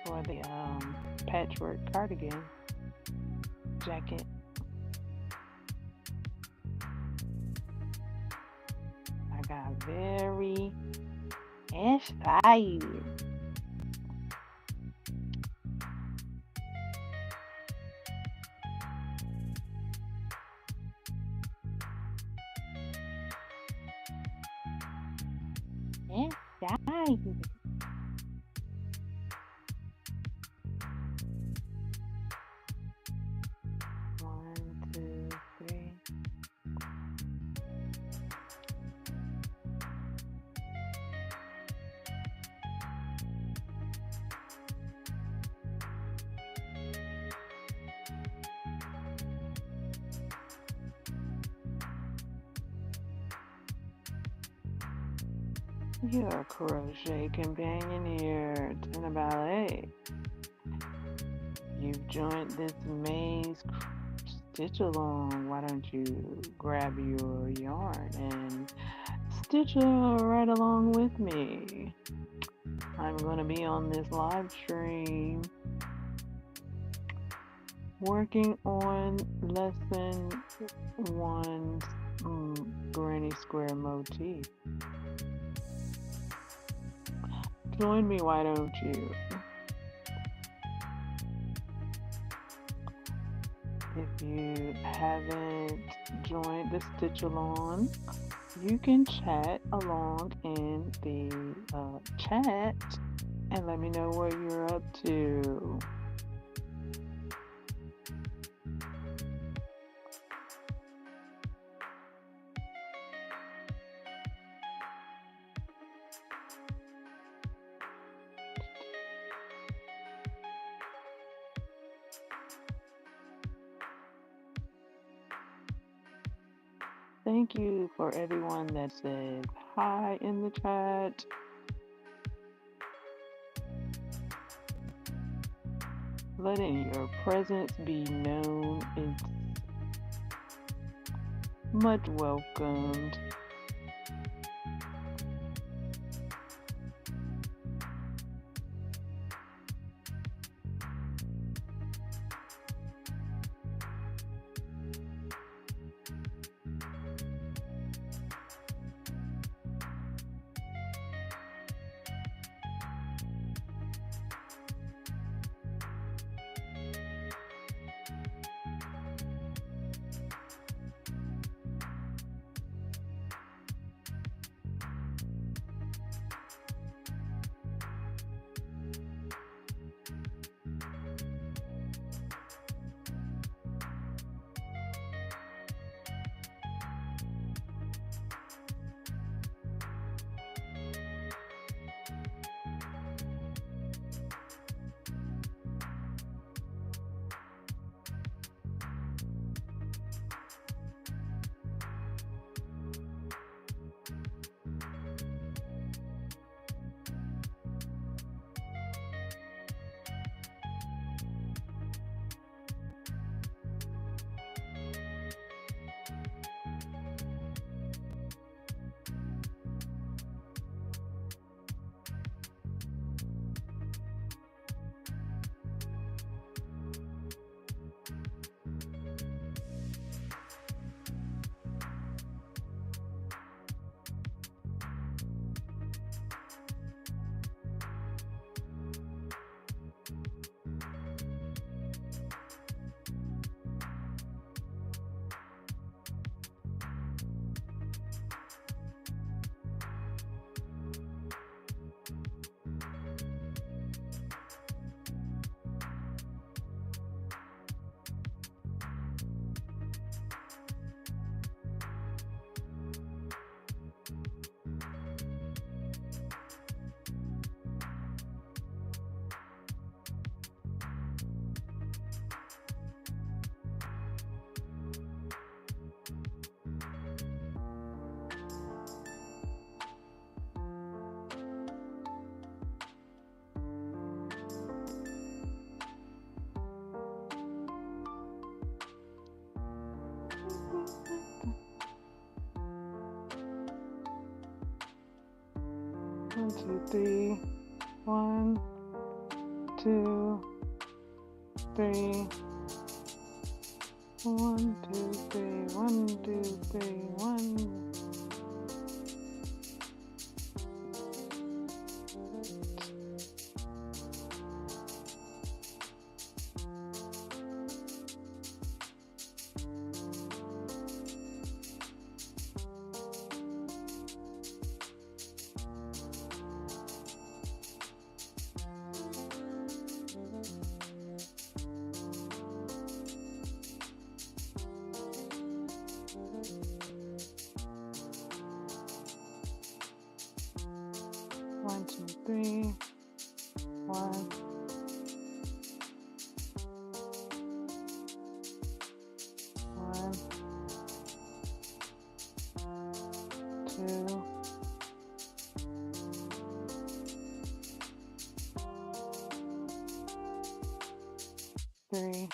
for the patchwork cardigan jacket. I got very excited. Excited. One, two, three. Your crochet companion here, Tina Ballet. You've joined this maze stitch along. Why don't you grab your yarn and stitch right along with me? I'm going to be on this live stream working on lesson 1's granny square motif. Join me, why don't you? If you haven't joined the stitch along, you can chat along in the chat and let me know what you're up to. Thank you for everyone that said hi in the chat. Letting your presence be known is much welcomed. 1, 2, 3. 1, 2, 3. 1, 2, 3. 1, 2, 3. 1. 1, 2, 3. 1. 1, 2, 3.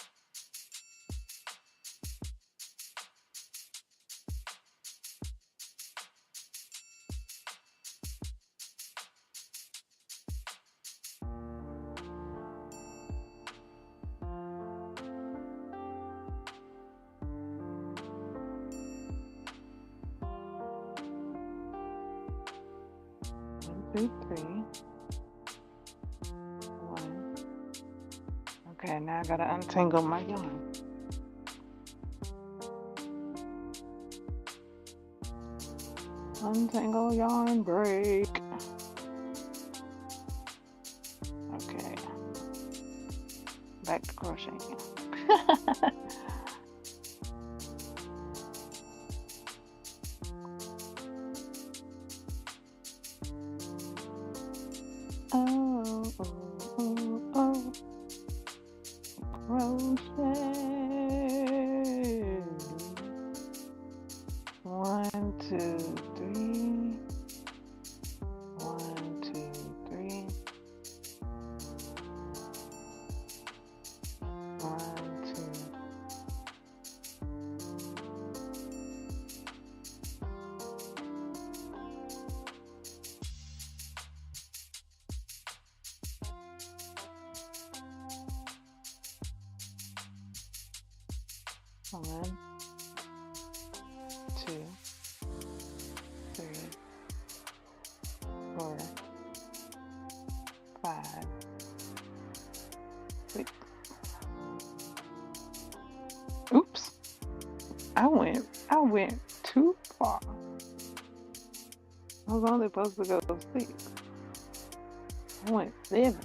Two, three, one. Okay, now I gotta untangle my yarn. Untangle yarn break. Okay, back to crocheting. Oh, oh, oh, oh. Crochet. 1, 2, 3. 1, 2, 3. 1, 2. One, 2, 3, 4, 5, 6. Oops. I went too far. I was only supposed to go 6. I went 7.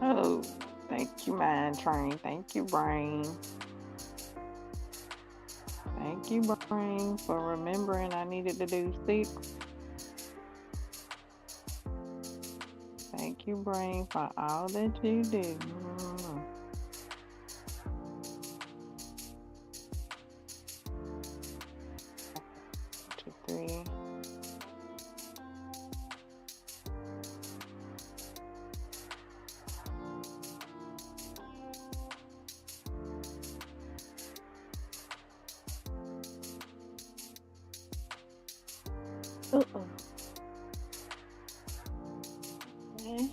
Oh, thank you, mind train. Thank you, brain. Thank you, brain, for remembering I needed to do 6. Thank you, brain, for all that you do. 2, 3. Uh-oh. Okay.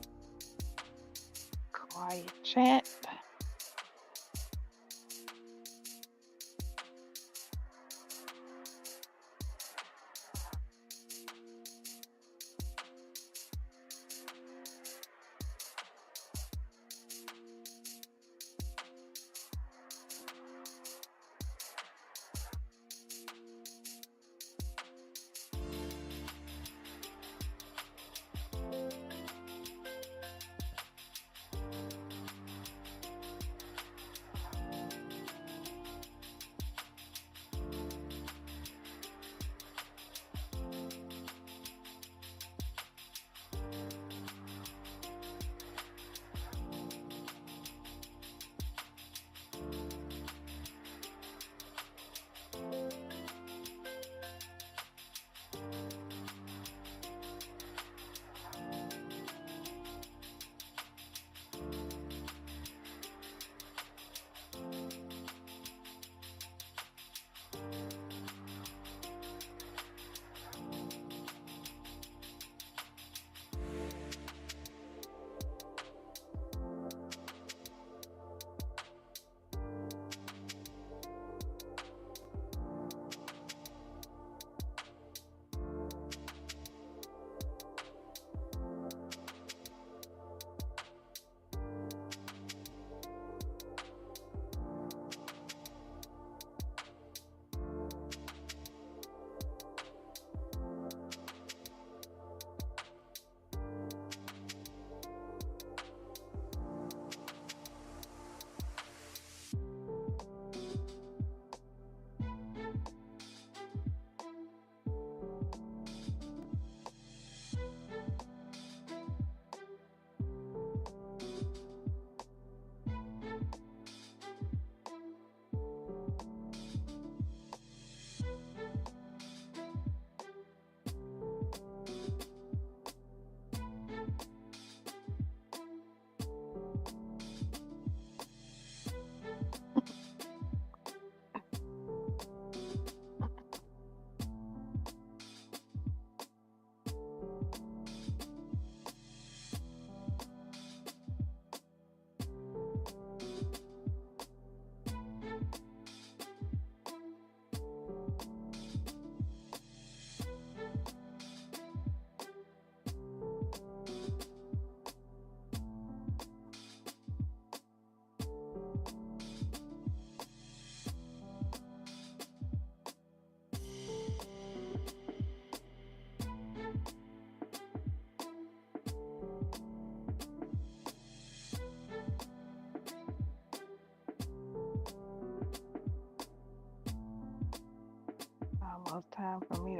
Quiet chat.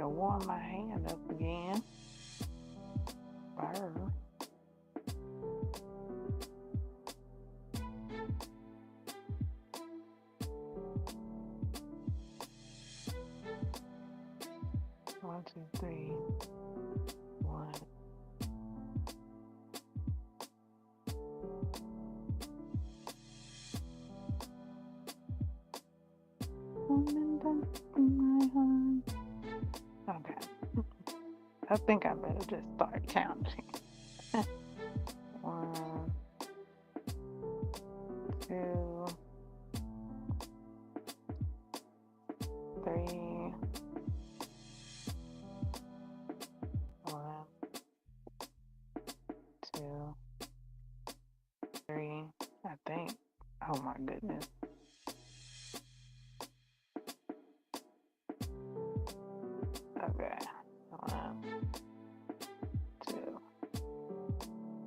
to warm my hand up again. Burr. One, two, three. One. Okay. I think I better just start counting. 1, 2, 3. 1, 2, 3. I think. Oh my goodness. Okay. 1, 2,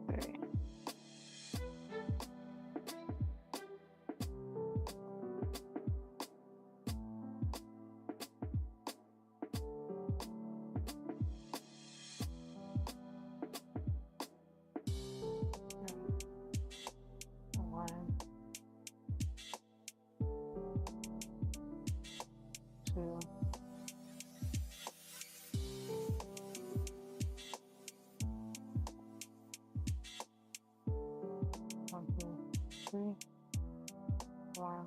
3. One, 2, 1, 2, 3. 1.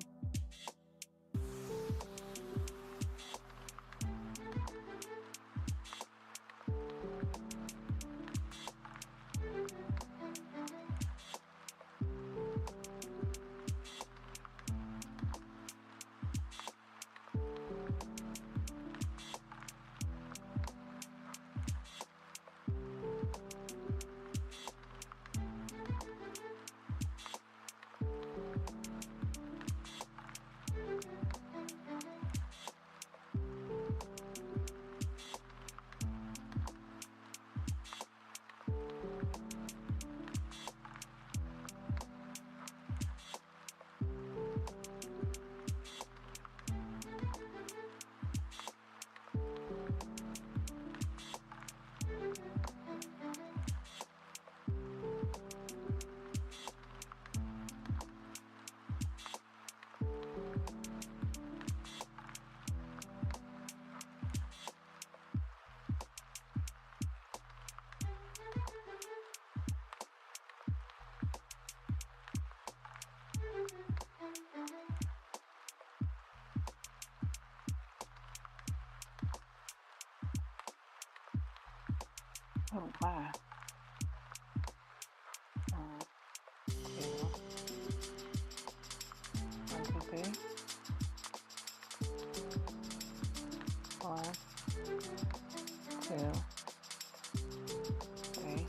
Oh my. 1, 2, 1, 2, 3. 1, 2, 3.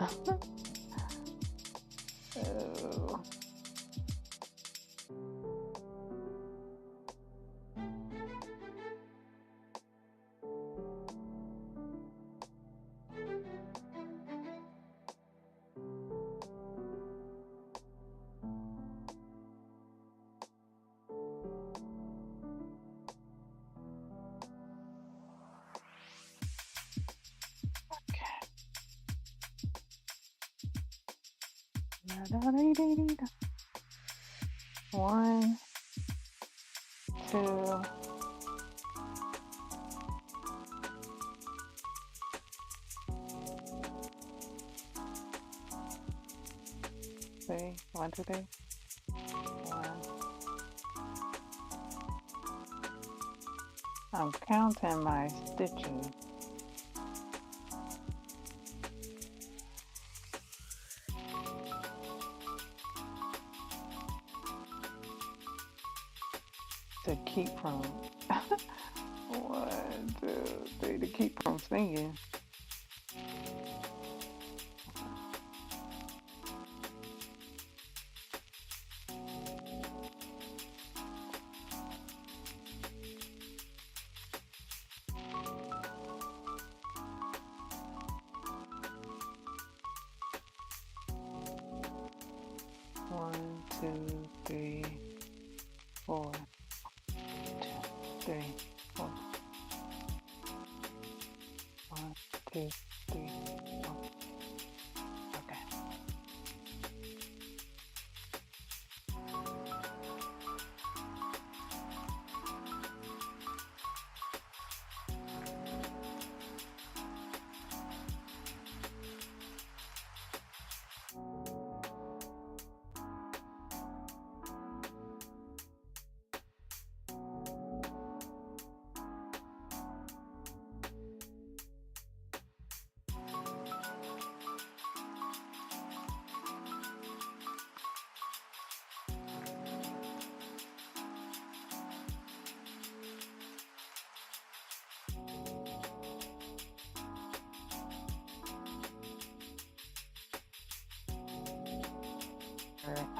Oh. Da-da-dee-dee-dee-da. 1, 2, 3. 1, 2, 3. 1. I'm counting my stitches. To keep from 1, 2, 3, to keep from singing. One, two, three, 4. 2, 3, 4. 1, 2, 3, 4. Okay.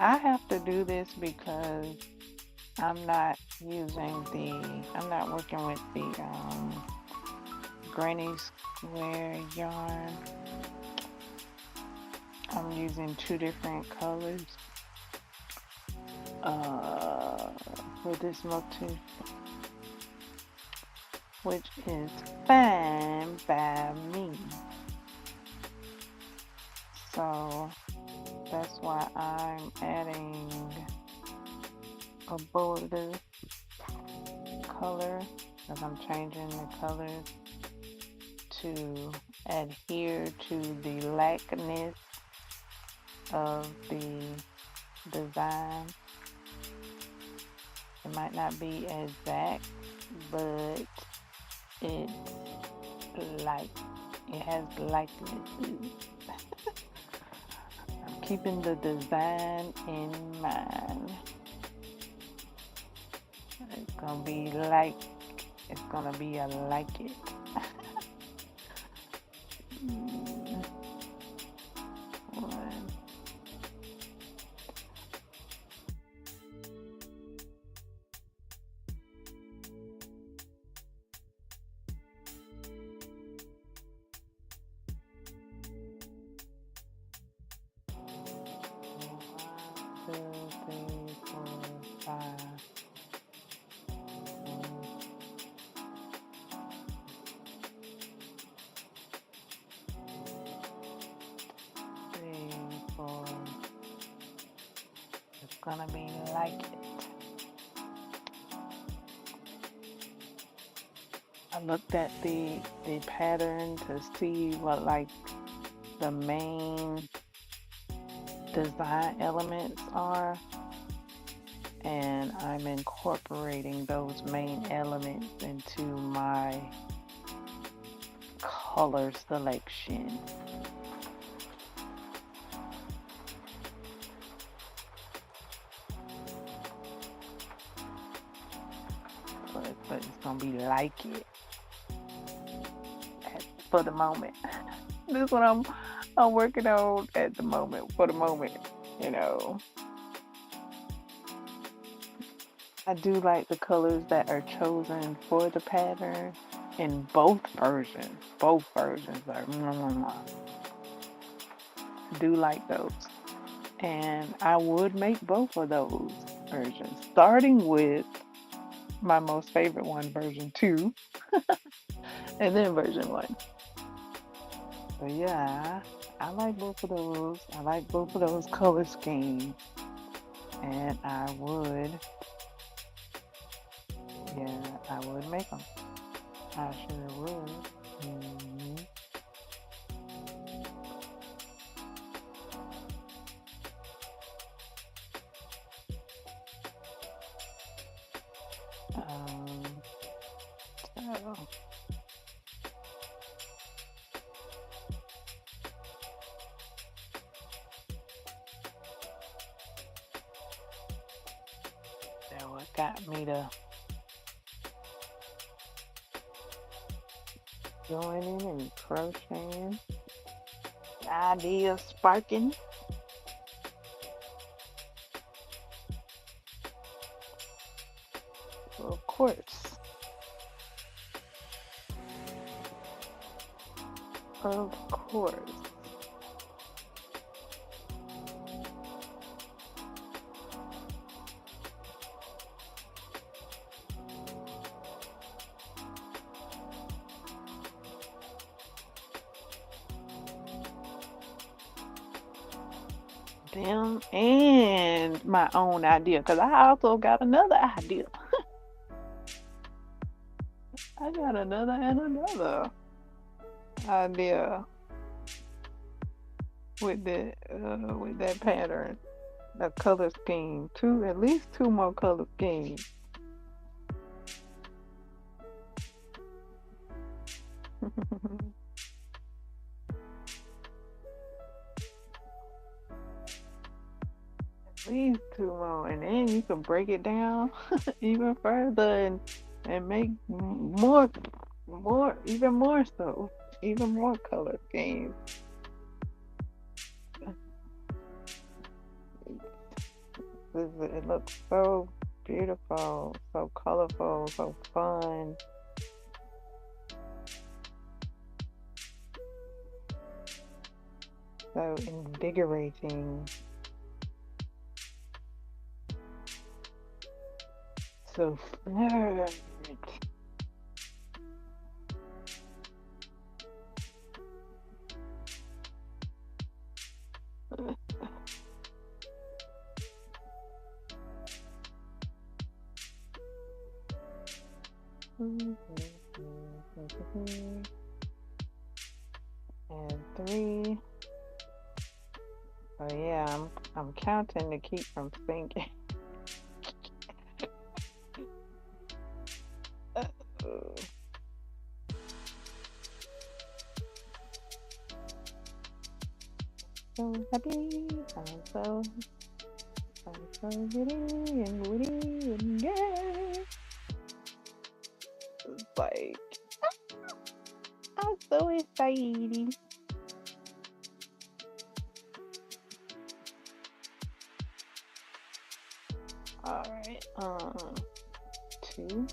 I have to do this because I'm not working with the granny square yarn. I'm using 2 different colors for this motif, which is fine by me. So that's why I'm adding a bolder color, because I'm changing the colors to adhere to the likeness of the design. It might not be exact, but it has likeness. I'm keeping the design in mind. It's gonna be like it. One. It's gonna be like it. I looked at the pattern to see what like the main design elements are, and I'm incorporating those main elements into my color selection. But it's gonna be like it for the moment. This is what I'm working on at the moment, for the moment, you know. I do like the colors that are chosen for the pattern in both versions. Both versions are I do like those. And I would make both of those versions, starting with my most favorite one, version 2, and then version 1. So yeah, I like both of those. I like both of those color schemes. And I would make them. I sure would. That what got me to joining and crocheting. Ideas sparking. So of course. Of course. Them and my own idea, because I also got another idea. I got another and another idea with that pattern, the color scheme. At least two more color schemes. At least two more, and then you can break it down even further and make even more so, even more color schemes. It looks so beautiful, so colorful, so fun. So invigorating. So flirt. And 3. Oh yeah, I'm counting to keep from thinking. So happy, I'm so witty and yeah. It's like I'm so excited. All right, 2.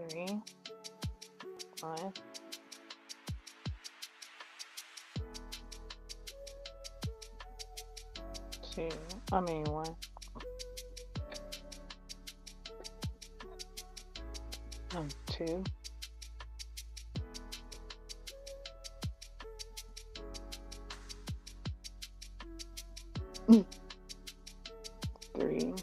3. 1. 2. 1. 2. 3.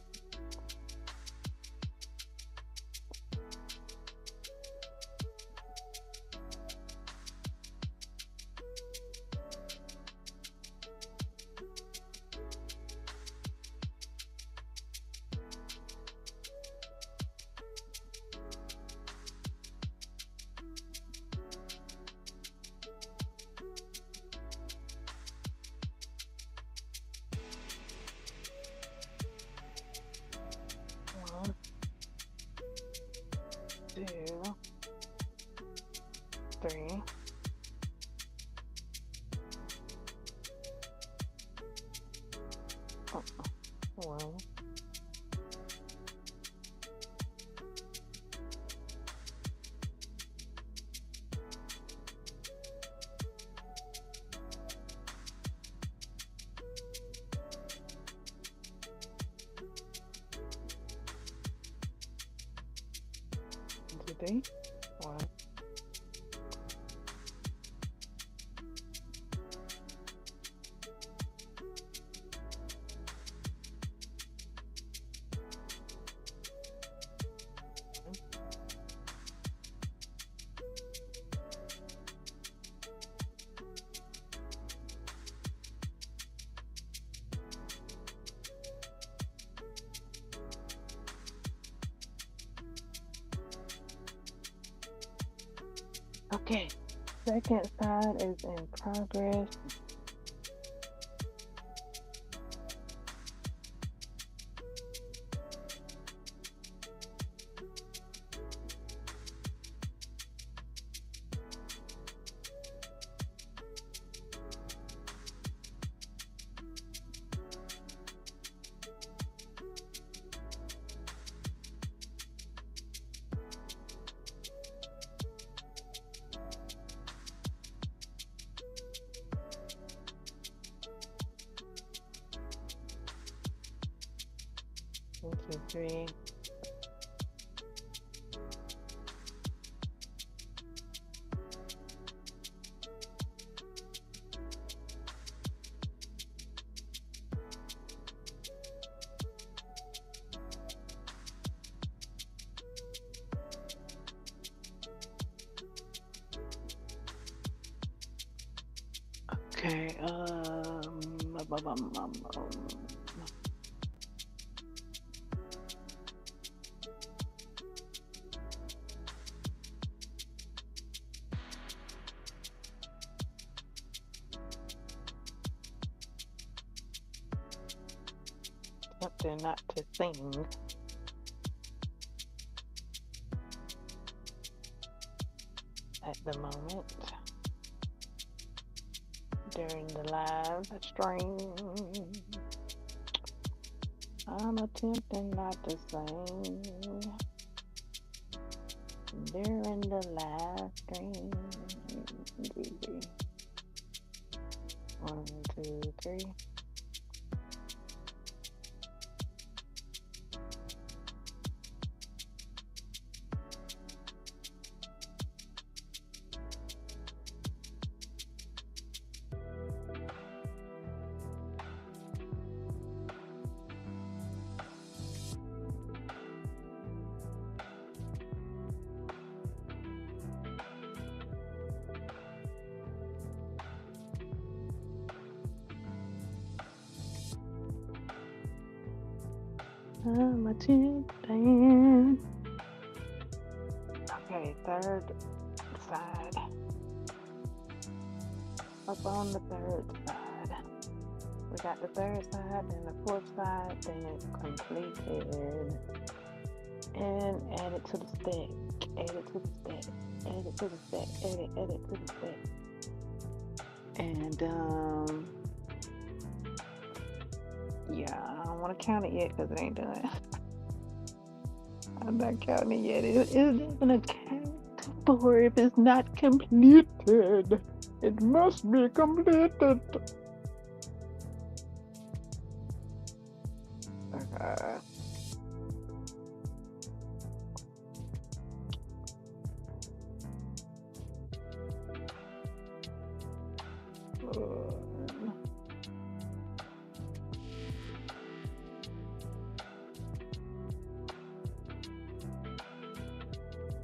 1, 2, 3. 1. 2, 3. 1. Okay, second side is in progress. One, two, three. Okay, something not to sing. At the moment during the live stream. I'm attempting not to sing during the live stream. One, two, three. I'm attempting. Okay, third side. Up on the third side. We got the third side, then the fourth side, then it's completed. And add it to the stack. Add it to the stack. Add it to the stack. Add it to the stack. And yeah, I don't want to count it yet because it ain't done. I'm not counting it yet. It isn't gonna count for if it's not completed. It must be completed. Okay.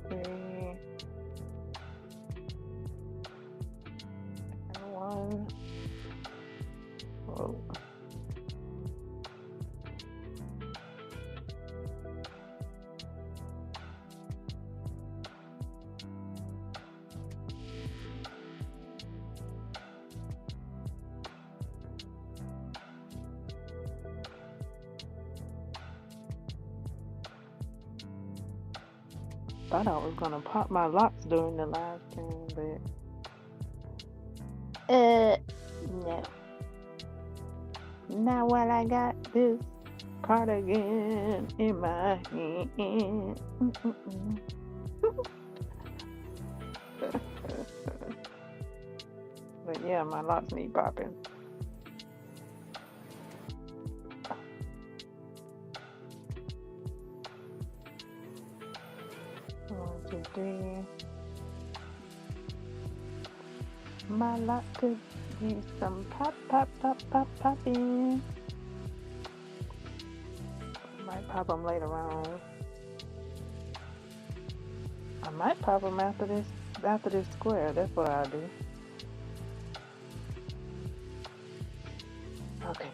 Three. And one. Whoa. Thought I was gonna pop my locks during the live stream, but no. Now while I got this cardigan in my hand. But yeah, my locks need popping. One, two, three. My lock could use some popping. Might pop them later on. I might pop them after this square. That's what I'll do. Okay.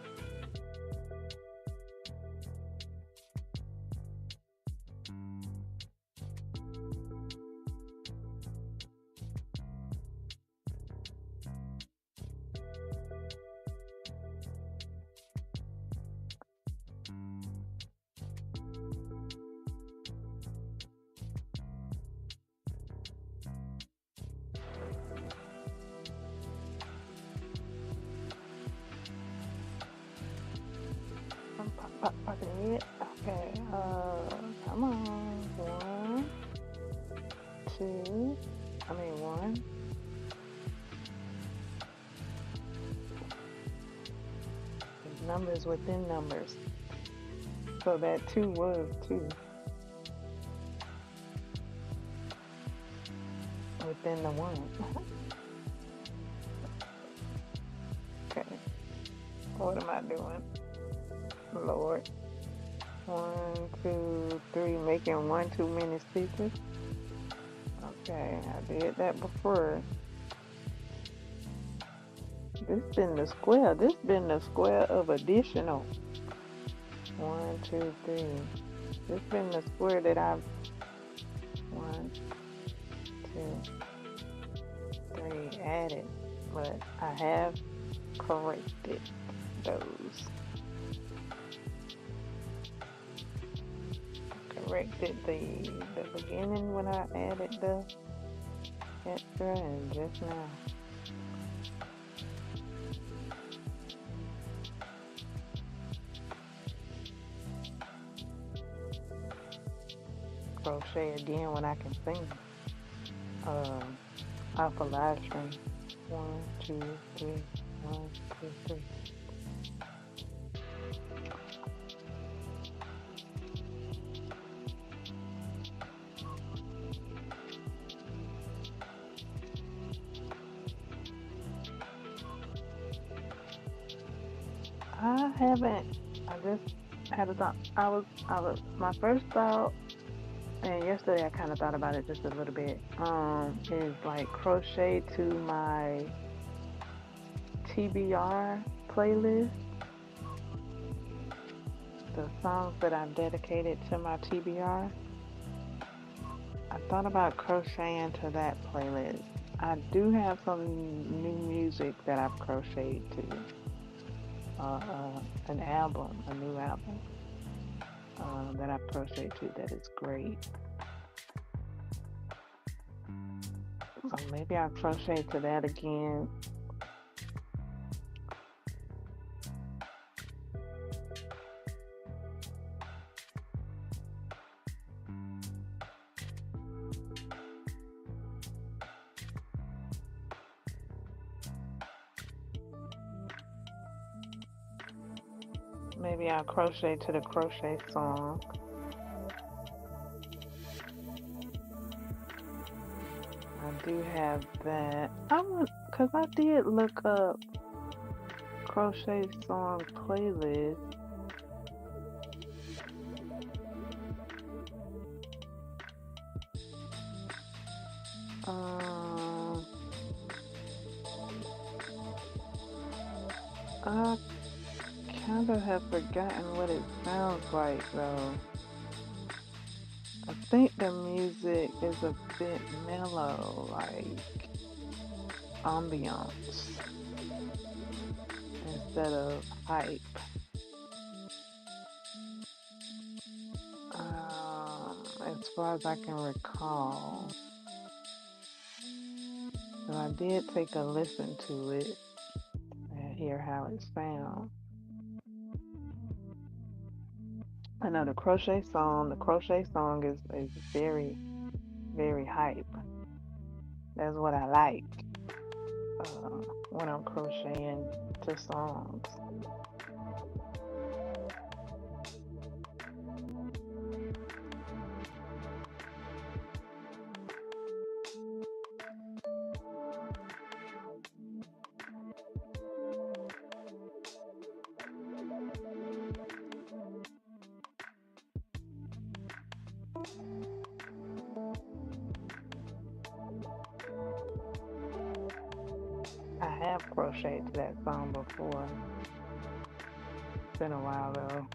Are they it? Okay, come on. One, two, one. Numbers within numbers. So that 2 was 2 within the 1. Okay, what am I doing? Lord. 1, 2, 3, making 1 too many stitches. Okay, I did that before. This been the square. This been the square of additional. 1, 2, 3. This been the square that I've 1, 2, 3 added, but I have corrected those. Corrected the beginning when I added the extra and just now. Crochet again when I can sing. Off a live stream. 1, 2, 3. 1, 2, 3. I haven't. I just had a thought. I was. My first thought, and yesterday I kind of thought about it just a little bit. Is like crochet to my TBR playlist. The songs that I've dedicated to my TBR. I thought about crocheting to that playlist. I do have some new music that I've crocheted to. An album, a new album that I've crocheted to that is great. So maybe I'll crochet to that again. Maybe I'll crochet to the crochet song. I do have that. Cause I did look up crochet song playlist. I kind of have forgotten what it sounds like though. I think the music is a bit mellow, like ambiance instead of hype. As far as I can recall. So I did take a listen to it and hear how it sounds. I know the crochet song is very, very hype. That's what I like when I'm crocheting to songs. I have crocheted to that song before. It's been a while though.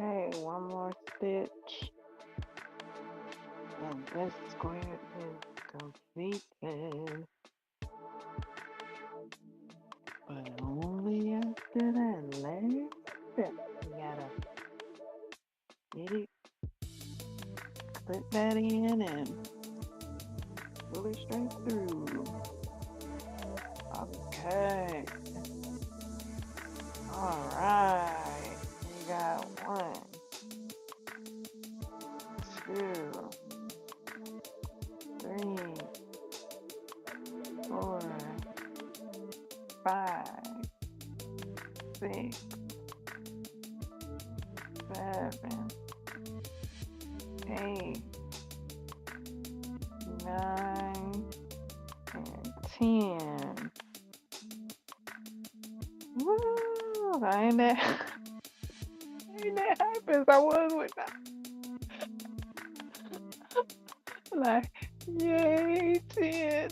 Okay, one more stitch. And this square is completed. But only after that last step. You gotta get it, put that in, and pull it straight through. Okay. Alright. We got 1, 2, 3, 4, 5, 6, 7, 8, 9, and 10. Woo! Ain't that hype as I was with that? Like, yay, 10.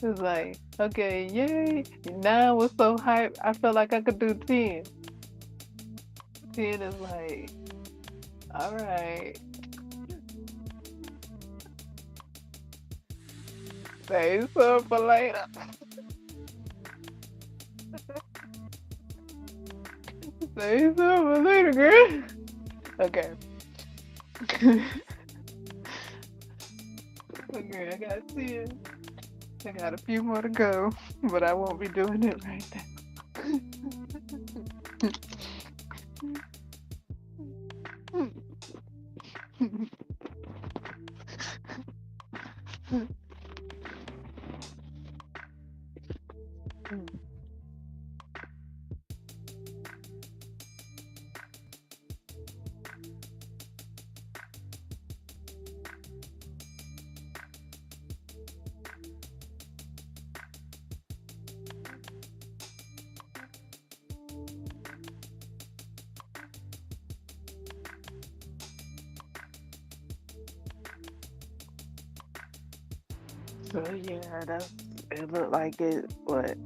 It's like, okay, yay. 9 was so hype, I felt like I could do 10. 10 is like, all right, save some for later. Save some for later, girl. Okay. Okay, I got 10. I got a few more to go, but I won't be doing it right now. So yeah, it looked like it. What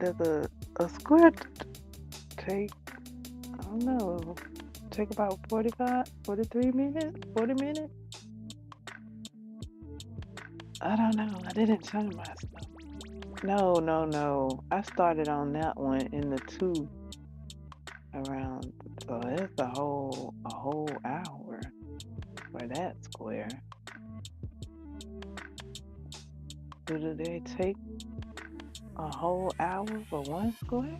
does a square take? I don't know. Take about 45, 43 minutes, 40 minutes. I don't know. I didn't time myself. No. I started on that one in the 2 around. So it's a whole hour for that square. Do they take a whole hour for one square?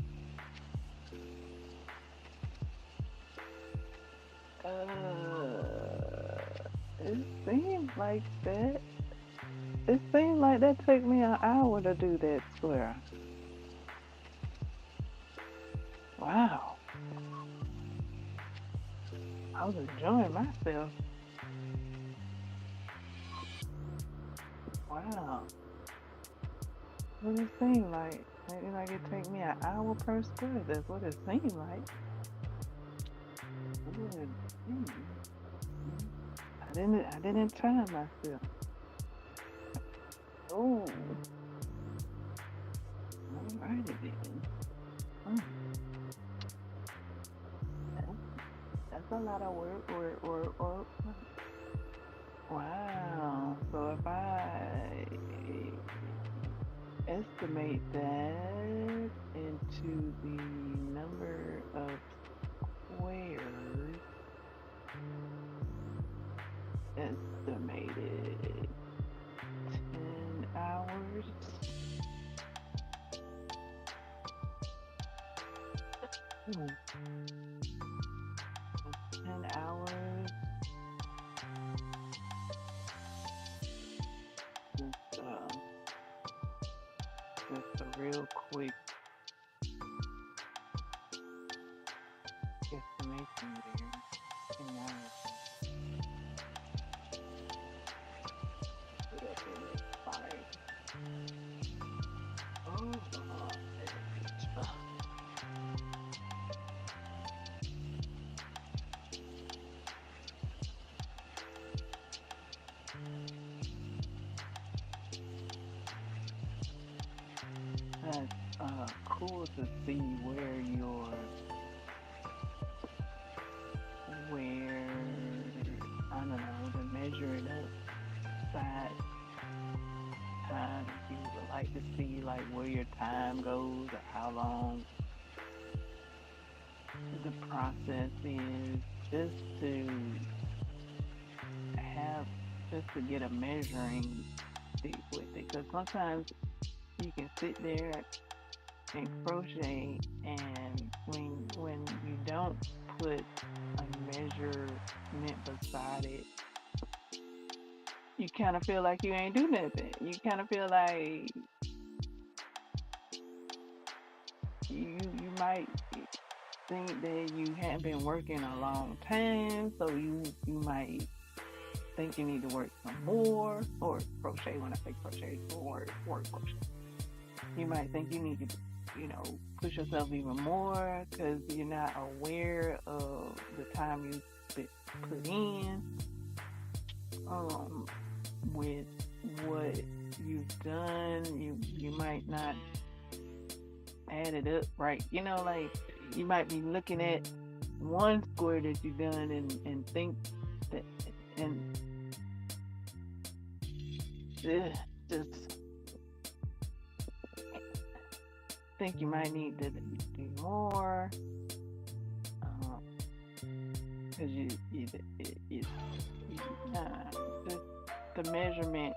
It seems like that. It seemed like that took me an hour to do that square. Wow. I was enjoying myself. Wow. What it seemed like? Maybe like it take me an hour per square. That's what it seemed like. I didn't time myself. Oh. Alrighty then. That's a lot of work. Wow. So if I estimate that into the number of squares, estimated 10 hours. 10 hours. Just a real quick estimation there. 10 hours. see where I don't know, to measure it up side time. You would like to see like where your time goes or how long the process is, just to have just to get a measuring stick with it. Because sometimes you can sit there and crochet, and when you don't put a measurement beside it, you kind of feel like you ain't do nothing. You kind of feel like you might think that you haven't been working a long time, so you might think you need to work some more, or crochet. When I say crochet, or work crochet, you might think you need to, push yourself even more because you're not aware of the time you put in, with what you've done. You might not add it up right. Like you might be looking at one square that you've done and think that, and just think you might need to do more, because just the measurement,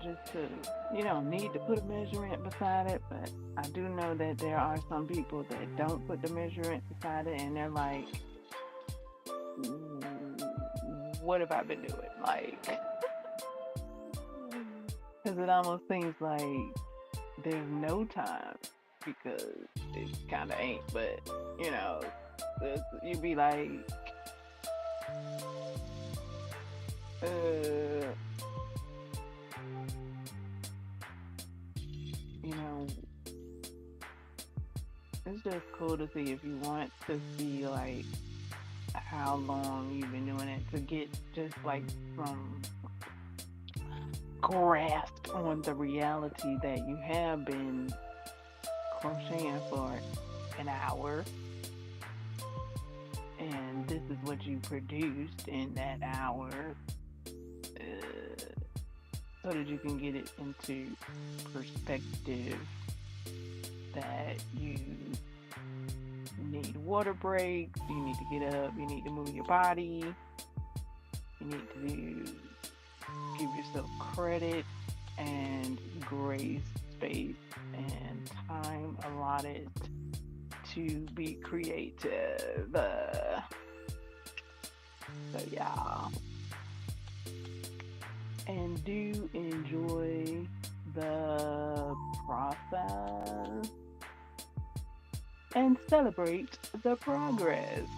just to, you don't need to put a measurement beside it, but I do know that there are some people that don't put the measurement beside it, and they're like, what have I been doing? Like, because it almost seems like there's no time, because it kind of ain't, but you'd be like, it's just cool to see, if you want to see like how long you've been doing it, to get just like some grasp on the reality that you have been crocheting for an hour, and this is what you produced in that hour, so that you can get it into perspective, that you need water breaks, you need to get up, you need to move your body, you need to give yourself credit and grace, space, and time allotted to be creative. So yeah, and do enjoy the process and celebrate the progress.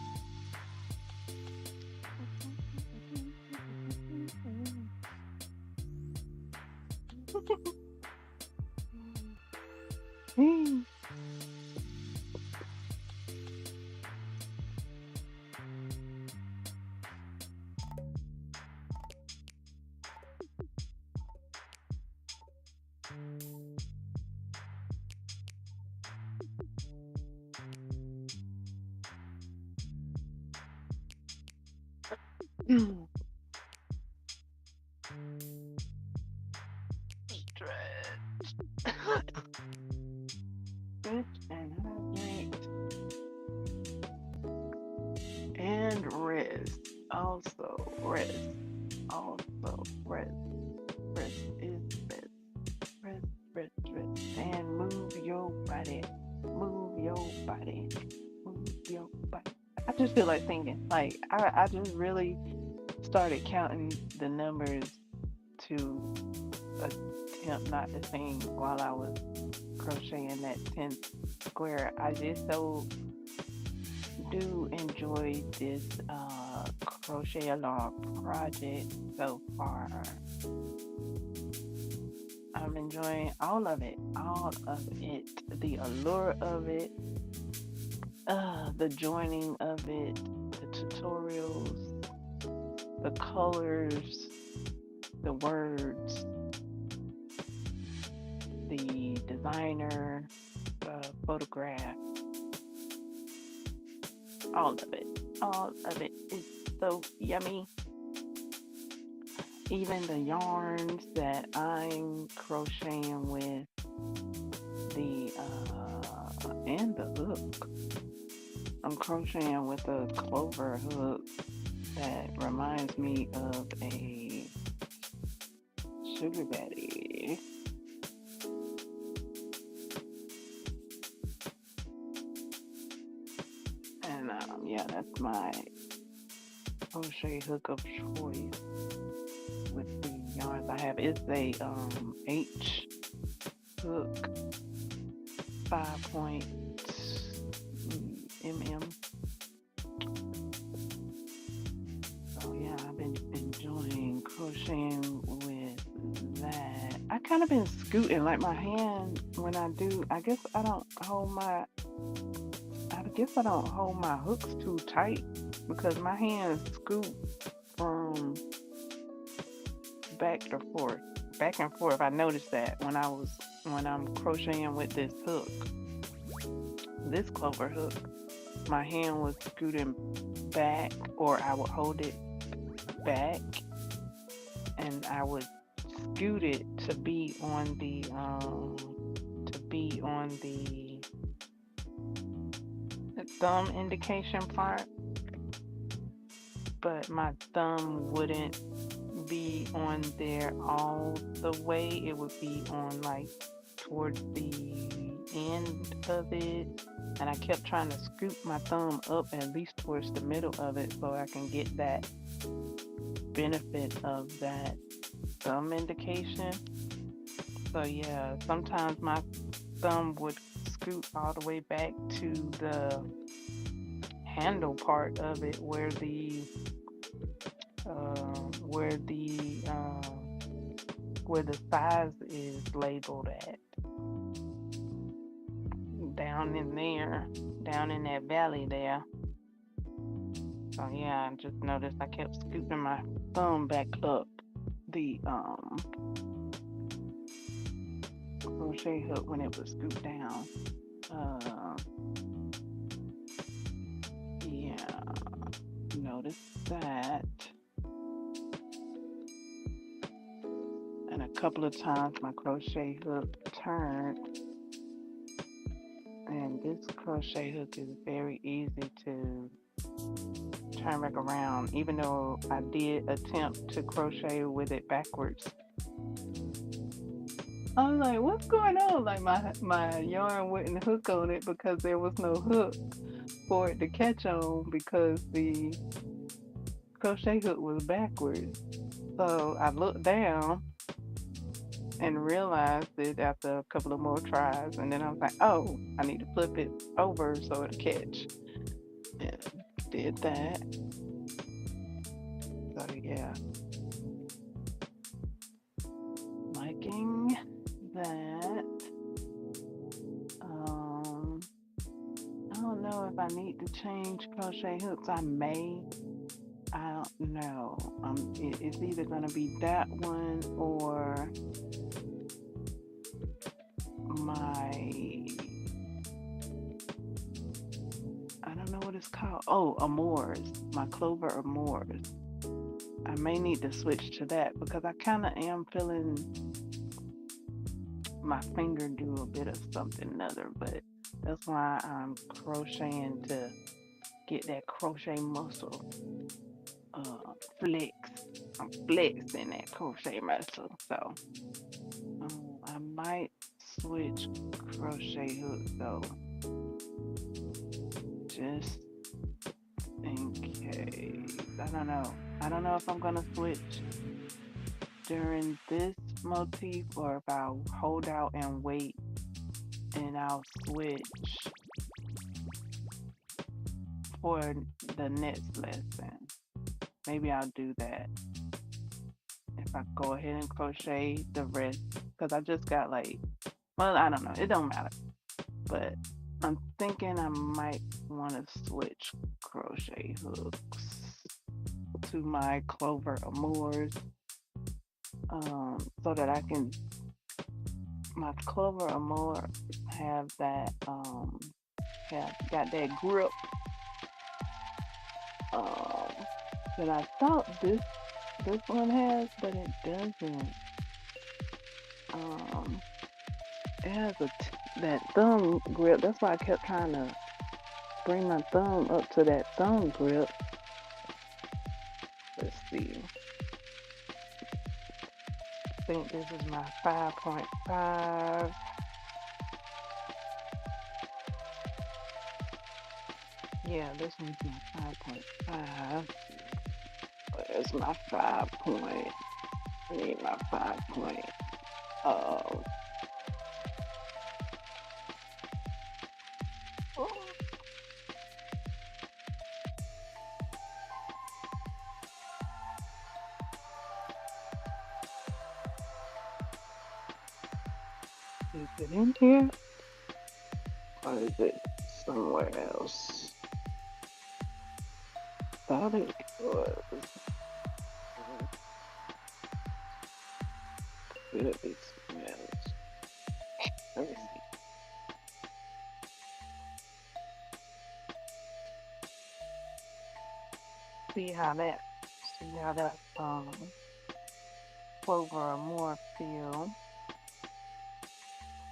Stretch. Stretch and hydrate. And rest. Also rest. Also rest. Rest is best. Rest, rest, rest. And move your body. Move your body. Move your body. I just feel like singing. Like, I just really started counting the numbers to attempt not to sing while I was crocheting that 10th square. I just so do enjoy this crochet along project so far. I'm enjoying all of it, the allure of it, the joining of it, the tutorials, the colors, the words, the designer, the photograph. All of it is so yummy. Even the yarns that I'm crocheting with, the and the hook. I'm crocheting with a clover hook that reminds me of a sugar daddy. And yeah, that's my crochet hook of choice with the yarns I have. It's a H hook 5 point mm. So yeah, I've been enjoying crocheting with that. I kind of been scooting like my hand when I do. I guess I don't hold my hooks too tight because my hands scoot from back to forth, back and forth. I noticed that when I'm crocheting with this hook, this clover hook, my hand was scooting back, or I would hold it back, and I would scoot it to be on the thumb indication part, but my thumb wouldn't be on there all the way. It would be on like towards the end of it, and I kept trying to scoop my thumb up at least towards the middle of it so I can get that benefit of that thumb indication. So yeah, sometimes my thumb would scoot all the way back to the handle part of it where the size is labeled at, down in there, down in that valley there. So yeah, I just noticed I kept scooping my thumb back up the crochet hook when it would scoop down. Yeah, notice that. And a couple of times my crochet hook turned, and this crochet hook is very easy to turn back around, even though I did attempt to crochet with it backwards. I was like, what's going on? Like my yarn wouldn't hook on it because there was no hook for it to catch on because the crochet hook was backwards. So I looked down and realized it after a couple of more tries, and then I was like, oh, I need to flip it over so it'll catch. And did that. So yeah, liking that. I don't know if I need to change crochet hooks. I may. I don't know. It's either gonna be that one or my, I don't know what it's called. Oh, Amours. My Clover Amours. I may need to switch to that because I kind of am feeling my finger do a bit of something or other, but that's why I'm crocheting to get that crochet muscle flex. I'm flexing that crochet muscle. So I might switch crochet hooks though, just in case. I don't know if I'm gonna switch during this motif or if I'll hold out and wait and I'll switch for the next lesson. Maybe I'll do that. If I go ahead and crochet the rest, because I just got like, well, I don't know, it don't matter. But I'm thinking I might want to switch crochet hooks to my Clover Amours, so that I can, my Clover Amour have that have got that grip um that I thought this one has, but it doesn't. Um, it has that thumb grip. That's why I kept trying to bring my thumb up to that thumb grip. Let's see. I think this is my 5.5. Yeah, this one's my 5.5. Where's my 5 point? I need my 5 point. Uh, is it in here? Or is it somewhere else? Thought it was. Could be somewhere else. Let me see how that clover or more feel.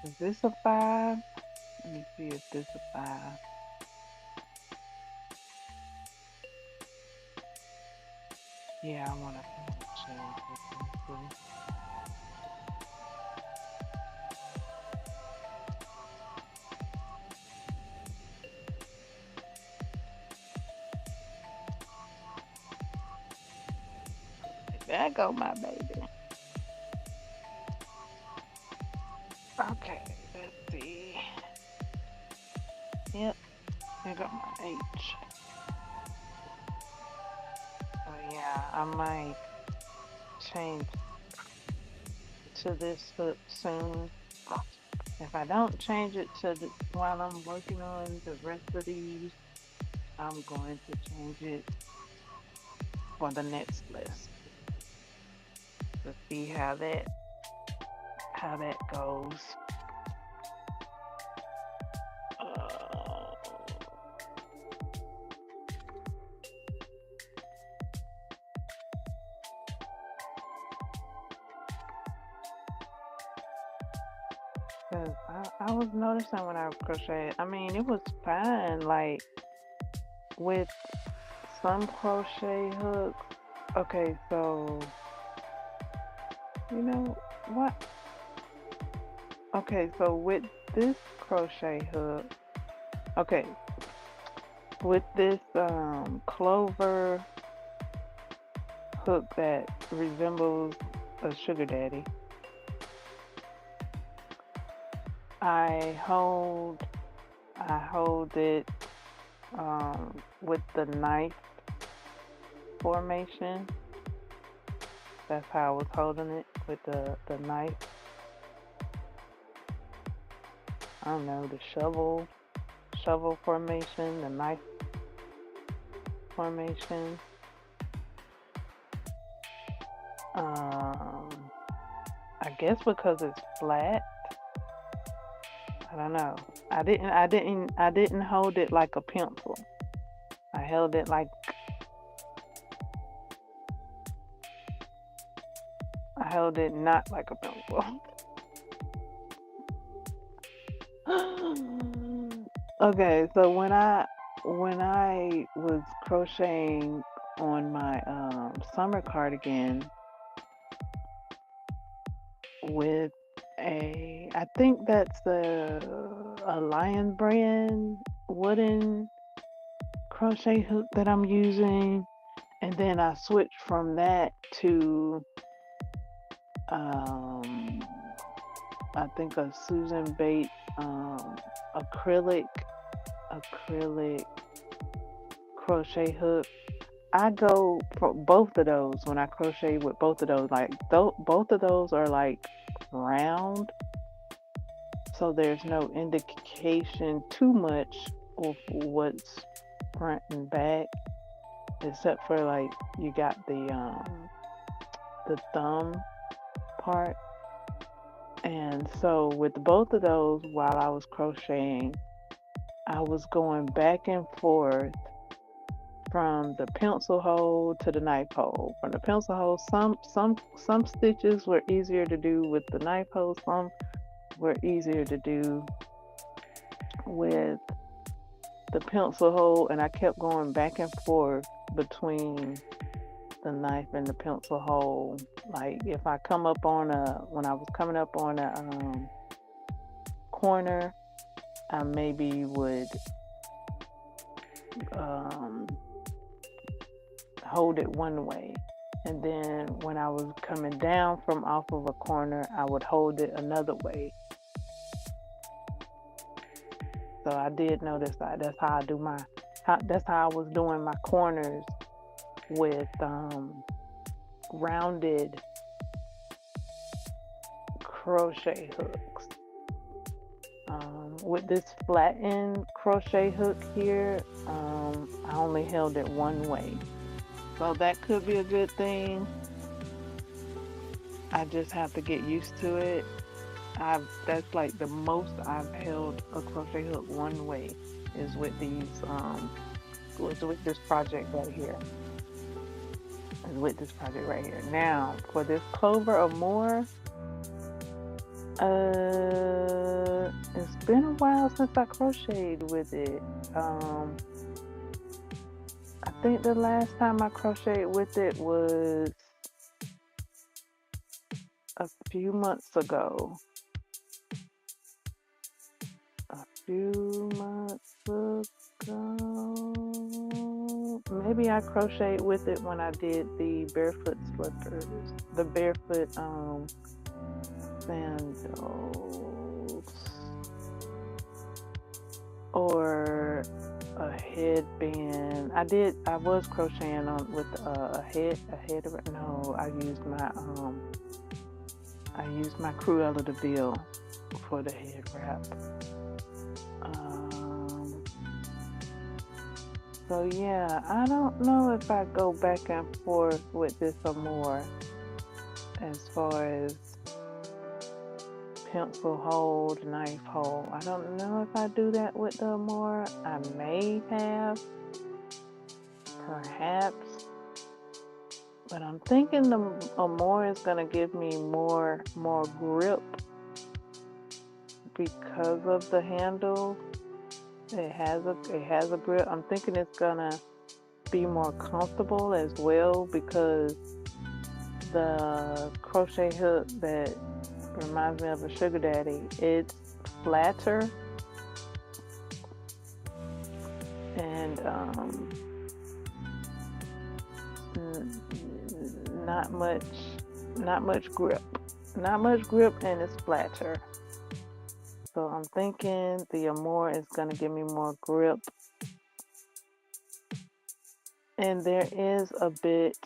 Is this a 5? Let me see if this is a 5. Yeah, I wanna change this. There go my baby. Okay, let's see. Yep, there go my H. So yeah, I might change to this hook soon. If I don't change it while I'm working on the rest of these, I'm going to change it for the next list to see how that goes. Uh, 'Cause I was noticing when I crocheted, I mean, it was fine, like with some crochet hooks. Okay, so you know what? Okay, so with this crochet hook, okay, with this clover hook that resembles a sugar daddy, I hold it with the knife formation. That's how I was holding it with the knife. I don't know, the shovel formation, the knife formation. I guess because it's flat. I don't know. I didn't hold it like a pencil. I held it like I held it not like a pencil. Okay, so when I was crocheting on my summer cardigan with I think that's a Lion Brand wooden crochet hook that I'm using, and then I switched from that to um, I think a Susan Bates acrylic crochet hook. I go for both of those when I crochet with both of those. Like both of those are like round, so there's no indication too much of what's front and back, except for like you got the thumb part, And so with both of those, while I was crocheting, I was going back and forth from the pencil hole to the knife hole. From the pencil hole, some stitches were easier to do with the knife hole, some were easier to do with the pencil hole, and I kept going back and forth between the knife and the pencil hole. Like if I come up on when I was coming up on a corner, I maybe would um, hold it one way, and then when I was coming down from off of a corner, I would hold it another way. So I did notice that. That's how I do that's how I was doing my corners with rounded crochet hooks. With this flattened crochet hook here, I only held it one way. So that could be a good thing. I just have to get used to it. That's like the most I've held a crochet hook one way is with these was with this project right here. Is with this project right here. Now for this clover or more, it's been a while since I crocheted with it. I think the last time I crocheted with it was a few months ago. Maybe I crocheted with it when I did the barefoot slippers, the barefoot sandals, or a headband. I was crocheting on with a head. No, I used my Cruella de Vil for the head wrap. So yeah, I don't know if I go back and forth with this or more as far as pencil hold, knife hold. I don't know if I do that with the more. I may have, perhaps, but I'm thinking the more is gonna give me more grip because of the handle. It has a grip. I'm thinking it's gonna be more comfortable as well because the crochet hook that reminds me of a sugar daddy, it's flatter and not much grip, and it's flatter. So I'm thinking the Amore is going to give me more grip. And there is a bit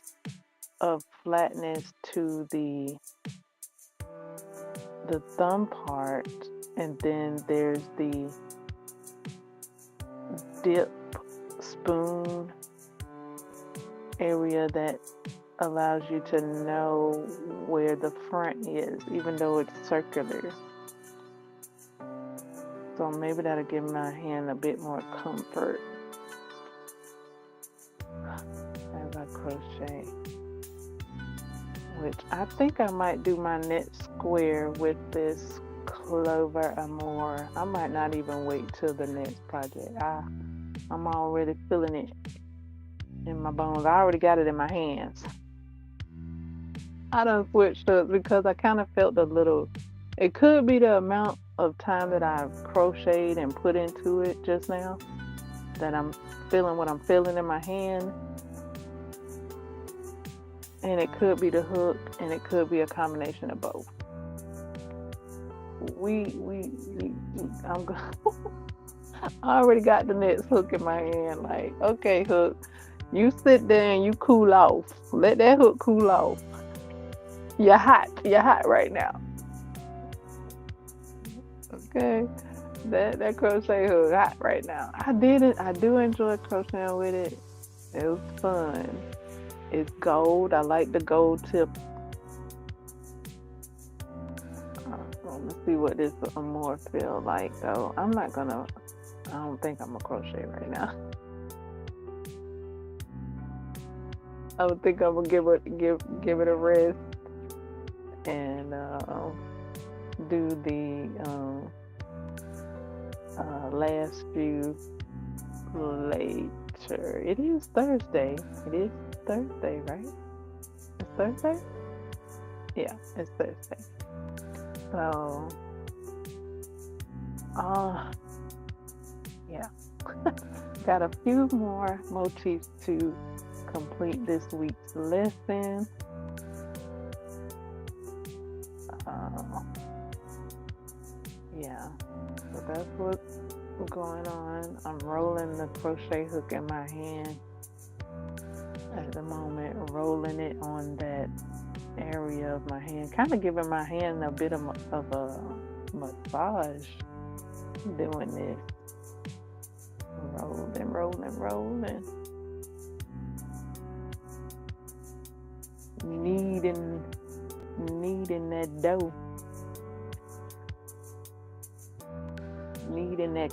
of flatness to the thumb part. And then there's the dip spoon area that allows you to know where the front is, even though it's circular. So maybe that'll give my hand a bit more comfort as I crochet. Which I think I might do my net square with this Clover Amore. I might not even wait till the next project. I'm already feeling it in my bones. I already got it in my hands. I done switched up because I kind of felt a little, it could be the amount of time that I've crocheted and put into it just now that I'm feeling what I'm feeling in my hand, and it could be the hook, and it could be a combination of both. I already got the next hook in my hand. Like, okay, hook, you sit there and you cool off. Let that hook cool off. You're hot right now. Okay, that crochet hook hot right now. I do enjoy crocheting with it. It was fun. It's gold. I like the gold tip. see what this more feel like though. I don't think I'm gonna crochet right now. I would think I'm gonna give it a rest and do the last few later. It is Thursday. It is Thursday, right? It's Thursday? Yeah, it's Thursday. So, yeah. Got a few more motifs to complete this week's lesson. Yeah, so that's what's going on. I'm rolling the crochet hook in my hand at the moment, rolling it on that area of my hand, kind of giving my hand a bit of a massage doing this. Rolling. Kneading that dough. Kneading that.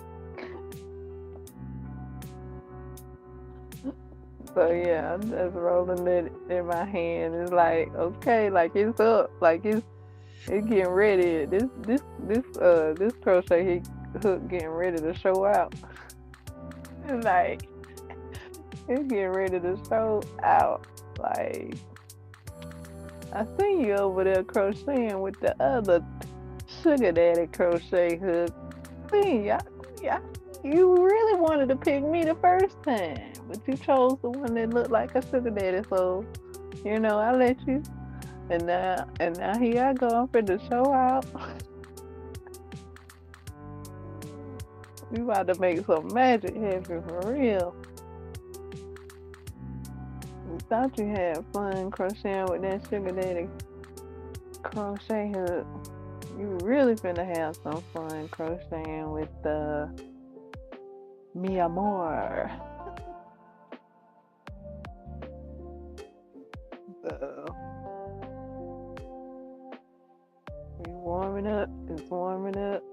So yeah, I'm just rolling it in my hand. It's like, okay, like it's up, like it's getting ready. This crochet hook getting ready to show out. It's like it's getting ready to show out. Like I see you over there crocheting with the other sugar daddy crochet hook. See, you really wanted to pick me the first time, but you chose the one that looked like a sugar daddy. So, I let you. And now here I go. I'm finna show out. We about to make some magic happen for real. We thought you had fun crocheting with that sugar daddy crochet hook. You really finna have some fun crocheting with the Mi Amor. So, we warming up. It's warming up.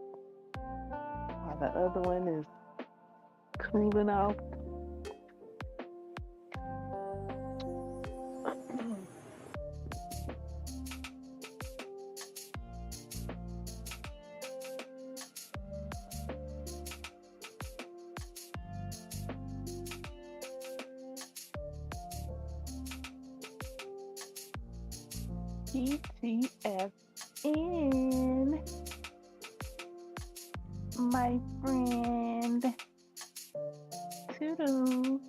While the other one is cooling off. TTFN, my friend. Toodles.